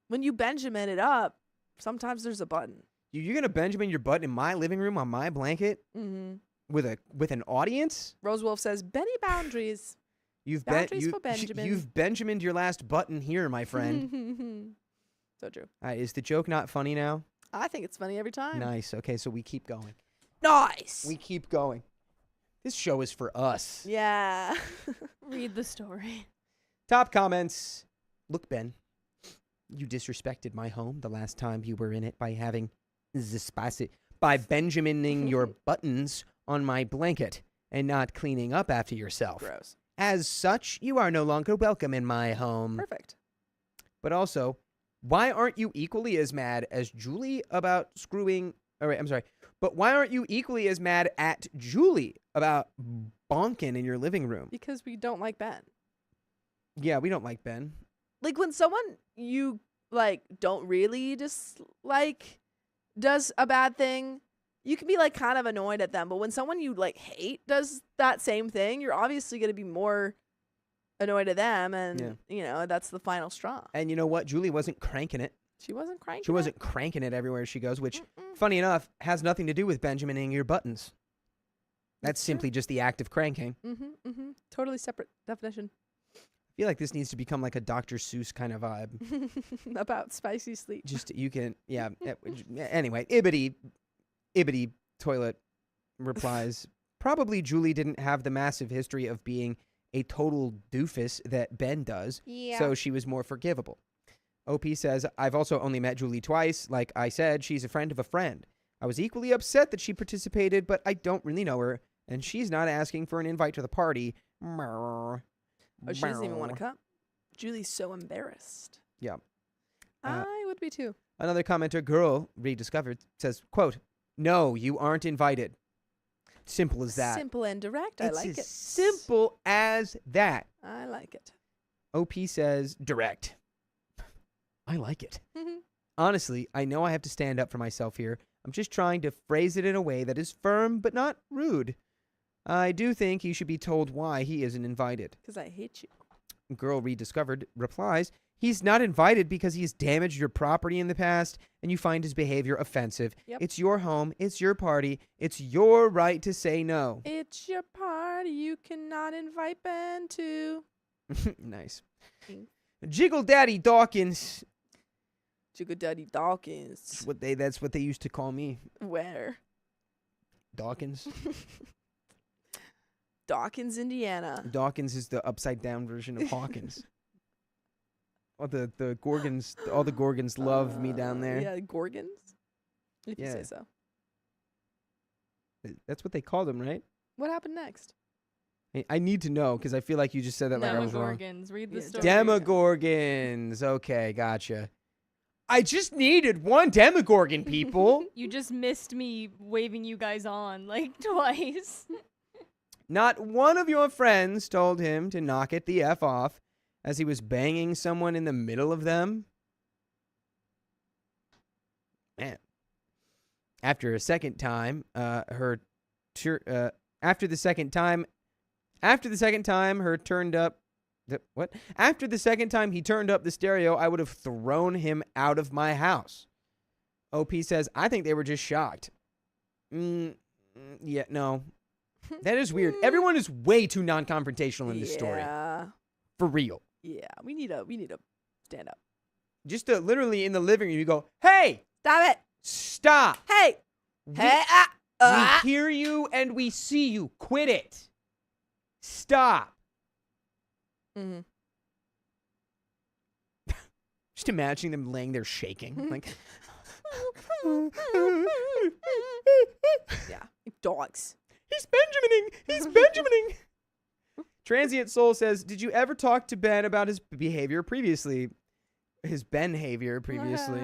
When you Benjamin it up, sometimes there's a button. You're going to Benjamin your butt in my living room on my blanket with an audience? Rose Wolf says, Benny boundaries. You've for Benjamin. You've Benjamined your last button here, my friend. So true. Is the joke not funny now? I think it's funny every time. Nice. Okay, so we keep going. Nice. We keep going. This show is for us. Yeah. Read the story. Top comments. Look, Ben, you disrespected my home the last time you were in it by having by Benjamining your buttons on my blanket and not cleaning up after yourself. Gross. As such, you are no longer welcome in my home. Perfect. But also, why aren't you equally as mad as Julie about screwing... All right, I'm sorry. But why aren't you equally as mad at Julie about bonking in your living room? Because we don't like Ben. Yeah, we don't like Ben. Like when someone you like don't really dislike does a bad thing, you can be like kind of annoyed at them. But when someone you like hate does that same thing, you're obviously going to be more annoyed at them. And, you know, that's the final straw. And you know what? Julie wasn't cranking it. She wasn't cranking it. She wasn't cranking it everywhere she goes, which, funny enough, has nothing to do with Benjamining your buttons. That's simply just the act of cranking. Totally separate definition. I feel like this needs to become like a Dr. Seuss kind of vibe. About spicy sleep. Just, you can, anyway, Ibbity Toilet replies, probably Julie didn't have the massive history of being a total doofus that Ben does, so she was more forgivable. OP says, I've also only met Julie twice. Like I said, she's a friend of a friend. I was equally upset that she participated, but I don't really know her, and she's not asking for an invite to the party. Oh, she doesn't even want to come. Julie's so embarrassed. Yeah. I would be too. Another commenter, girl, rediscovered, says, quote, no, you aren't invited. Simple as that. Simple and direct. I like it. Simple as that. I like it. OP says, direct. I like it. Honestly, I know I have to stand up for myself here. I'm just trying to phrase it in a way that is firm but not rude. I do think he should be told why he isn't invited. Because I hate you. Girl rediscovered replies, he's not invited because he's damaged your property in the past and you find his behavior offensive. Yep. It's your home. It's your party. It's your right to say no. It's your party. You cannot invite Ben to. Nice. Jiggle Daddy Dawkins. Jiggle Daddy Dawkins. That's what they used to call me. Where? Dawkins. Dawkins, Indiana. Dawkins is the upside down version of Hawkins. All the Gorgons, all the Gorgons love me down there. Yeah, Gorgons? If you say so. That's what they called them, right? What happened next? I need to know because I feel like you just said that like I was wrong. Demogorgons. Read the story. Demogorgons. Okay, gotcha. I just needed one Demogorgon, people. You just missed me waving you guys on like twice. Not one of your friends told him to knock it the F off as he was banging someone in the middle of them? Man. After the second time, her turned up the stereo, I would have thrown him out of my house. OP says, I think they were just shocked. Yeah, no. That is weird. Everyone is way too non-confrontational in this story. For real. Yeah, we need a stand up. Just literally in the living room, you go, hey! Stop it! Stop! Hey! We hear you and we see you. Quit it. Stop. Mm-hmm. Just imagining them laying there shaking. Like, yeah, dogs. He's Benjamining. He's Benjamining. Transient Soul says, did you ever talk to Ben about his behavior previously? His Ben-havior previously.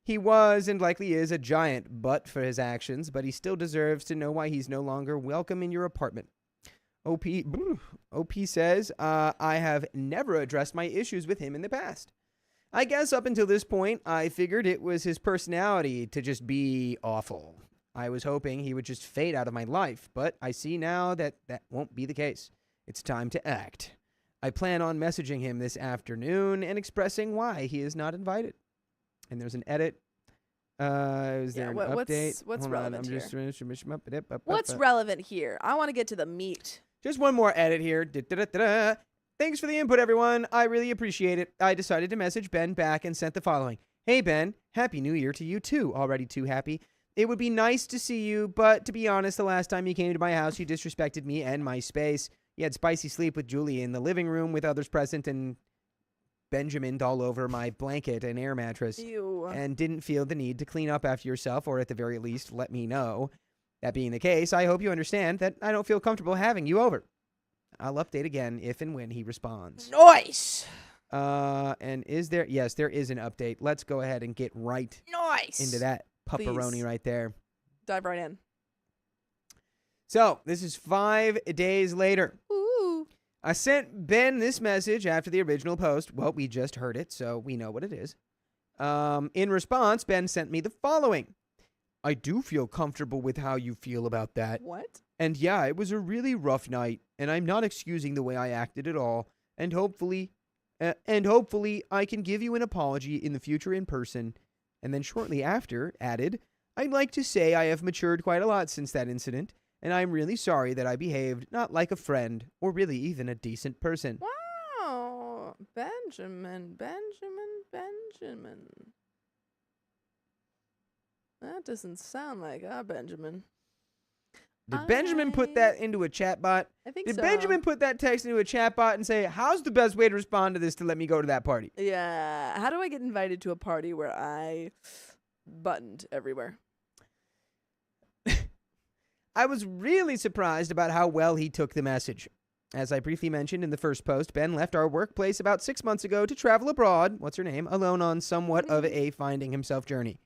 He was and likely is a giant butt for his actions, but he still deserves to know why he's no longer welcome in your apartment. OP says, I have never addressed my issues with him in the past. I guess up until this point, I figured it was his personality to just be awful. I was hoping he would just fade out of my life, but I see now that that won't be the case. It's time to act. I plan on messaging him this afternoon and expressing why he is not invited. And there's an edit. Is there an update? What's relevant here? What's What's relevant here? I want to get to the meat. Just one more edit here. Thanks for the input, everyone. I really appreciate it. I decided to message Ben back and sent the following. Hey, Ben. Happy New Year to you, too. Already too happy. It would be nice to see you, but to be honest, the last time you came to my house, you disrespected me and my space. You had spicy sleep with Julie in the living room with others present and Benjamined all over my blanket and air mattress. Ew. And didn't feel the need to clean up after yourself, or at the very least, let me know. That being the case, I hope you understand that I don't feel comfortable having you over. I'll update again if and when he responds. Nice. And is there? Yes, there is an update. Let's go ahead and get right into that pepperoni right there. Dive right in. So, this is 5 days later. Ooh. I sent Ben this message after the original post. Well, we just heard it, so we know what it is. In response, Ben sent me the following. I do feel comfortable with how you feel about that. What? And yeah, it was a really rough night, and I'm not excusing the way I acted at all. And hopefully I can give you an apology in the future in person. And then shortly after, added, I'd like to say I have matured quite a lot since that incident, and I'm really sorry that I behaved not like a friend, or really even a decent person. Wow. Benjamin. That doesn't sound like our Benjamin. Did Benjamin put that into a chatbot? I think so. Did Benjamin put that text into a chatbot and say, how's the best way to respond to this to let me go to that party? Yeah. How do I get invited to a party where I buttoned everywhere? I was really surprised about how well he took the message. As I briefly mentioned in the first post, Ben left our workplace about 6 months ago to travel abroad, what's her name, alone on somewhat of a finding himself journey.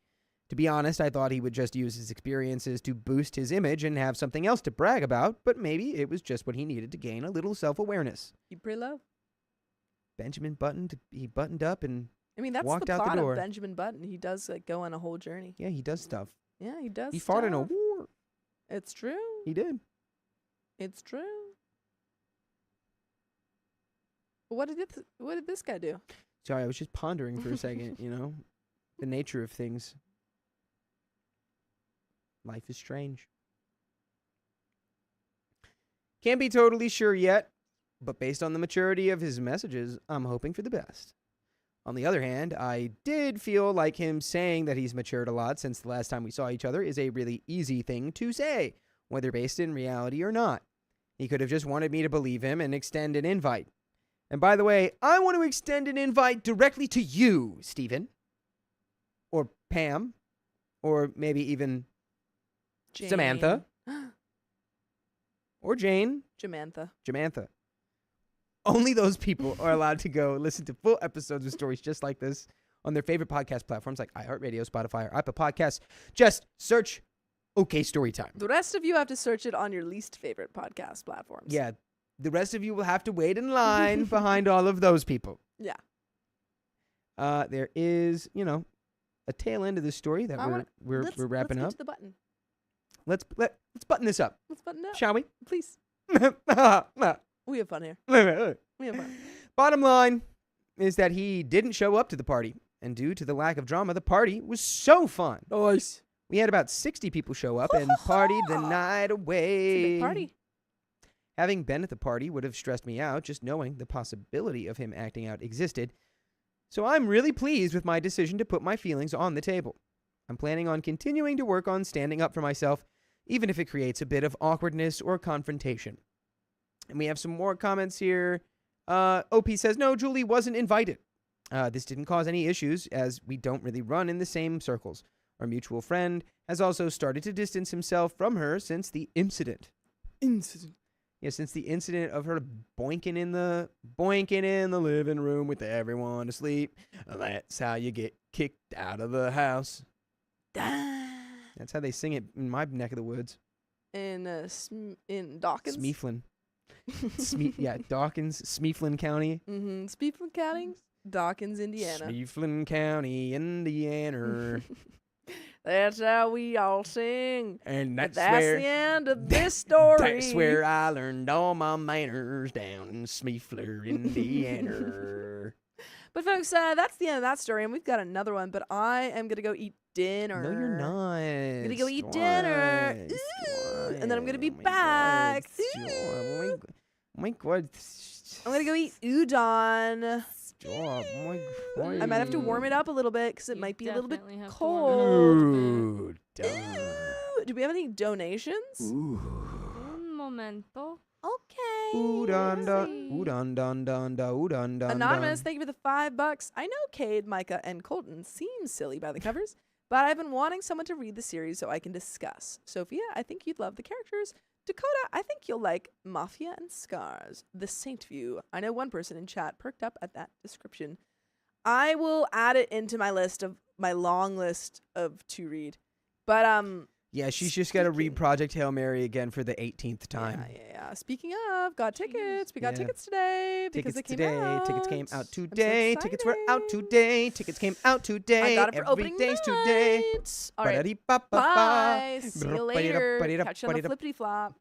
To be honest, I thought he would just use his experiences to boost his image and have something else to brag about, but maybe it was just what he needed to gain a little self-awareness. You pretty low. Benjamin buttoned up and that's walked the out plot the door. of Benjamin Button. He does go on a whole journey. Yeah, he does stuff. Yeah, he does. He fought in a war. It's true. He did. It's true. What did this guy do? Sorry, I was just pondering for a second, the nature of things. Life is strange. Can't be totally sure yet, but based on the maturity of his messages, I'm hoping for the best. On the other hand, I did feel like him saying that he's matured a lot since the last time we saw each other is a really easy thing to say, whether based in reality or not. He could have just wanted me to believe him and extend an invite. And by the way, I want to extend an invite directly to you, Stephen. Or Pam. Or maybe even Jane. Samantha. Or Jane. Jamantha. Only those people are allowed to go listen to full episodes of stories just like this on their favorite podcast platforms like iHeartRadio, Spotify, or Apple Podcasts. Just search OK Storytime. The rest of you have to search it on your least favorite podcast platforms. Yeah. The rest of you will have to wait in line behind all of those people. Yeah. There is, a tail end of this story that we're wrapping let's up. Get to the button. Let's button this up, Let's button it up. shall we? Please. We have fun here. We have fun. Bottom line is that he didn't show up to the party, and due to the lack of drama, the party was so fun. Nice. We had about 60 people show up and partied the night away. It's a big party. Having been at the party would have stressed me out just knowing the possibility of him acting out existed. So I'm really pleased with my decision to put my feelings on the table. I'm planning on continuing to work on standing up for myself, even if it creates a bit of awkwardness or confrontation. And we have some more comments here. OP says, no, Julie wasn't invited. This didn't cause any issues as we don't really run in the same circles. Our mutual friend has also started to distance himself from her since the incident. Yeah, since the incident of her boinking in the living room with everyone asleep. That's how you get kicked out of the house. That's how they sing it in my neck of the woods. In Dawkins. Smeeflin. Dawkins, Smeeflin County. Mm-hmm. Smeeflin County, Dawkins, Indiana. Smeeflin County, Indiana. That's how we all sing. And that's the end of this story. That's where I learned all my manners down in Smeefler, Indiana. But folks, that's the end of that story, and we've got another one. But I am gonna go eat dinner. No, you're not. I'm gonna go eat dinner. Ooh, and then I'm gonna be back. Oh my God. I'm gonna go eat udon. Stop. I might have to warm it up a little bit because it might be a little bit definitely have to cold. Ooh, Do we have any donations? Un momento. Okay. Udon. Anonymous, thank you for the $5. I know Cade, Micah, and Colton seem silly by the covers, but I've been wanting someone to read the series so I can discuss. Sophia, I think you'd love the characters. Dakota, I think you'll like Mafia and Scars. The Saint View. I know one person in chat perked up at that description. I will add it into my long list of to read. But yeah, she's just got to read Project Hail Mary again for the 18th time. Yeah. Speaking of, got tickets. We got tickets today because they came out. Tickets came out today. So Tickets were out today. Tickets came out today. I got it for opening night. Today. All right. Bye. See you later. Catch you on the flippity flop.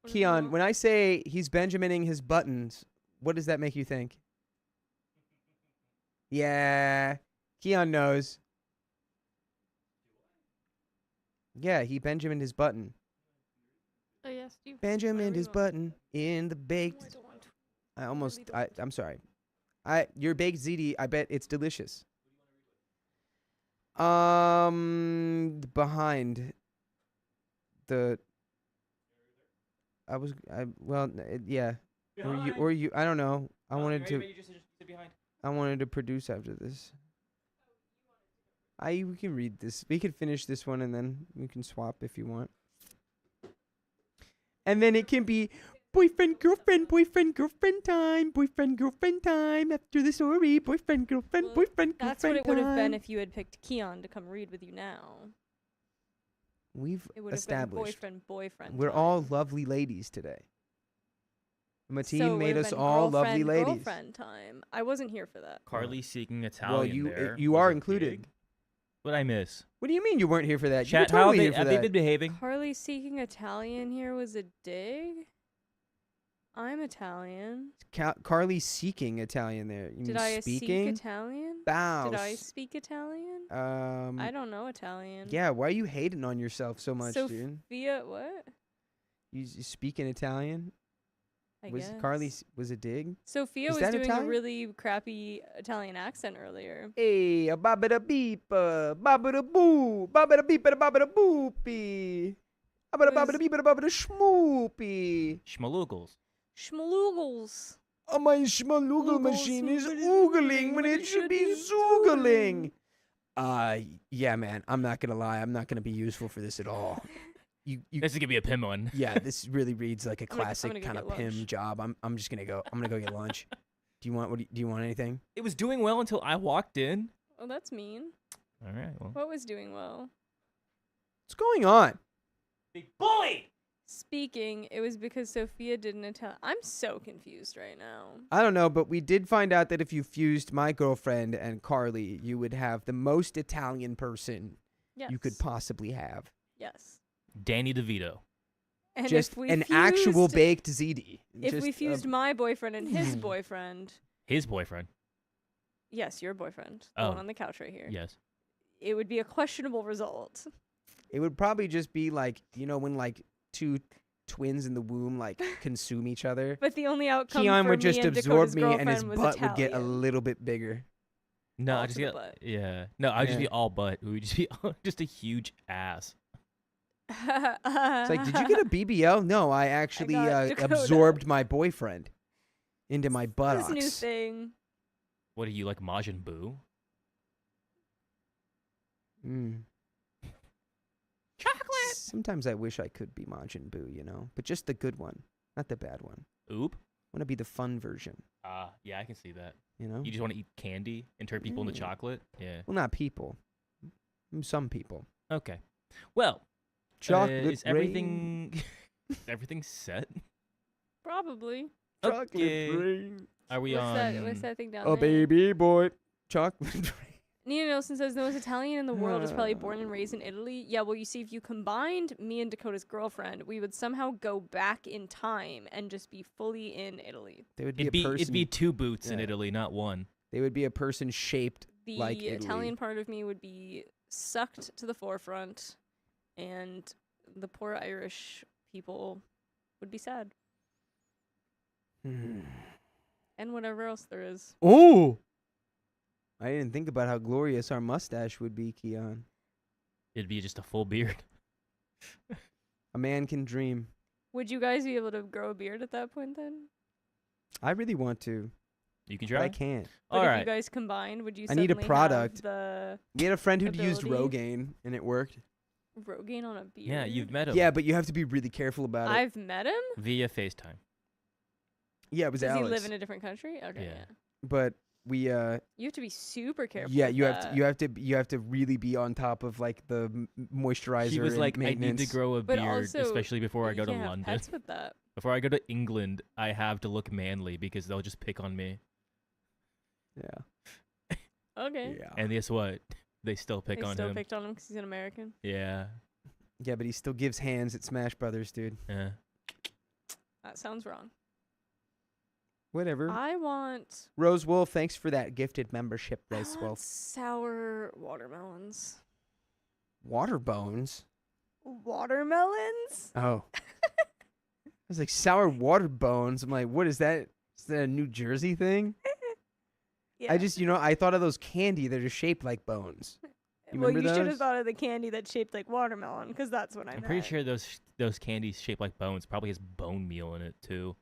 Keon, when I say he's Benjamining his buttons, what does that make you think? Yeah. Keon knows. Yeah, he Benjamined his button. Oh, yes, you. Benjamined his button in the baked. I'm sorry. Your baked ziti, I bet it's delicious. Behind the. Yeah. Or you. I don't know. I wanted to produce after this. We can read this. We can finish this one and then we can swap if you want. And then it can be boyfriend, girlfriend time. Boyfriend, girlfriend time. After the story, boyfriend, girlfriend time. That's what it would have been if you had picked Keon to come read with you now. We've It would have established been boyfriend. we're time. all lovely ladies today. Mateen So it made would us have been all lovely ladies. Girlfriend time. I wasn't here for that. Carly seeking Italian. Well, there you was are a included. dig. What I miss? What do you mean you weren't here for that? Chat, you were totally here for have that. they been behaving? Carly seeking Italian here was a dig. I'm Italian. Carly seeking Italian there. You Did mean I speaking? speak Italian? Bow. Did I speak Italian? I don't know Italian. Yeah, why are you hating on yourself so much, dude? Sophia, what? You speaking Italian? I Was guess. Carly was a dig? Sophia Is was that doing Italian? a really crappy Italian accent earlier. Hey, a babada beep, babada boo, babada beep, babada boopy. Babada beep, babada schmoopy. Schmalugels. Schmalugels. Oh, my schmalugel machine is oogling when it should be zoogling. Yeah, man, I'm not gonna lie, I'm not gonna be useful for this at all. This is gonna be a Pim one. Yeah, this really reads like a I'm gonna classic go kind of get Pim lunch. job. I'm just gonna go. I'm gonna go get lunch. Do you want anything? It was doing well until I walked in. Oh, that's mean. All right. Well. What was doing well? What's going on? Big bully. Speaking, it was because Sophia didn't Italian. I'm so confused right now. I don't know, but we did find out that if you fused my girlfriend and Carly, you would have the most Italian person Yes. you could possibly have. Yes. Danny DeVito. And Just if we an actual fused- baked ziti. If we Just a- fused my boyfriend and his boyfriend, His boyfriend. yes, your boyfriend, the Oh. one on the couch right here, Yes. it would be a questionable result. it would probably just be like, you know, when like two twins in the womb like consume each other. But the only outcome Keon for would me just and absorb Dakota's me and his girlfriend was butt would get a Italian. little bit bigger. No, All I just to the get. butt. Yeah. No, I'd just Yeah. be all butt. We would just be just a huge ass. It's like, did you get a BBL? No, I actually got Dakota. absorbed my boyfriend into my this buttocks. new thing? What are you like, Majin Buu? Mm. Chocolate. Sometimes I wish I could be Majin Buu, you know, but just the good one, not the bad one. Oop. I want to be the fun version, Yeah, I can see that. you know? You just want to eat candy and turn people into Yeah. chocolate? Yeah. Well, not people. Some people. Okay. Well, Chocolate is everything everything set? Probably. Okay. rain. Are we What's on? that? What's that thing down Oh, there? baby boy. Chocolate rain. Nina Nelson says the most Italian in the world is probably born and raised in Italy. Yeah, well, you see, if you combined me and Dakota's girlfriend, we would somehow go back in time and just be fully in Italy. They would be It'd a be person. it'd be 2 boots in Yeah. Italy, not 1. They would be a person shaped The like Italy. Italian part of me would be sucked to the forefront, and the poor Irish people would be sad. Hmm. And whatever else there is. Oh! I didn't think about how glorious our mustache would be, Keon. It'd be just a full beard. A man can dream. Would you guys be able to grow a beard at that point then? I really want to, You can but try. I can't. But All if right. you guys combined, would you I need a suddenly have product. the We had a friend who'd used Ability. Rogaine, and it worked. Rogaine on a beard? Yeah, you've met him. Yeah, but you have to be really careful about it. I've met him? Via FaceTime. Yeah, it was Does Alex. he live in a different country? Okay, Yeah. yeah. But we, You have to be super careful. yeah, with you that. you have to really be on top of like the moisturizer. He was and like, I need maintenance. to grow a But beard, also, especially before I You go to can't have London. pets with that. Before I go to England, I have to look manly because they'll just pick on me. Yeah. Okay. Yeah. And guess what? They still pick They on still him. picked on him because he's an American. Yeah. Yeah, but he still gives hands at Smash Brothers, dude. Yeah. That sounds wrong. Whatever. I want Rose Wolf, thanks for that gifted membership, I Rose want Wolf. sour watermelons. Water bones. Watermelons? Oh. I was like sour water bones. I'm like, what is that? Is that a New Jersey thing? Yeah. I just, I thought of those candy that are shaped like bones. You well, remember you should those? have thought of the candy that's shaped like watermelon, because that's what I I'm meant. pretty sure those candies shaped like bones probably has bone meal in it too.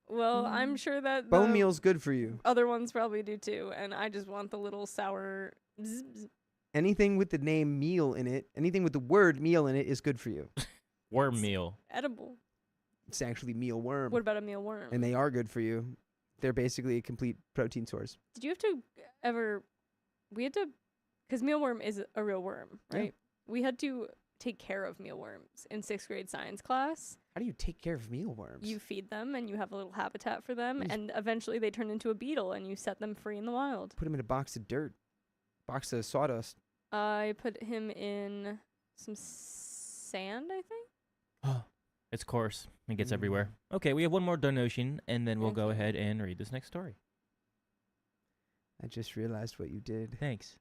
Well, I'm sure that Bone the meal's good for you. other ones probably do too, and I just want the little sour. Bzz, bzz. Anything with the name meal in it, anything with the word meal in it is good for you. Worm meal. Edible. It's actually mealworm. What about a mealworm? And they are good for you. They're basically a complete protein source. Did you have to ever? We had to, because mealworm is a real worm, Yeah. right? We had to take care of mealworms in 6th grade science class. How do you take care of mealworms? You feed them, and you have a little habitat for them, Yes. and eventually they turn into a beetle, and you set them free in the wild. put them in a box of dirt, box of sawdust. I put him in some sand, I think. It's coarse. It gets Mm. everywhere. Okay, we have one more donation, and then we'll Thank go you. ahead and read this next story. I just realized what you did. Thanks.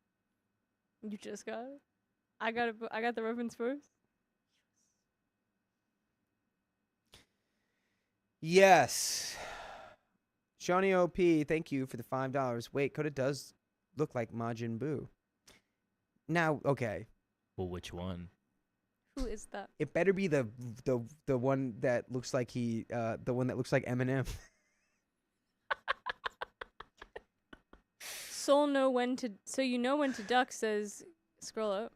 You just got it. I got the reference first. Yes. Shawnee OP, thank you for the $5. Wait, Coda does look like Majin Buu. Now, okay. Well, which one? Who is that? It better be the one that looks like the one that looks like Eminem. So you know when to duck says scroll up.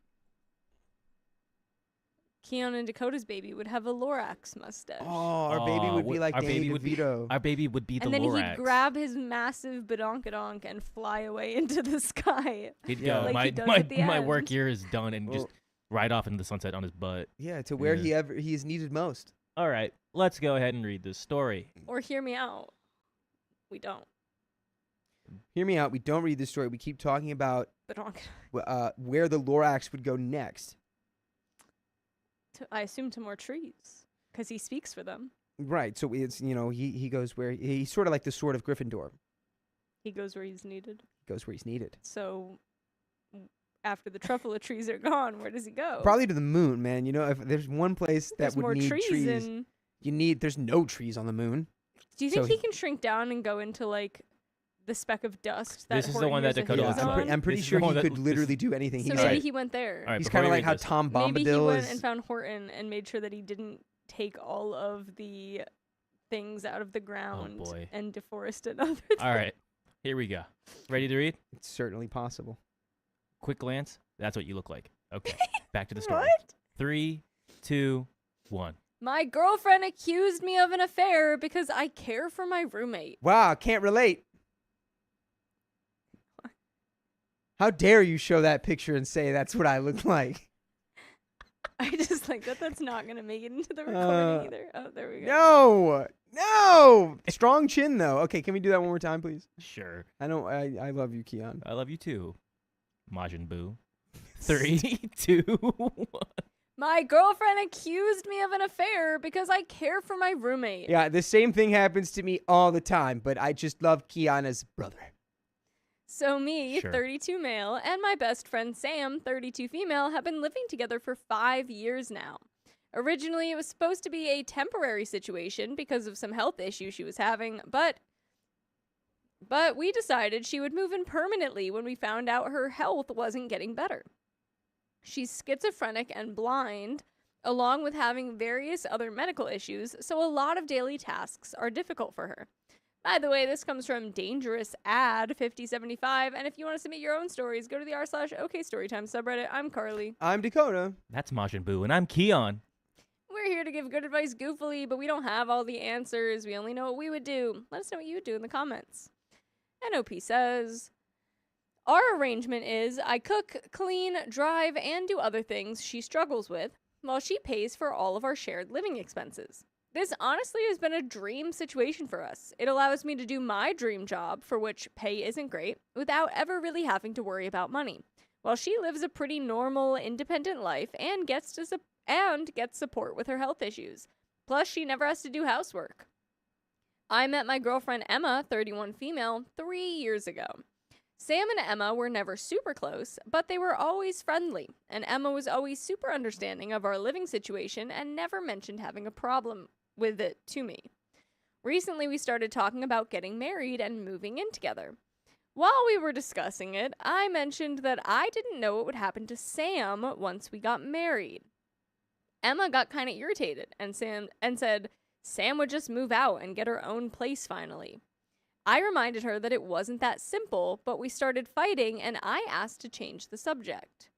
Keon and Dakota's baby would have a Lorax mustache. Oh, our baby would be like Danny DeVito. Our baby would be the and then Lorax. he'd grab his massive badonkadonk and fly away into the sky. He'd go, Like my work here is done, and just ride off into the sunset on his butt. Yeah, to where he is needed most. All right, let's go ahead and read this story. Or hear me out. We don't. Hear me out. We don't read this story. We keep talking about where the Lorax would go next. I assume to more trees, because he speaks for them. Right. So it's he goes where he's sort of like the sword of Gryffindor. He goes where he's needed. He goes where he's needed. So after the truffle trees are gone, where does he go? Probably to the moon, man. You know, if there's one place that would need trees, there's no trees on the moon. Do you think he can shrink down and go into like the speck of dust? This is the one that Dakota was on. I'm pretty sure he could literally do anything. So maybe he went there. Right, he's kind of like how Tom Bombadil Maybe he went and found Horton and made sure that he didn't take all of the things out of the ground and deforested other things. All right, here we go. Ready to read? It's certainly possible. Quick glance. That's what you look like. Okay, back to the story. What? 3, 2, 1. My girlfriend accused me of an affair because I care for my roommate. Wow, can't relate. How dare you show that picture and say that's what I look like? I just like that. That's not going to make it into the recording either. Oh, there we go. No. Strong chin, though. Okay, can we do that one more time, please? Sure. I love you, Keon. I love you, too. Majin Buu. 3, 2, 1. My girlfriend accused me of an affair because I care for my roommate. Yeah, the same thing happens to me all the time, but I just love Keon as brother. So me, 32 male, and my best friend Sam, 32 female, have been living together for 5 years now. Originally, it was supposed to be a temporary situation because of some health issues she was having, but we decided she would move in permanently when we found out her health wasn't getting better. She's schizophrenic and blind, along with having various other medical issues, so a lot of daily tasks are difficult for her. By the way, this comes from Dangerous Ad 5075, and if you want to submit your own stories, go to the r/OKStorytime subreddit. I'm Carly. I'm Dakota. That's Majin Buu, and I'm Keon. We're here to give good advice goofily, but we don't have all the answers. We only know what we would do. Let us know what you would do in the comments. NOP says, our arrangement is I cook, clean, drive, and do other things she struggles with, while she pays for all of our shared living expenses. This honestly has been a dream situation for us. It allows me to do my dream job, for which pay isn't great, without ever really having to worry about money, while she lives a pretty normal, independent life and gets support with her health issues. Plus, she never has to do housework. I met my girlfriend Emma, 31 female, 3 years ago. Sam and Emma were never super close, but they were always friendly, and Emma was always super understanding of our living situation and never mentioned having a problem with it to me. Recently, we started talking about getting married and moving in together. While we were discussing it, I mentioned that I didn't know what would happen to Sam once we got married. Emma got kind of irritated and said Sam would just move out and get her own place finally. I reminded her that it wasn't that simple, but we started fighting and I asked to change the subject.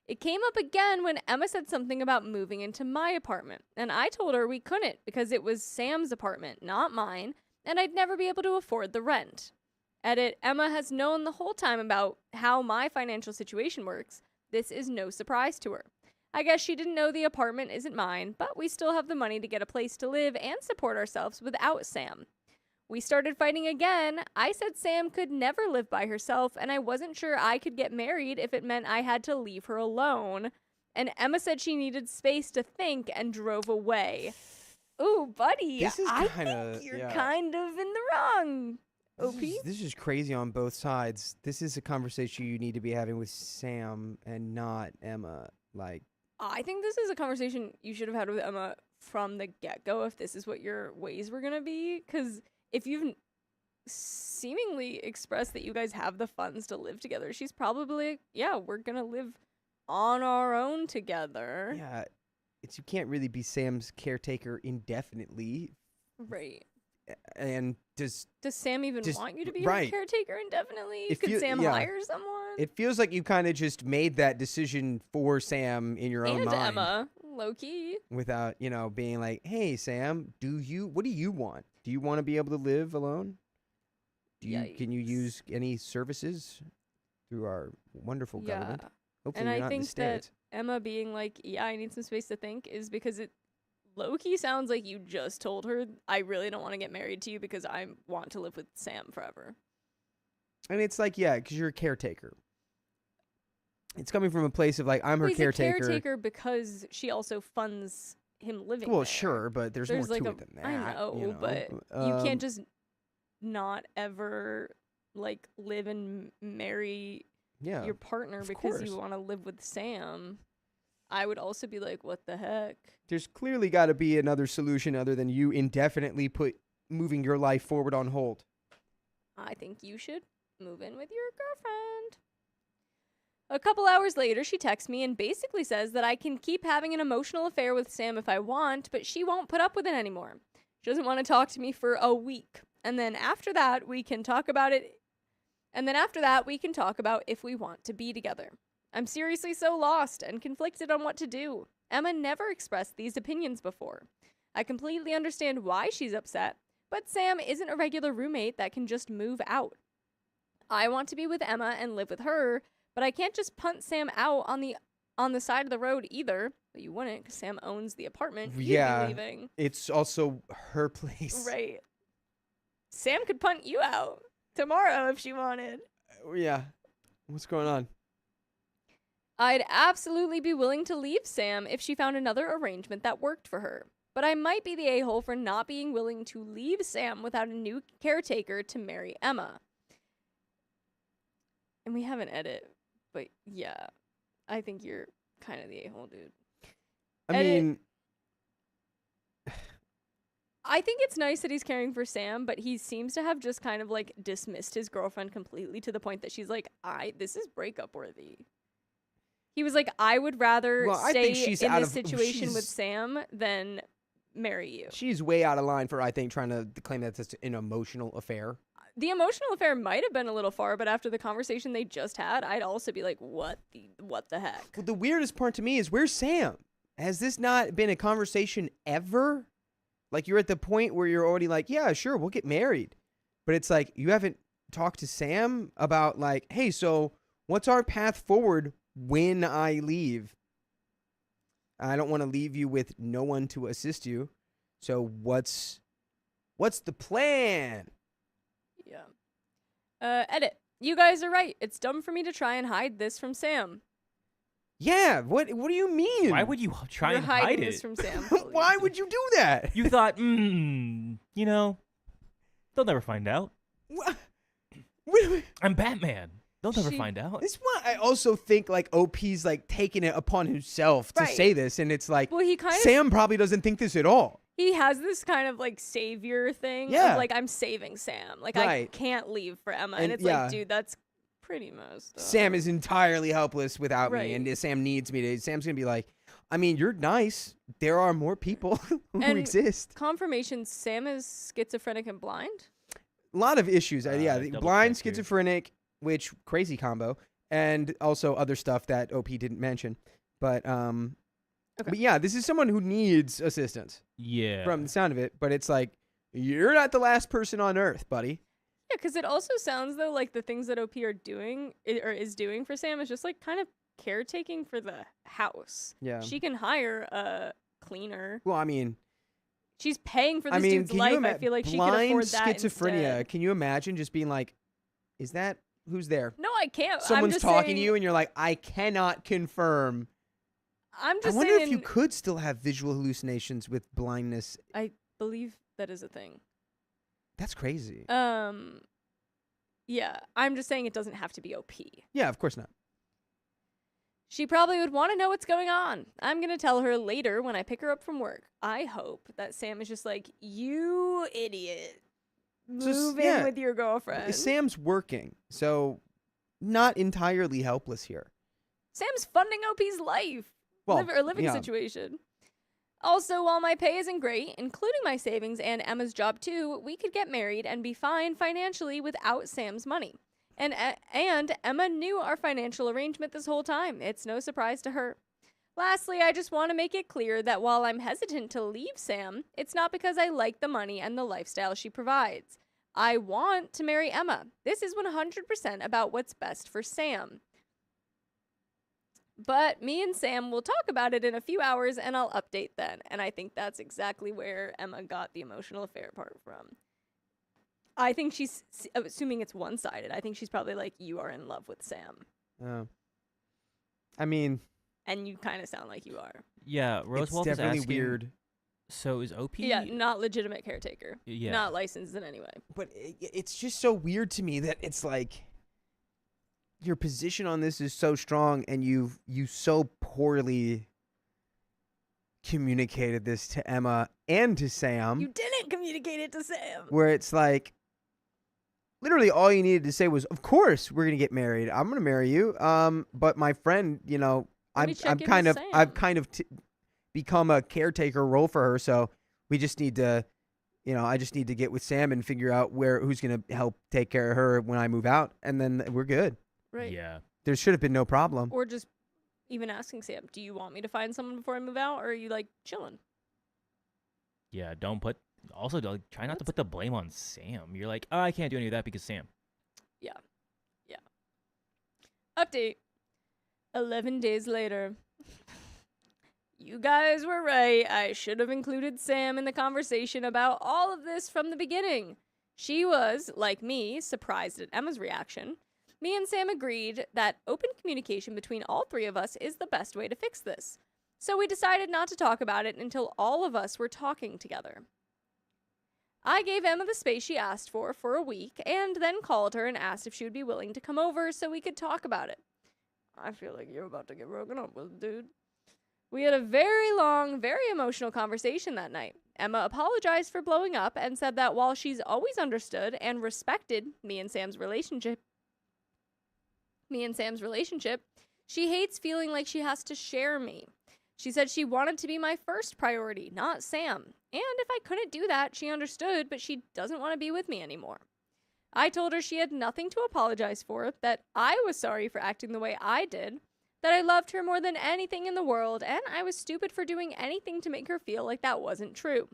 It came up again when Emma said something about moving into my apartment, and I told her we couldn't because it was Sam's apartment, not mine, and I'd never be able to afford the rent. Edit, Emma has known the whole time about how my financial situation works. This is no surprise to her. I guess she didn't know the apartment isn't mine, but we still have the money to get a place to live and support ourselves without Sam. We started fighting again. I said Sam could never live by herself, and I wasn't sure I could get married if it meant I had to leave her alone. And Emma said she needed space to think and drove away. Ooh, buddy, I think you're kind of in the wrong. OP? This is crazy on both sides. This is a conversation you need to be having with Sam and not Emma. I think this is a conversation you should have had with Emma from the get-go if this is what your ways were going to be, because if you've seemingly expressed that you guys have the funds to live together, she's probably like, yeah, we're going to live on our own together. Yeah, you can't really be Sam's caretaker indefinitely. Right. And does Sam even want you to be her caretaker indefinitely? Could Sam hire someone? It feels like you kind of just made that decision for Sam in your own mind. And Emma. low key. Without, being like, hey, Sam, what do you want? Do you want to be able to live alone? Can you use any services through our wonderful government? Hopefully and you're I not in think the States. that Emma being like, yeah, I need some space to think is because it low-key sounds like you just told her, I really don't want to get married to you because I want to live with Sam forever. And it's like, yeah, because you're a caretaker. It's coming from a place of like, I'm her caretaker. He's a caretaker because she also funds him living Well, there. Sure, but there's more like to it than that. I know, but you can't just not ever like live and marry your partner because you want to live with Sam. I would also be like, what the heck? There's clearly got to be another solution other than you indefinitely moving your life forward on hold. I think you should move in with your girlfriend. A couple hours later, she texts me and basically says that I can keep having an emotional affair with Sam if I want, but she won't put up with it anymore. She doesn't want to talk to me for a week. And then after that, we can talk about it. And then after that, we can talk about if we want to be together. I'm seriously so lost and conflicted on what to do. Emma never expressed these opinions before. I completely understand why she's upset, but Sam isn't a regular roommate that can just move out. I want to be with Emma and live with her, but I can't just punt Sam out on the side of the road either. But you wouldn't, because Sam owns the apartment. You'd be leaving. It's also her place. Right. Sam could punt you out tomorrow if she wanted. Yeah. What's going on? I'd absolutely be willing to leave Sam if she found another arrangement that worked for her. But I might be the a-hole for not being willing to leave Sam without a new caretaker to marry Emma. And we have an edit, but yeah, I think you're kind of the a-hole, dude. I mean, I think it's nice that he's caring for Sam, but he seems to have just kind of like dismissed his girlfriend completely to the point that she's like, this is breakup worthy. He was like, I would rather stay in this situation with Sam than marry you. She's way out of line for, I think, trying to claim that it's an emotional affair. The emotional affair might have been a little far, but after the conversation they just had, I'd also be like, what the heck? Well, the weirdest part to me is, where's Sam? Has this not been a conversation ever? Like, you're at the point where you're already like, yeah, sure, we'll get married. But it's like, you haven't talked to Sam about like, hey, so what's our path forward when I leave? I don't want to leave you with no one to assist you. So what's the plan? Yeah. Edit. You guys are right. It's dumb for me to try and hide this from Sam. Yeah, what do you mean? Why would you try You're and hide hiding it? this from Sam. Why would you do that? You thought, they'll never find out. I'm Batman. They'll never find out. This one, I also think like OP's like taking it upon himself to say this, and it's like, well, Sam probably doesn't think this at all. He has this kind of like savior thing. Yeah. Of, like, I'm saving Sam. Like, I can't leave for Emma. And it's like, dude, that's pretty messed up. Sam is entirely helpless without me, and Sam needs me to. Sam's going to be like, I mean, you're nice. There are more people who exist. Confirmation, Sam is schizophrenic and blind? A lot of issues. Blind, schizophrenic, which crazy combo, and also other stuff that OP didn't mention. But but yeah, this is someone who needs assistance. Yeah. From the sound of it, but it's like, you're not the last person on Earth, buddy. Yeah, because it also sounds though like the things that OP are doing or is doing for Sam is just like kind of caretaking for the house. Yeah. She can hire a cleaner. Well, I mean, she's paying for this dude's life. I feel like she can afford that schizophrenia. Instead. Can you imagine just being like, is that who's there? No, I can't. Someone's I'm just talking saying, to you and you're like, I cannot confirm. I'm just I wonder saying, if you could still have visual hallucinations with blindness. I believe that is a thing. That's crazy. Yeah, I'm just saying it doesn't have to be OP. Yeah, of course not. She probably would want to know what's going on. I'm going to tell her later when I pick her up from work. I hope that Sam is just like, you idiot. Move in with your girlfriend. Sam's working, so not entirely helpless here. Sam's funding OP's life. Living situation. Also, while my pay isn't great, including my savings and Emma's job too, we could get married and be fine financially without Sam's money. And Emma knew our financial arrangement this whole time. It's no surprise to her. Lastly, I just want to make it clear that while I'm hesitant to leave Sam, it's not because I like the money and the lifestyle she provides. I want to marry Emma. This is 100% about what's best for Sam. But me and Sam will talk about it in a few hours and I'll update then. And I think that's exactly where Emma got the emotional affair part from. I think she's, assuming it's one-sided, I think she's probably like, you are in love with Sam. I mean... And you kind of sound like you are. Yeah, Rosewolf is definitely asking, weird. So is OP? Yeah, not legitimate caretaker. Yeah. Not licensed in any way. But it's just so weird to me that it's like your position on this is so strong and you so poorly communicated this to Emma and to Sam. You didn't communicate it to Sam. Where it's like literally all you needed to say was, of course we're going to get married. I'm going to marry you. But my friend, you know, I've kind of become a caretaker role for her, so we just need to, you know, I just need to get with Sam and figure out who's going to help take care of her when I move out, and then we're good. Right. Yeah. There should have been no problem. Or just even asking Sam, do you want me to find someone before I move out, or are you, like, chilling? Yeah, also, try not to put the blame on Sam. You're like, oh, I can't do any of that because Sam. Yeah. Yeah. Update. 11 days later. You guys were right. I should have included Sam in the conversation about all of this from the beginning. She was, like me, surprised at Emma's reaction. Me and Sam agreed that open communication between all three of us is the best way to fix this. So we decided not to talk about it until all of us were talking together. I gave Emma the space she asked for a week, and then called her and asked if she would be willing to come over so we could talk about it. I feel like you're about to get broken up with, dude. We had a very long, very emotional conversation that night. Emma apologized for blowing up and said that while she's always understood and respected me and Sam's relationship, she hates feeling like she has to share me. She said she wanted to be my first priority, not Sam. And if I couldn't do that, she understood, but she doesn't want to be with me anymore. I told her she had nothing to apologize for, that I was sorry for acting the way I did, that I loved her more than anything in the world, and I was stupid for doing anything to make her feel like that wasn't true.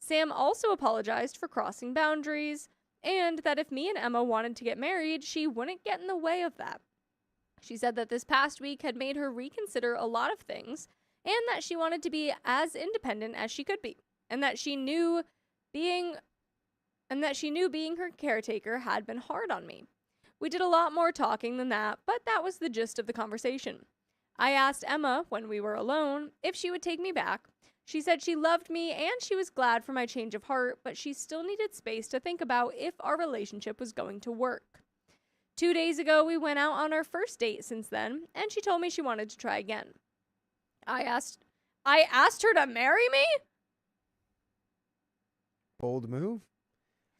Sam also apologized for crossing boundaries, and that if me and Emma wanted to get married, she wouldn't get in the way of that. She said that this past week had made her reconsider a lot of things, and that she wanted to be as independent as she could be, and that she knew being her caretaker had been hard on me. We did a lot more talking than that, but that was the gist of the conversation. I asked Emma, when we were alone, if she would take me back. She said she loved me and she was glad for my change of heart, but she still needed space to think about if our relationship was going to work. 2 days ago, we went out on our first date since then, and she told me she wanted to try again. I asked her to marry me? Bold move.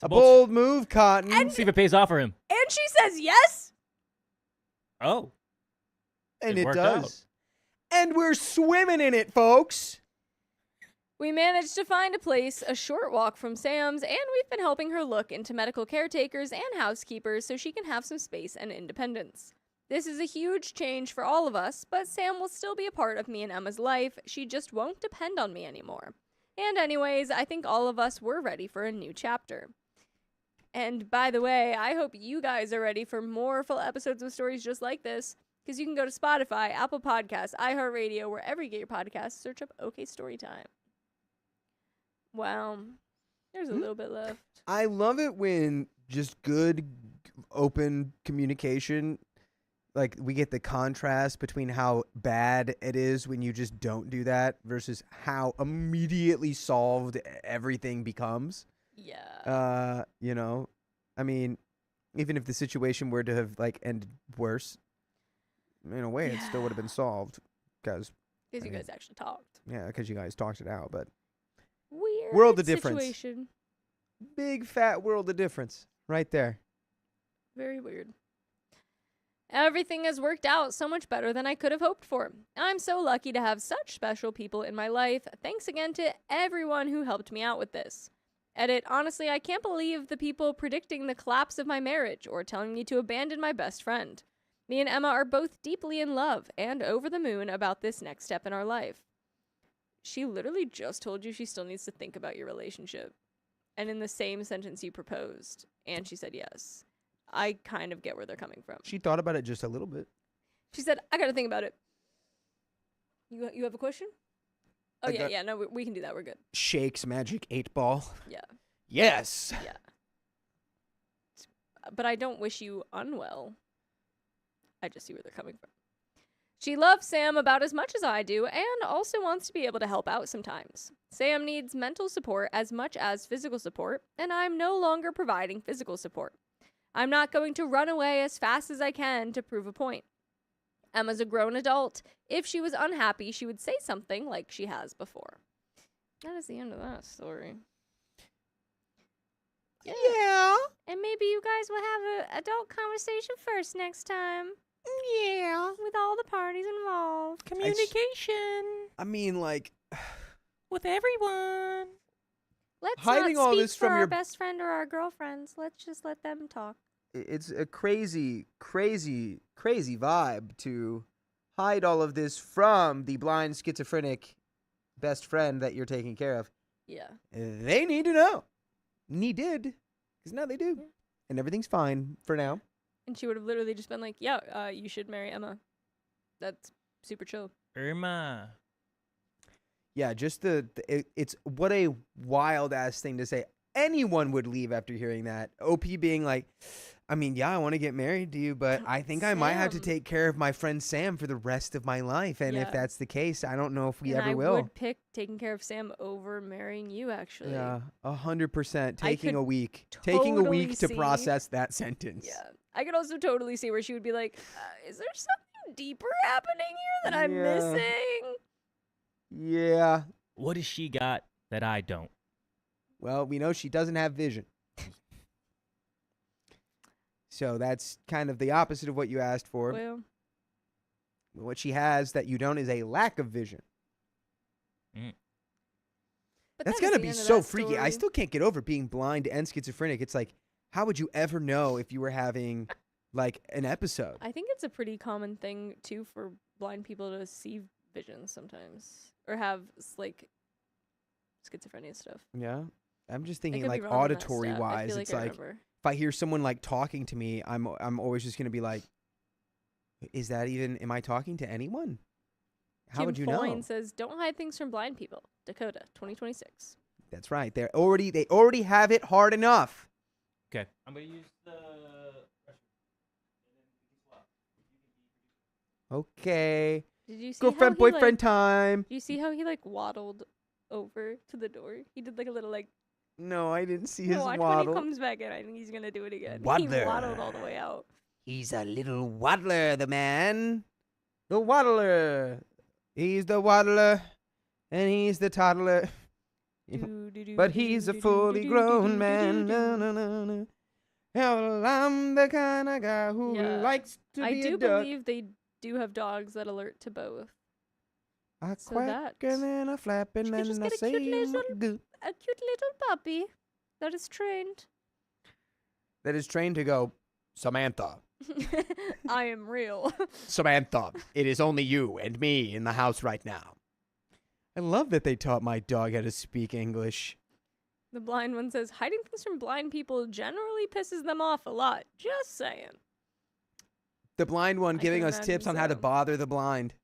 A bold move, Cotton. And see if it pays off for him. And she says yes? Oh. And it worked does. out. And we're swimming in it, folks. We managed to find a place a short walk from Sam's, and we've been helping her look into medical caretakers and housekeepers so she can have some space and independence. This is a huge change for all of us, but Sam will still be a part of me and Emma's life. She just won't depend on me anymore. And anyways, I think all of us were ready for a new chapter. And by the way, I hope you guys are ready for more full episodes of stories just like this, because you can go to Spotify, Apple Podcasts, iHeartRadio, wherever you get your podcasts, search up OK Storytime. Wow. There's a little bit left. I love it when just good, open communication, like we get the contrast between how bad it is when you just don't do that versus how immediately solved everything becomes. Yeah. You know, I mean, even if the situation were to have like ended worse, in a way, it still would have been solved because you guys actually talked. Yeah, because you guys talked it out, but weird world of difference. Situation. Big fat world of difference right there. Very weird. Everything has worked out so much better than I could have hoped for. I'm so lucky to have such special people in my life. Thanks again to everyone who helped me out with this. Edit, honestly, I can't believe the people predicting the collapse of my marriage or telling me to abandon my best friend. Me and Emma are both deeply in love and over the moon about this next step in our life. She literally just told you she still needs to think about your relationship. And in the same sentence you proposed. And she said yes. I kind of get where they're coming from. She thought about it just a little bit. She said, I got to think about it. You have a question? Oh, yeah. No, we can do that. We're good. Shakes magic 8-ball. Yeah. Yes. Yeah. But I don't wish you unwell. I just see where they're coming from. She loves Sam about as much as I do and also wants to be able to help out sometimes. Sam needs mental support as much as physical support, and I'm no longer providing physical support. I'm not going to run away as fast as I can to prove a point. Emma's a grown adult. If she was unhappy, she would say something like she has before. That is the end of that story. Yeah. And maybe you guys will have an adult conversation first next time. Yeah. With all the parties involved. Communication. I mean, like, with everyone. Let's hiding not all speak this for from our your best friend or our girlfriends. Let's just let them talk. it's a crazy, crazy, crazy vibe to hide all of this from the blind schizophrenic best friend that you're taking care of. Yeah. They need to know. Did. Because now they do. And everything's fine for now. And she would have literally just been like, yeah, you should marry Emma. That's super chill. Irma. Yeah, just it's what a wild ass thing to say. Anyone would leave after hearing that. OP being like, I mean, yeah, I want to get married to you, but I think I might have to Sam. take care of my friend Sam for the rest of my life. And if Yeah. that's the case, I don't know if we And ever I will. would pick taking care of Sam over marrying you, actually. Yeah, 100%. I Taking could a week. Taking a totally week to see- process that sentence. Yeah. I could also totally see where she would be like, is there something deeper happening here that I'm Yeah. missing? Yeah. What does she got that I don't? Well, we know she doesn't have vision. So that's kind of the opposite of what you asked for. Well, What she has that you don't is a lack of vision. but That's that is gotta the be end of so that freaky. I story. still can't get over being blind and schizophrenic. It's like, how would you ever know if you were having like an episode? I think it's a pretty common thing too for blind people to see visions sometimes, or have like schizophrenia stuff. Yeah. I'm just I thinking could be like wrong on that auditory stat. I wise. feel It's I like remember. if I hear someone like talking to me, I'm always just gonna be like, is that even? Am I talking to anyone? How Kim would you Foyne know? says, "Don't hide things from blind people." Dakota, 2026. That's right. They already have it hard enough. Okay. I'm going to use the... Okay. Did you see Girlfriend, how he, boyfriend time. Did you see how he like waddled over to the door? He did like a little like. No, I didn't see his Watch waddle. when he comes back in. I think he's gonna do it again. He Waddler. waddled all the way out. He's a little waddler, the man. The waddler. He's the waddler, and he's the toddler. But he's a fully grown man. No, no, no, no. Well, I'm the kind of guy who Yeah. likes to I be do a duck. believe they do have dogs that alert to both. A so that- quacking and a flapping You could just and a get a cute saying little- goo. A cute little puppy that is trained. That is trained to go, Samantha. I am real. Samantha, it is only you and me in the house right now. I love that they taught my dog how to speak English. The blind one says, hiding things from blind people generally pisses them off a lot. Just saying. The blind one I giving can us tips on imagine how to so. bother the blind.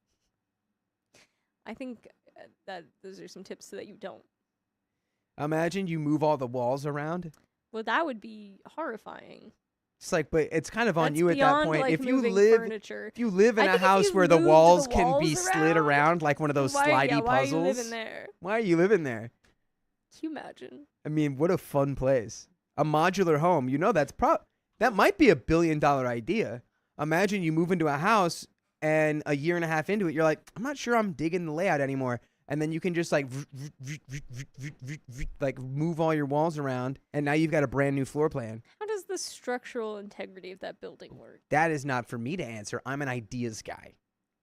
I think that those are some tips so that you don't. Imagine you move all the walls around. Well, that would be horrifying. It's like, but it's kind of on That's you at that beyond, point. like, If you moving live, furniture. if you live in I a think if house you where the moved walls the can be walls slid around like one of those slidey why puzzles. are you living there? Why are you living there? Can you imagine? I mean, what a fun place. A modular home. You know, that might be $1 billion idea. Imagine you move into a house and a year and a half into it, you're like, I'm not sure I'm digging the layout anymore. And then you can just like move all your walls around, and now you've got a brand new floor plan. How does the structural integrity of that building work? That is not for me to answer. I'm an ideas guy.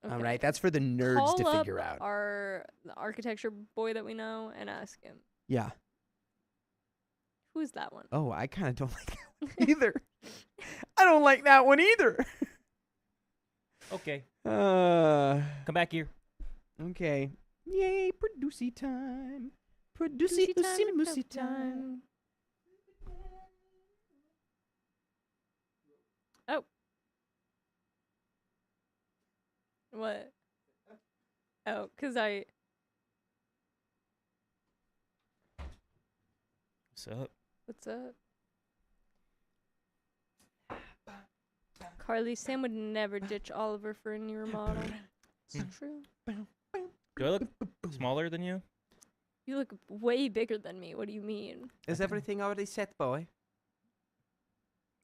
All Okay. right, that's for the nerds Call to up figure out. the architecture boy that we know and ask him. Yeah. Who is that one? Oh, I kind of don't like that one either. I don't like that one either. Okay. Uh, Come back here. okay. Yay, producey time. Producey moosey time. Oh. What? Oh, because What's up? What's up? Carly, Sam would never ditch Oliver for a newer model. It's true. Do I look smaller than you? You look way bigger than me. What do you mean? Is everything already set, boy?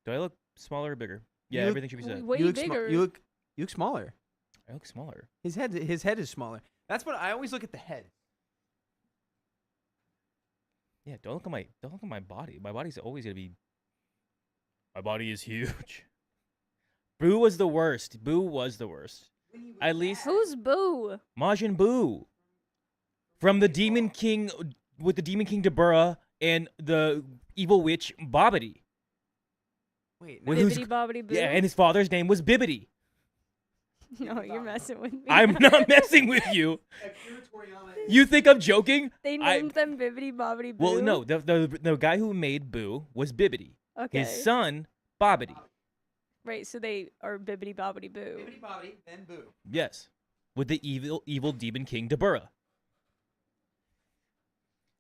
Do I look smaller or bigger? Yeah, You look everything should be set. Way you look bigger. you look smaller. I look smaller. His head is smaller. That's what I always look at the head. Yeah, don't look at my body. My body's always gonna be. My body is huge. Boo was the worst. Boo was the worst. At least Who's Boo? Majin Buu from the Demon King with the Demon King Dabura and the evil witch Bobbity. Wait, With who's- Bibbidi Bobbidi Boo? Yeah, and his father's name was Bibbidi. No, you're messing with me. I'm not messing with you. You think I'm joking? They I- named them Bibbidi Bobbidi Boo? Well, no. The guy who made Boo was Bibbidi. Okay. His son, Bobbity. Right, so they are Bibbidi Bobbidi Boo. Bibbidi Bobbidi, then Boo. Yes. With the evil Demon King Dabura.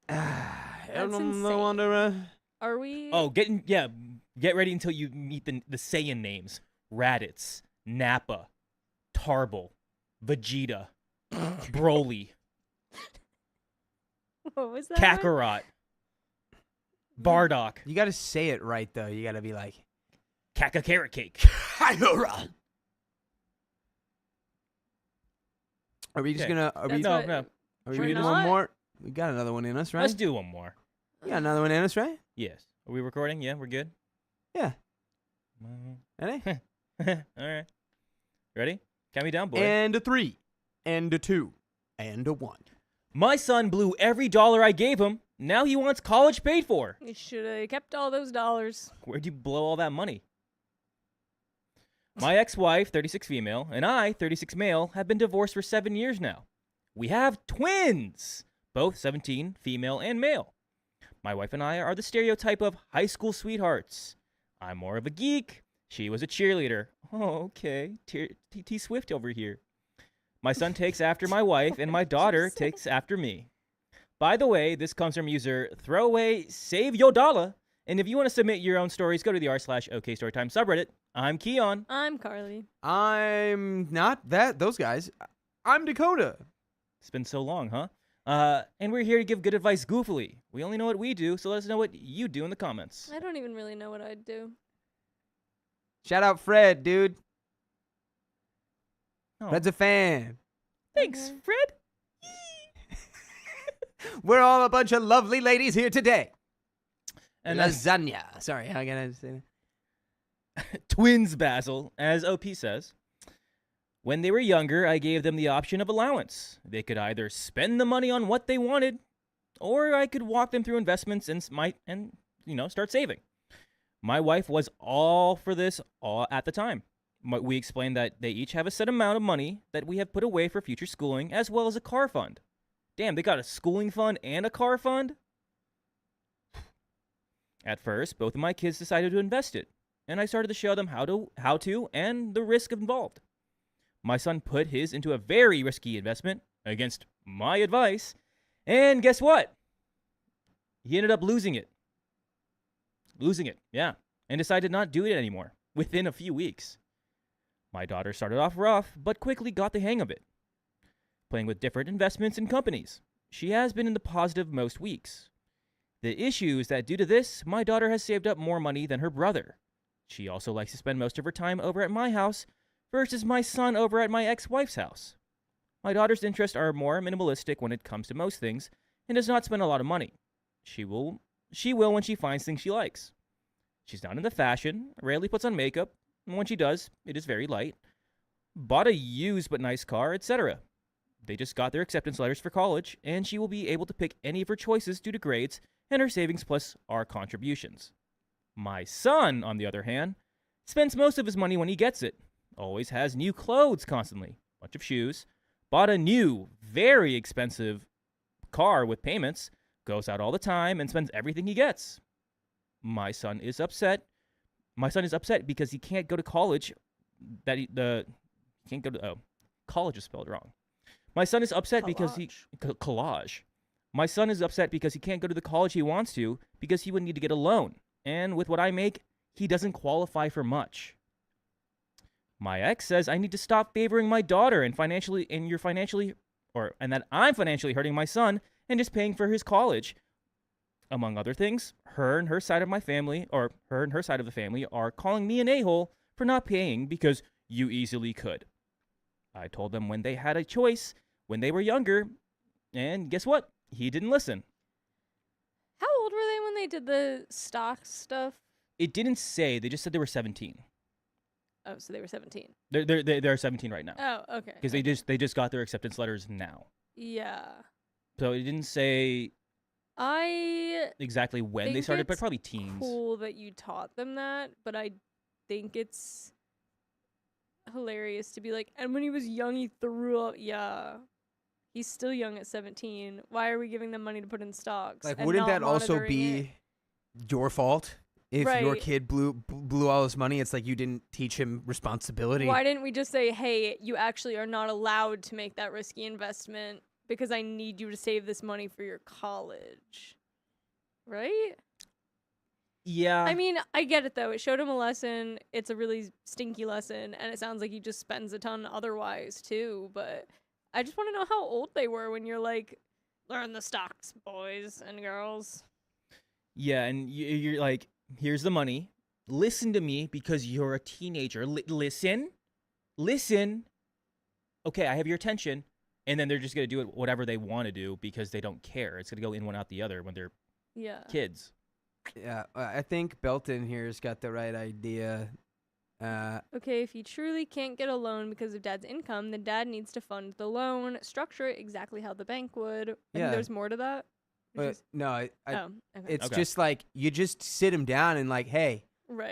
That's No wonder. Are we? Oh, get ready until you meet the Saiyan names. Raditz, Nappa, Tarble, Vegeta, Broly, What was that? one? Kakarot, Bardock, You got to say it right though. You got to be like. Carrot Cake. Are we just Okay. gonna? Are we? That's No, what- no. Are we We're gonna do not. one more? We got another one in us, right? Let's do one more. We got another one in us, right? Yes. Are we recording? Yeah, we're good. Yeah. Mhm. Ready? All right. Ready? Count me down, boy. And a 3, and a 2, and a 1. My son blew every dollar I gave him. Now he wants college paid for. You should have kept all those dollars. Where'd you blow all that money? My ex-wife, 36 female, and I, 36 male, have been divorced for 7 years now. We have twins, both 17, female and male. My wife and I are the stereotype of high school sweethearts. I'm more of a geek. She was a cheerleader. Oh, okay. T Swift over here. My son takes after my wife, and my daughter takes after me. By the way, this comes from user Throwaway Save Yo Dollar. And if you want to submit your own stories, go to the r/OK Storytime subreddit. I'm Keon. I'm Carly. I'm not those guys. I'm Dakota. It's been so long, huh? And we're here to give good advice goofily. We only know what we do, so let us know what you do in the comments. I don't even really know what I'd do. Shout out Fred, dude. Oh, Fred's a fan. thanks, Okay. Fred. We're all a bunch of lovely ladies here today. And Lasagna. Sorry, how can I say that? twins, Basil, as OP says. When they were younger, I gave them the option of allowance. They could either spend the money on what they wanted, or I could walk them through investments and start saving. My wife was all for this all at the time. We explained that they each have a set amount of money that we have put away for future schooling, as well as a car fund. Damn, they got a schooling fund and a car fund? At first, both of my kids decided to invest it, and I started to show them how to, and the risk involved. My son put his into a very risky investment against my advice, and guess what? He ended up losing it. Yeah, and decided not to do it anymore within a few weeks. My daughter started off rough, but quickly got the hang of it. Playing with different investments and companies. She has been in the positive most weeks. The issue is that due to this, my daughter has saved up more money than her brother. She also likes to spend most of her time over at my house versus my son over at my ex-wife's house. My daughter's interests are more minimalistic when it comes to most things and does not spend a lot of money. She will when she finds things she likes. She's not into fashion, rarely puts on makeup, and when she does, it is very light. Bought a used but nice car, etc. They just got their acceptance letters for college, and she will be able to pick any of her choices due to grades and her savings plus our contributions. My son, on the other hand, spends most of his money when he gets it. always has new clothes constantly, bunch of shoes, bought a new, very expensive car with payments, goes out all the time and spends everything he gets. My son is upset. My son is upset because he can't go to college. College is spelled wrong. My son is upset because collage. My son is upset because he can't go to the college he wants to because he would need to get a loan. And with what I make, he doesn't qualify for much. My ex says I need to stop favoring my daughter and that I'm financially hurting my son and just paying for his college. Among other things, her and her side of the family are calling me an a-hole for not paying because you easily could. I told them when they had a choice when they were younger, and guess what? He didn't listen. How old were they when they did the stock stuff? It didn't say. They just said they were 17. Oh, so they were 17. They're 17 right now. Oh, okay. Because they just got their acceptance letters now. Yeah. So it didn't say exactly when they started, but probably teens. Cool that you taught them that, but I think it's hilarious to be like, and when he was young, he threw up. Yeah. He's still young at 17. Why are we giving them money to put in stocks? Like, wouldn't that also be your fault? If your kid blew all his money, it's like you didn't teach him responsibility. Why didn't we just say, hey, you actually are not allowed to make that risky investment because I need you to save this money for your college? Right? Yeah. I mean, I get it, though. It showed him a lesson. It's a really stinky lesson, and it sounds like he just spends a ton otherwise, too. But I just want to know how old they were when you're like, learn the stocks, boys and girls. Yeah, and you're like, here's the money. Listen to me because you're a teenager. Listen. Okay, I have your attention. And then they're just going to do it whatever they want to do because they don't care. It's going to go in one out the other when they're kids. Yeah, I think Belton here's got the right idea. Okay, if you truly can't get a loan because of dad's income, then dad needs to fund the loan, structure it exactly how the bank would. I think there's more to that. No, okay. It's just like you just sit him down and like, hey,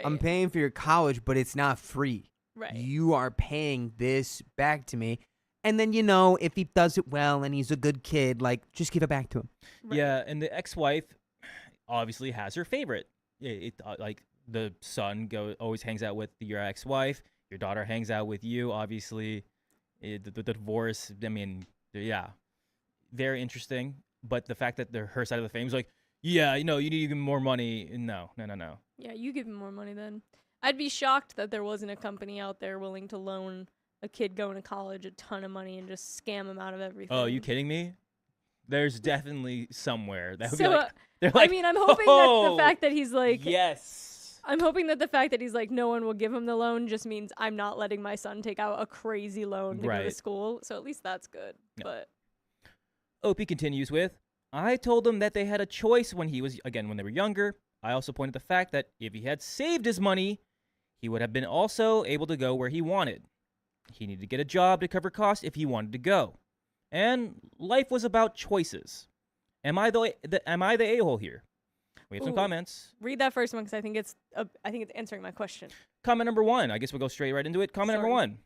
I'm paying for your college, but it's not free. Right. You are paying this back to me. And then, if he does it well and he's a good kid, like, just give it back to him. Right. Yeah, and the ex-wife obviously has her favorite. Like, the son always hangs out with your ex-wife. Your daughter hangs out with you, obviously. The divorce, I mean, yeah, very interesting. But the fact that her side of the family is like, yeah, you need to give him more money. No. Yeah, you give him more money then. I'd be shocked that there wasn't a company out there willing to loan a kid going to college a ton of money and just scam him out of everything. Oh, you kidding me? There's definitely somewhere that would be like, they're like, I mean, I'm hoping that the fact that he's like, yes. I'm hoping that the fact that he's like, no one will give him the loan just means I'm not letting my son take out a crazy loan to go to school. So at least that's good. Yeah. But OP continues with, I told them that they had a choice when they were younger. I also pointed the fact that if he had saved his money, he would have been also able to go where he wanted. He needed to get a job to cover costs if he wanted to go. And life was about choices. Am I the a-hole here? We have some comments. Read that first one because I think it's answering my question. Comment number 1. I guess we'll go straight right into it. Comment number 1.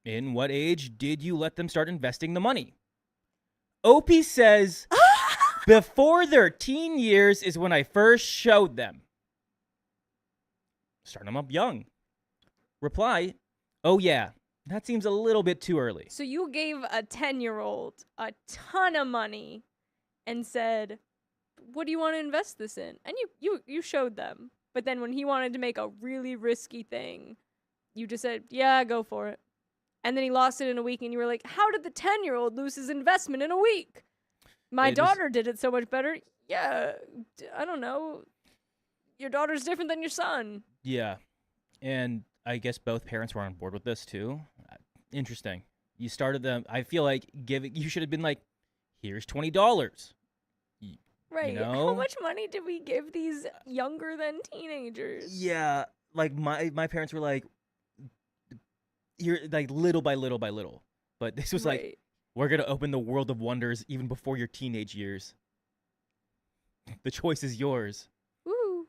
In what age did you let them start investing the money? OP says, before their teen years is when I first showed them. Starting them up young. Reply, oh yeah, that seems a little bit too early. So you gave a 10-year-old a ton of money and said, what do you want to invest this in? And you showed them. But then when he wanted to make a really risky thing, you just said, yeah, go for it. And then he lost it in a week and you were like, how did the 10-year-old lose his investment in a week? My daughter did it so much better. Yeah, I don't know. Your daughter's different than your son. Yeah. And I guess both parents were on board with this too. Interesting. You started them. I feel like you should have been like, here's $20. Right. How much money did we give these younger than teenagers? Yeah. Like my parents were like, you're like little by little by little. But this was like, we're going to open the world of wonders even before your teenage years. The choice is yours. Woo.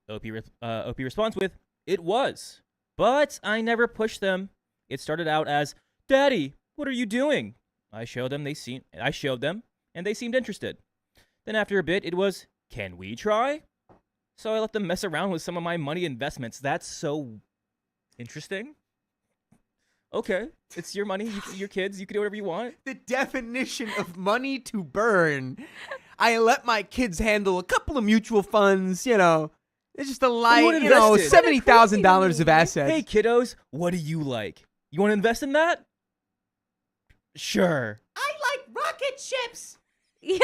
OP responds with, it was. But I never pushed them. It started out as, "Daddy, what are you doing?" I showed them, and they seemed interested. Then after a bit, it was, "Can we try?" So I let them mess around with some of my money investments. That's so interesting. Okay, it's your money, your kids, you can do whatever you want. The definition of money to burn. I let my kids handle a couple of mutual funds, It's just a light, $70,000 of assets. Hey, kiddos, what do you like? You want to invest in that? Sure. I like rocket ships. Yeah.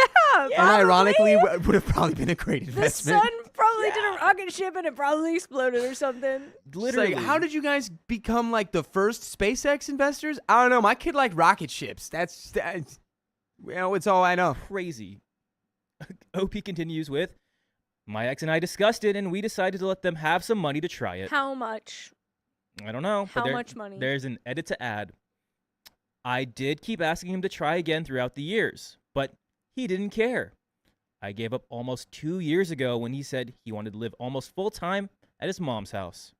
Unironically, would have probably been a great investment. The sun probably did a rocket ship and it probably exploded or something. Literally. Like, how did you guys become like the first SpaceX investors? I don't know. My kid liked rocket ships. That's it's all I know. Crazy. OP continues with, "My ex and I discussed it, and we decided to let them have some money to try it." How much? I don't know. How much money? There's an edit to add. "I did keep asking him to try again throughout the years, but he didn't care. I gave up almost 2 years ago when he said he wanted to live almost full-time at his mom's house.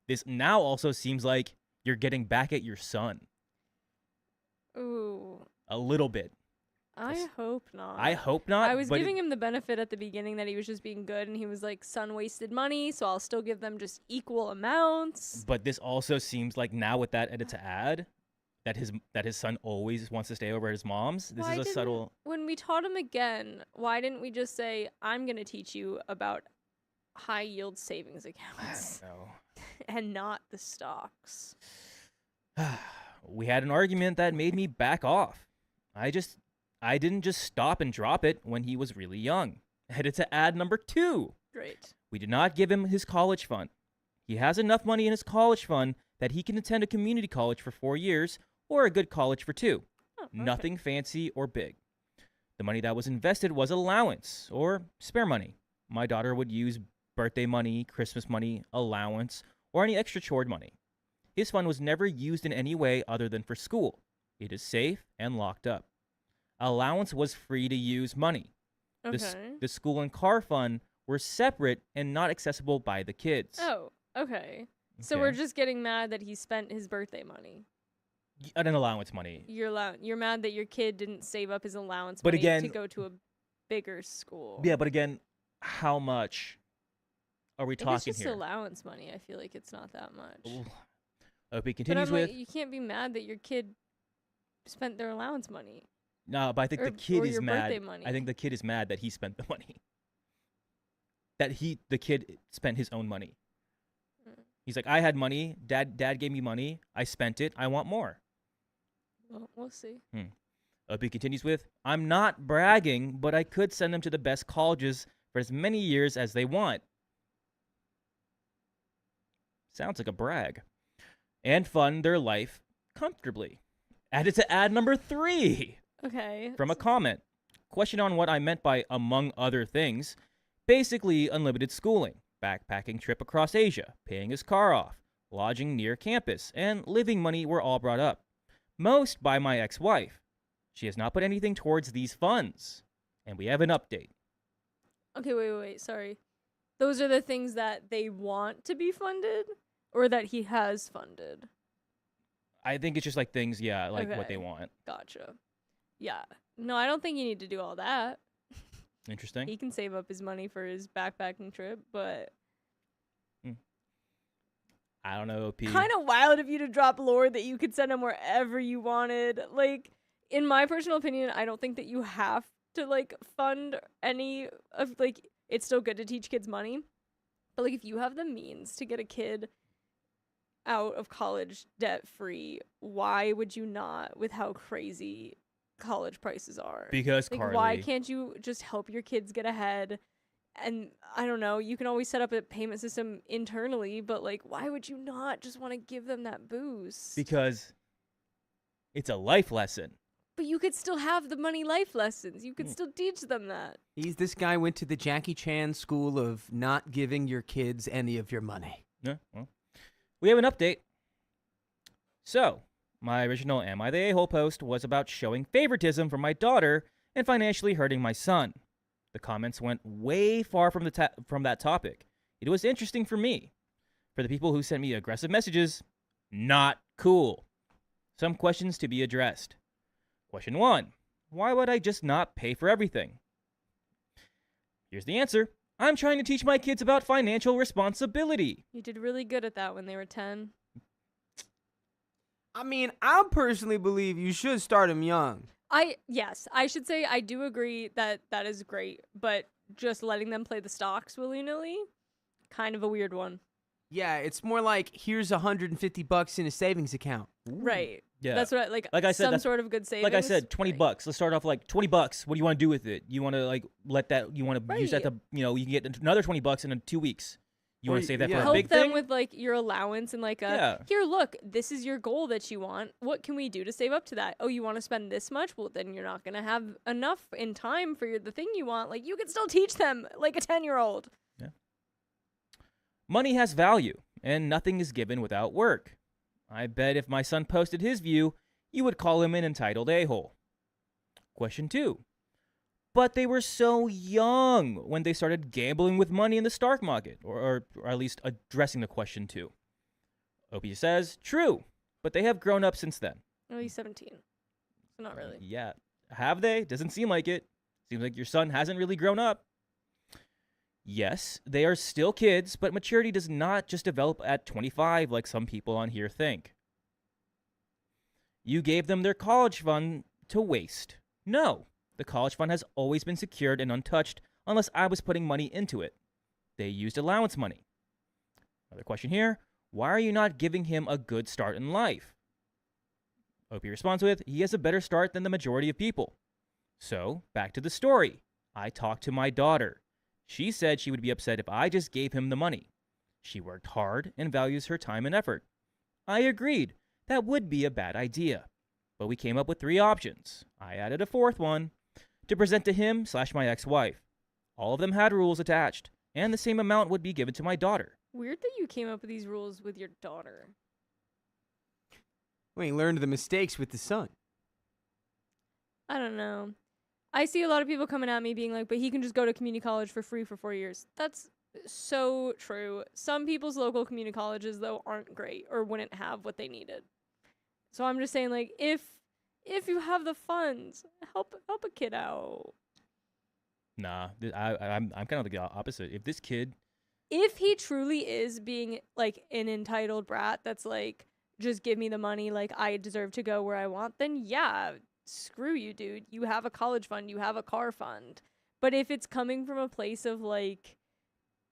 This now also seems like you're getting back at your son." Ooh. A little bit. I hope not. I hope not. I was giving him the benefit at the beginning that he was just being good, and he was like, "Son wasted money, so I'll still give them just equal amounts." But this also seems like now with that edit to add, that his son always wants to stay over at his mom's. This is a subtle. When we taught him again, why didn't we just say, "I'm going to teach you about high yield savings accounts and not the stocks"? We had an argument that made me back off. I didn't just stop and drop it when he was really young. Edit to add number 2. Great. We did not give him his college fund. He has enough money in his college fund that he can attend a community college for 4 years or a good college for 2. Oh, okay. Nothing fancy or big. The money that was invested was allowance or spare money. My daughter would use birthday money, Christmas money, allowance, or any extra chore money. His fund was never used in any way other than for school. It is safe and locked up. Allowance was free to use money. Okay. The school and car fund were separate and not accessible by the kids. Oh, okay. So we're just getting mad that he spent his birthday money. An allowance money. You're mad that your kid didn't save up his allowance But money again, to go to a bigger school. Yeah, but again, how much are we talking it's just here? allowance money. I feel like it's not that much. OP But continues I'm with, like, you can't be mad that your kid spent their allowance money. no, but I think the kid is your mad. birthday money. I think the kid is mad that he spent the money. That the kid spent his own money. He's like, I had money. Dad gave me money. I spent it. I want more. Well, we'll see. OP continues with, I'm not bragging, but I could send them to the best colleges for as many years as they want. Sounds like a brag. And fund their life comfortably. Added to ad number 3. Okay. From a comment. Question on what I meant by among other things. Basically, unlimited schooling, backpacking trip across Asia, paying his car off, lodging near campus, and living money were all brought up. Most by my ex-wife. She has not put anything towards these funds. And we have an update. Okay, wait. Sorry. Those are the things that they want to be funded or that he has funded? I think it's just like things, what Okay. they want. Gotcha. Yeah. No, I don't think you need to do all that. Interesting. He can save up his money for his backpacking trip, but I don't know, OP. kind of wild of you to drop lore that you could send him wherever you wanted. Like, in my personal opinion, I don't think that you have to, like, fund any of, like, it's still good to teach kids money. But, like, if you have the means to get a kid out of college debt-free, why would you not with how crazy college prices are? Because, like, Carly, why can't you just help your kids get ahead? And I don't know, you can always set up a payment system internally, but like, why would you not just want to give them that boost? Because it's a life lesson. But you could still have the money life lessons. You could still teach them that. This guy went to the Jackie Chan school of not giving your kids any of your money. Yeah, well, we have an update. So, my original Am I the A-hole post was about showing favoritism for my daughter and financially hurting my son. The comments went way far from that topic. It was interesting for me. For the people who sent me aggressive messages, not Cool. Some questions to be addressed. Question 1. Why would I just not pay for everything? Here's the answer. I'm trying to teach my kids about financial responsibility. You did really good at that when they were 10. I mean, I personally believe you should start them young. Yes, I should say I do agree that that is great, but just letting them play the stocks willy-nilly, kind of a weird one. Yeah, it's more like, here's $150 in a savings account. Right. Yeah. That's what like I said, some sort of good savings. Like I said, $20. Let's start off like $20. What do you want to do with it? You want to like let that? You want to use that to you can get another $20 in 2 weeks. You want to save that for a big thing? Help them with like your allowance and like here, look, this is your goal that you want. What can we do to save up to that? Oh, you want to spend this much? Well, then you're not going to have enough in time for the thing you want. Like you can still teach them like a 10-year-old. Yeah. Money has value, and nothing is given without work. I bet if my son posted his view, you would call him an entitled a-hole. Question 2. But they were so young when they started gambling with money in the stock market, or at least addressing the question 2. Opie says, true, but they have grown up since then. Oh, he's 17. So not really. Yeah. Have they? Doesn't seem like it. Seems like your son hasn't really grown up. Yes, they are still kids, but maturity does not just develop at 25 like some people on here think. You gave them their college fund to waste. No, the college fund has always been secured and untouched unless I was putting money into it. They used allowance money. Another question here. Why are you not giving him a good start in life? Opie responds with, he has a better start than the majority of people. So, back to the story. I talked to my daughter. She said she would be upset if I just gave him the money. She worked hard and values her time and effort. I agreed. That would be a bad idea. But we came up with 3 options. I added a 4th one to present to him/my ex-wife. All of them had rules attached, and the same amount would be given to my daughter. Weird that you came up with these rules with your daughter. Well, you learned the mistakes with the son. I don't know. I see a lot of people coming at me being like, but he can just go to community college for free for 4 years. That's so true. Some people's local community colleges, though, aren't great or wouldn't have what they needed. So I'm just saying, like, if you have the funds, help a kid out. Nah, I'm kind of the opposite. If he truly is being, like, an entitled brat that's like, just give me the money, like, I deserve to go where I want, then yeah, screw you, dude. You have a college fund. You have a car fund. But if it's coming from a place of, like,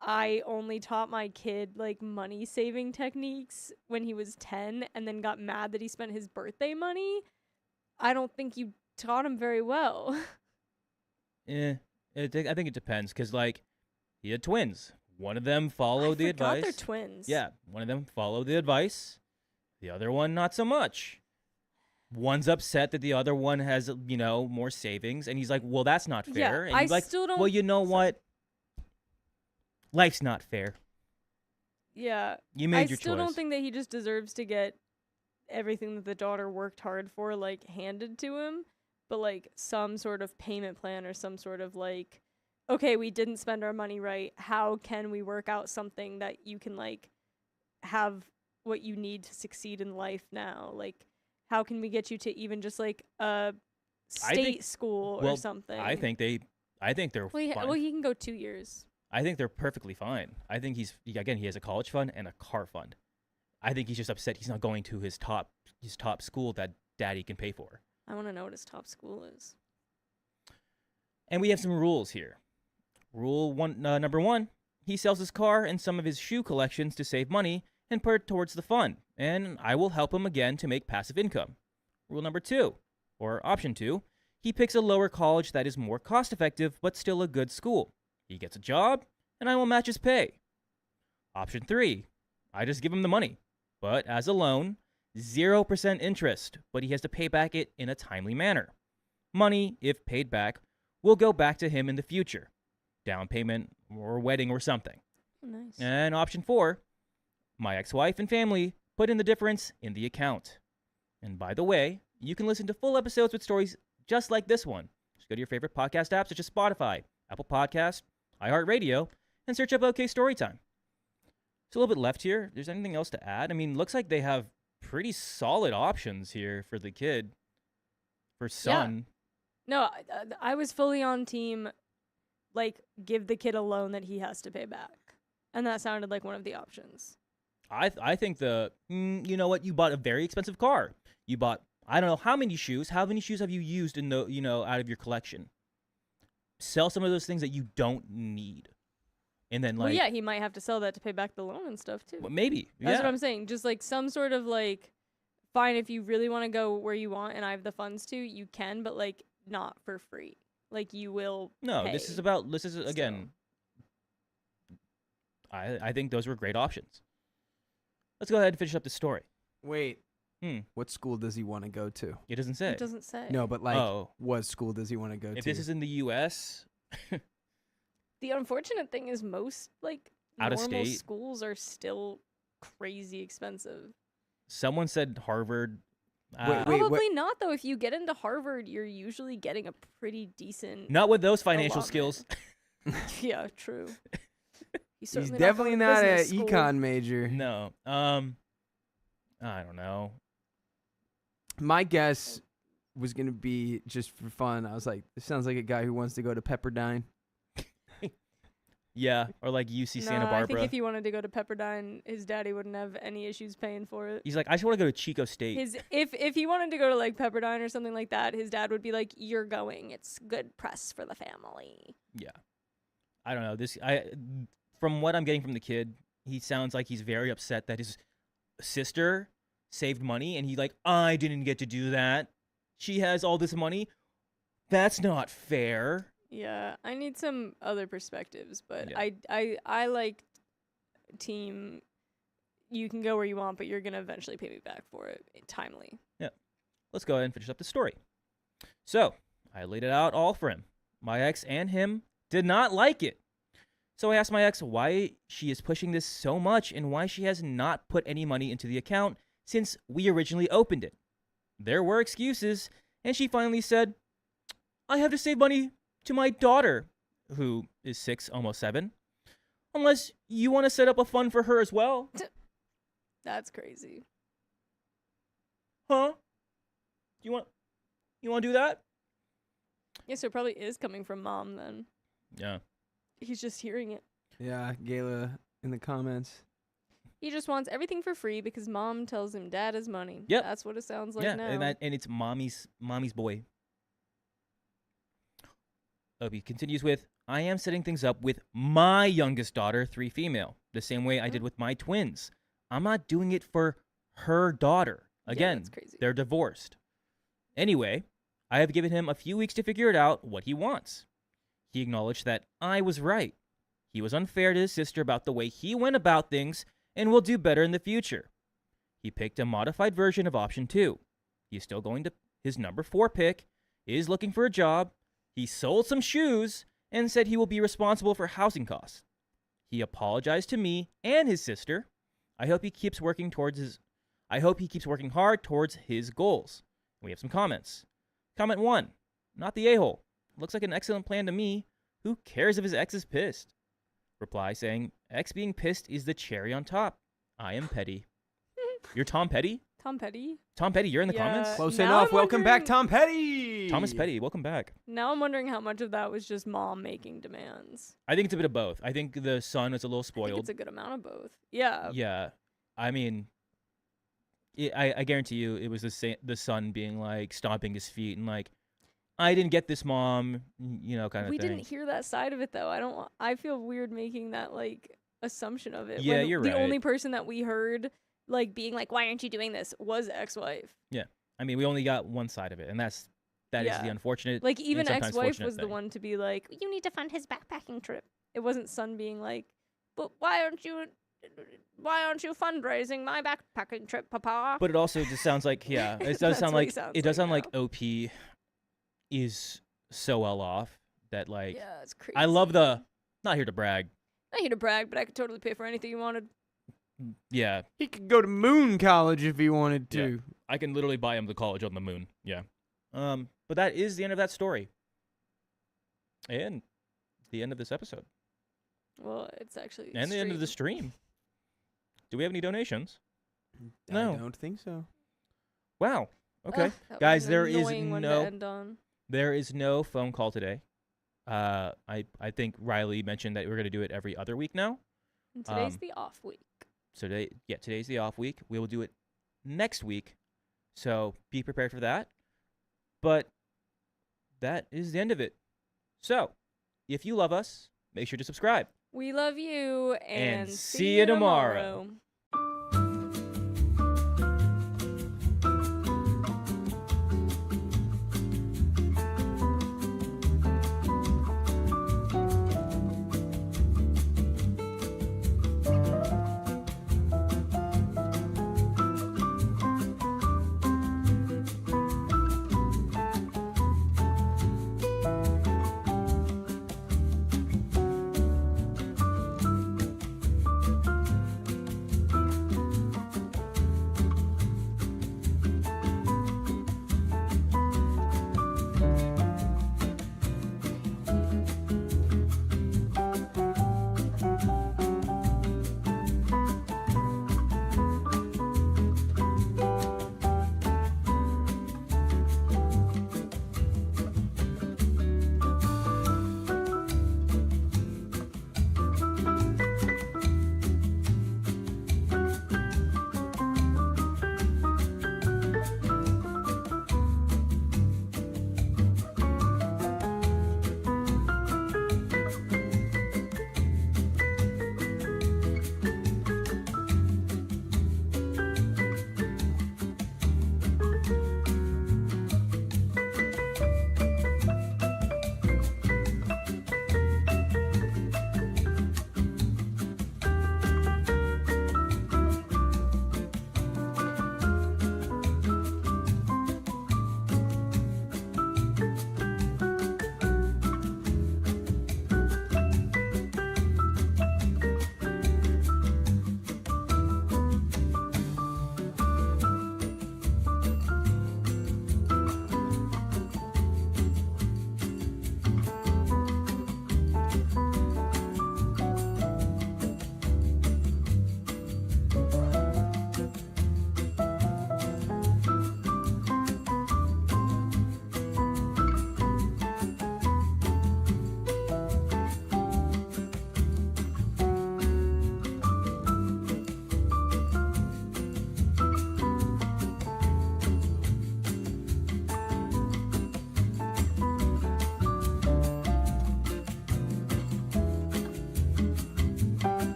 I only taught my kid, like, money saving techniques when he was 10 and then got mad that he spent his birthday money, I don't think you taught him very well. I think it depends, because, like, he had twins. One of them followed the advice. They're twins. Yeah, one of them followed the advice. The other one, not so much. One's upset that the other one has, more savings, and he's like, well, that's not fair. Yeah, and he's I like, still don't... well, you know what? Life's not fair. Yeah. You made your choice. I still don't think that he just deserves to get everything that the daughter worked hard for, like, handed to him, but, like, some sort of payment plan or some sort of, like, okay, we didn't spend our money right. How can we work out something that you can, like, have what you need to succeed in life now? Like, how can we get you to even just, like, a state school or something? I think they're fine. Well, he can go 2 years. I think they're perfectly fine. I think he has a college fund and a car fund. I think he's just upset he's not going to his top school that daddy can pay for. I want to know what his top school is. And we have some rules here. Number 1, he sells his car and some of his shoe collections to save money and put it towards the fund, and I will help him again to make passive income. Rule number 2, or option 2, he picks a lower college that is more cost-effective but still a good school. He gets a job, and I will match his pay. Option 3, I just give him the money, but as a loan, 0% interest, but he has to pay back it in a timely manner. Money, if paid back, will go back to him in the future. Down payment or wedding or something. Nice. And option 4, my ex-wife and family put in the difference in the account. And by the way, you can listen to full episodes with stories just like this one. Just go to your favorite podcast apps such as Spotify, Apple Podcasts, iHeartRadio, and search up OK Storytime. It's a little bit left here. There's anything else to add? I mean, looks like they have pretty solid options here for the kid, for son. No, I was fully on team, like, give the kid a loan that he has to pay back. And that sounded like one of the options. I think you know what? You bought a very expensive car. You bought, I don't know, how many shoes? How many shoes have you used in the, out of your collection? Sell some of those things that you don't need. And then, like... Well, yeah, he might have to sell that to pay back the loan and stuff, too. Well, maybe, That's what I'm saying. Just, like, some sort of, like, fine, if you really want to go where you want and I have the funds to, you can, but, like, not for free. Like, you will No, pay this is, again... I think those were great options. Let's go ahead and finish up the story. Wait. What school does he want to go to? It doesn't say. It doesn't say. No, but like, what school does he want to go to? If this is in the U.S., the unfortunate thing is most like out of normal state schools are still crazy expensive. Someone said Harvard. Probably not though. If you get into Harvard, you're usually getting a pretty decent. Not with those financial skills. Yeah, true. He's definitely not an econ major. No. I don't know. My guess was going to be, just for fun, I was like, this sounds like a guy who wants to go to Pepperdine. Yeah, or like UC Santa Barbara. I think if he wanted to go to Pepperdine, his daddy wouldn't have any issues paying for it. He's like, I just want to go to Chico State. If he wanted to go to like Pepperdine or something like that, his dad would be like, "You're going. It's good press for the family." Yeah, I don't know. From what I'm getting from the kid, he sounds like he's very upset that his sister saved money, and I didn't get to do that. She has all this money. That's not fair. Yeah, I need some other perspectives, but Yeah. I like team. You can go where you want, but you're gonna eventually pay me back for it timely. Yeah, let's go ahead and finish up the story. So I laid it out all for him. My ex and him did not like it. So I asked my ex why she is pushing this so much and why she has not put any money into the account since we originally opened it. There were excuses, and she finally said, I have to save money to my daughter, who is 6, almost 7, unless you want to set up a fund for her as well. That's crazy. Huh? You want to do that? Yeah, so it probably is coming from mom then. Yeah. He's just hearing it. Yeah, Gayla in the comments. He just wants everything for free because mom tells him dad has money. Yep. That's what it sounds like yeah, now. and it's mommy's boy. Opie continues with, I am setting things up with my youngest daughter, 3 female, the same way I did with my twins. I'm not doing it for her daughter. Again, that's crazy. They're divorced. Anyway, I have given him a few weeks to figure it out what he wants. He acknowledged that I was right. He was unfair to his sister about the way he went about things and will do better in the future. He picked a modified version of option 2. He's still going to his number 4 pick, is looking for a job. He sold some shoes and said he will be responsible for housing costs. He apologized to me and his sister. I hope he keeps working hard towards his goals. We have some comments. Comment 1, not the a-hole. Looks like an excellent plan to me. Who cares if his ex is pissed? Reply saying, ex being pissed is the cherry on top. I am petty. You're Tom Petty? Tom Petty? Tom Petty, you're in the comments? Close Now enough. I'm Welcome back, wondering- Tom Petty. Thomas Petty, welcome back. Now I'm wondering how much of that was just mom making demands. I think it's a bit of both. I think the son is a little I think spoiled. it's a good amount of both. Yeah. Yeah. I mean, I guarantee you it was the son being like stomping his feet and like, I didn't get this, mom, kind of thing. We didn't hear that side of it though. I feel weird making that like assumption of it. Yeah, when you're the right. only person that we heard like being like, why aren't you doing this, was ex-wife. Yeah. I mean, we only got one side of it, and that is Yeah. the unfortunate. Like even and sometimes ex-wife fortunate was the thing. one to be like, you need to fund his backpacking trip. It wasn't son being like, but why aren't you fundraising my backpacking trip, Papa? But it also just sounds like, yeah, it does That's sound what he like sounds it does like sound like now. OP is so well off that like Yeah, it's crazy. I love the not here to brag. Not here to brag, but I could totally pay for anything you wanted. Yeah, He could go to Moon College if he wanted to. Yeah. I can literally buy him the college on the moon. Yeah. But that is the end of that story. And the end of this episode. Well, it's actually And the end of the stream. Do we have any donations? No. I don't think so. Wow. Okay. That Guys, was an there is annoying one to no end on. phone call today. I think Riley mentioned that we're going to do it every other week now. And today's the off week. So today's the off week. We will do it next week. So be prepared for that. But that is the end of it. So if you love us, make sure to subscribe. We love you, and see you tomorrow.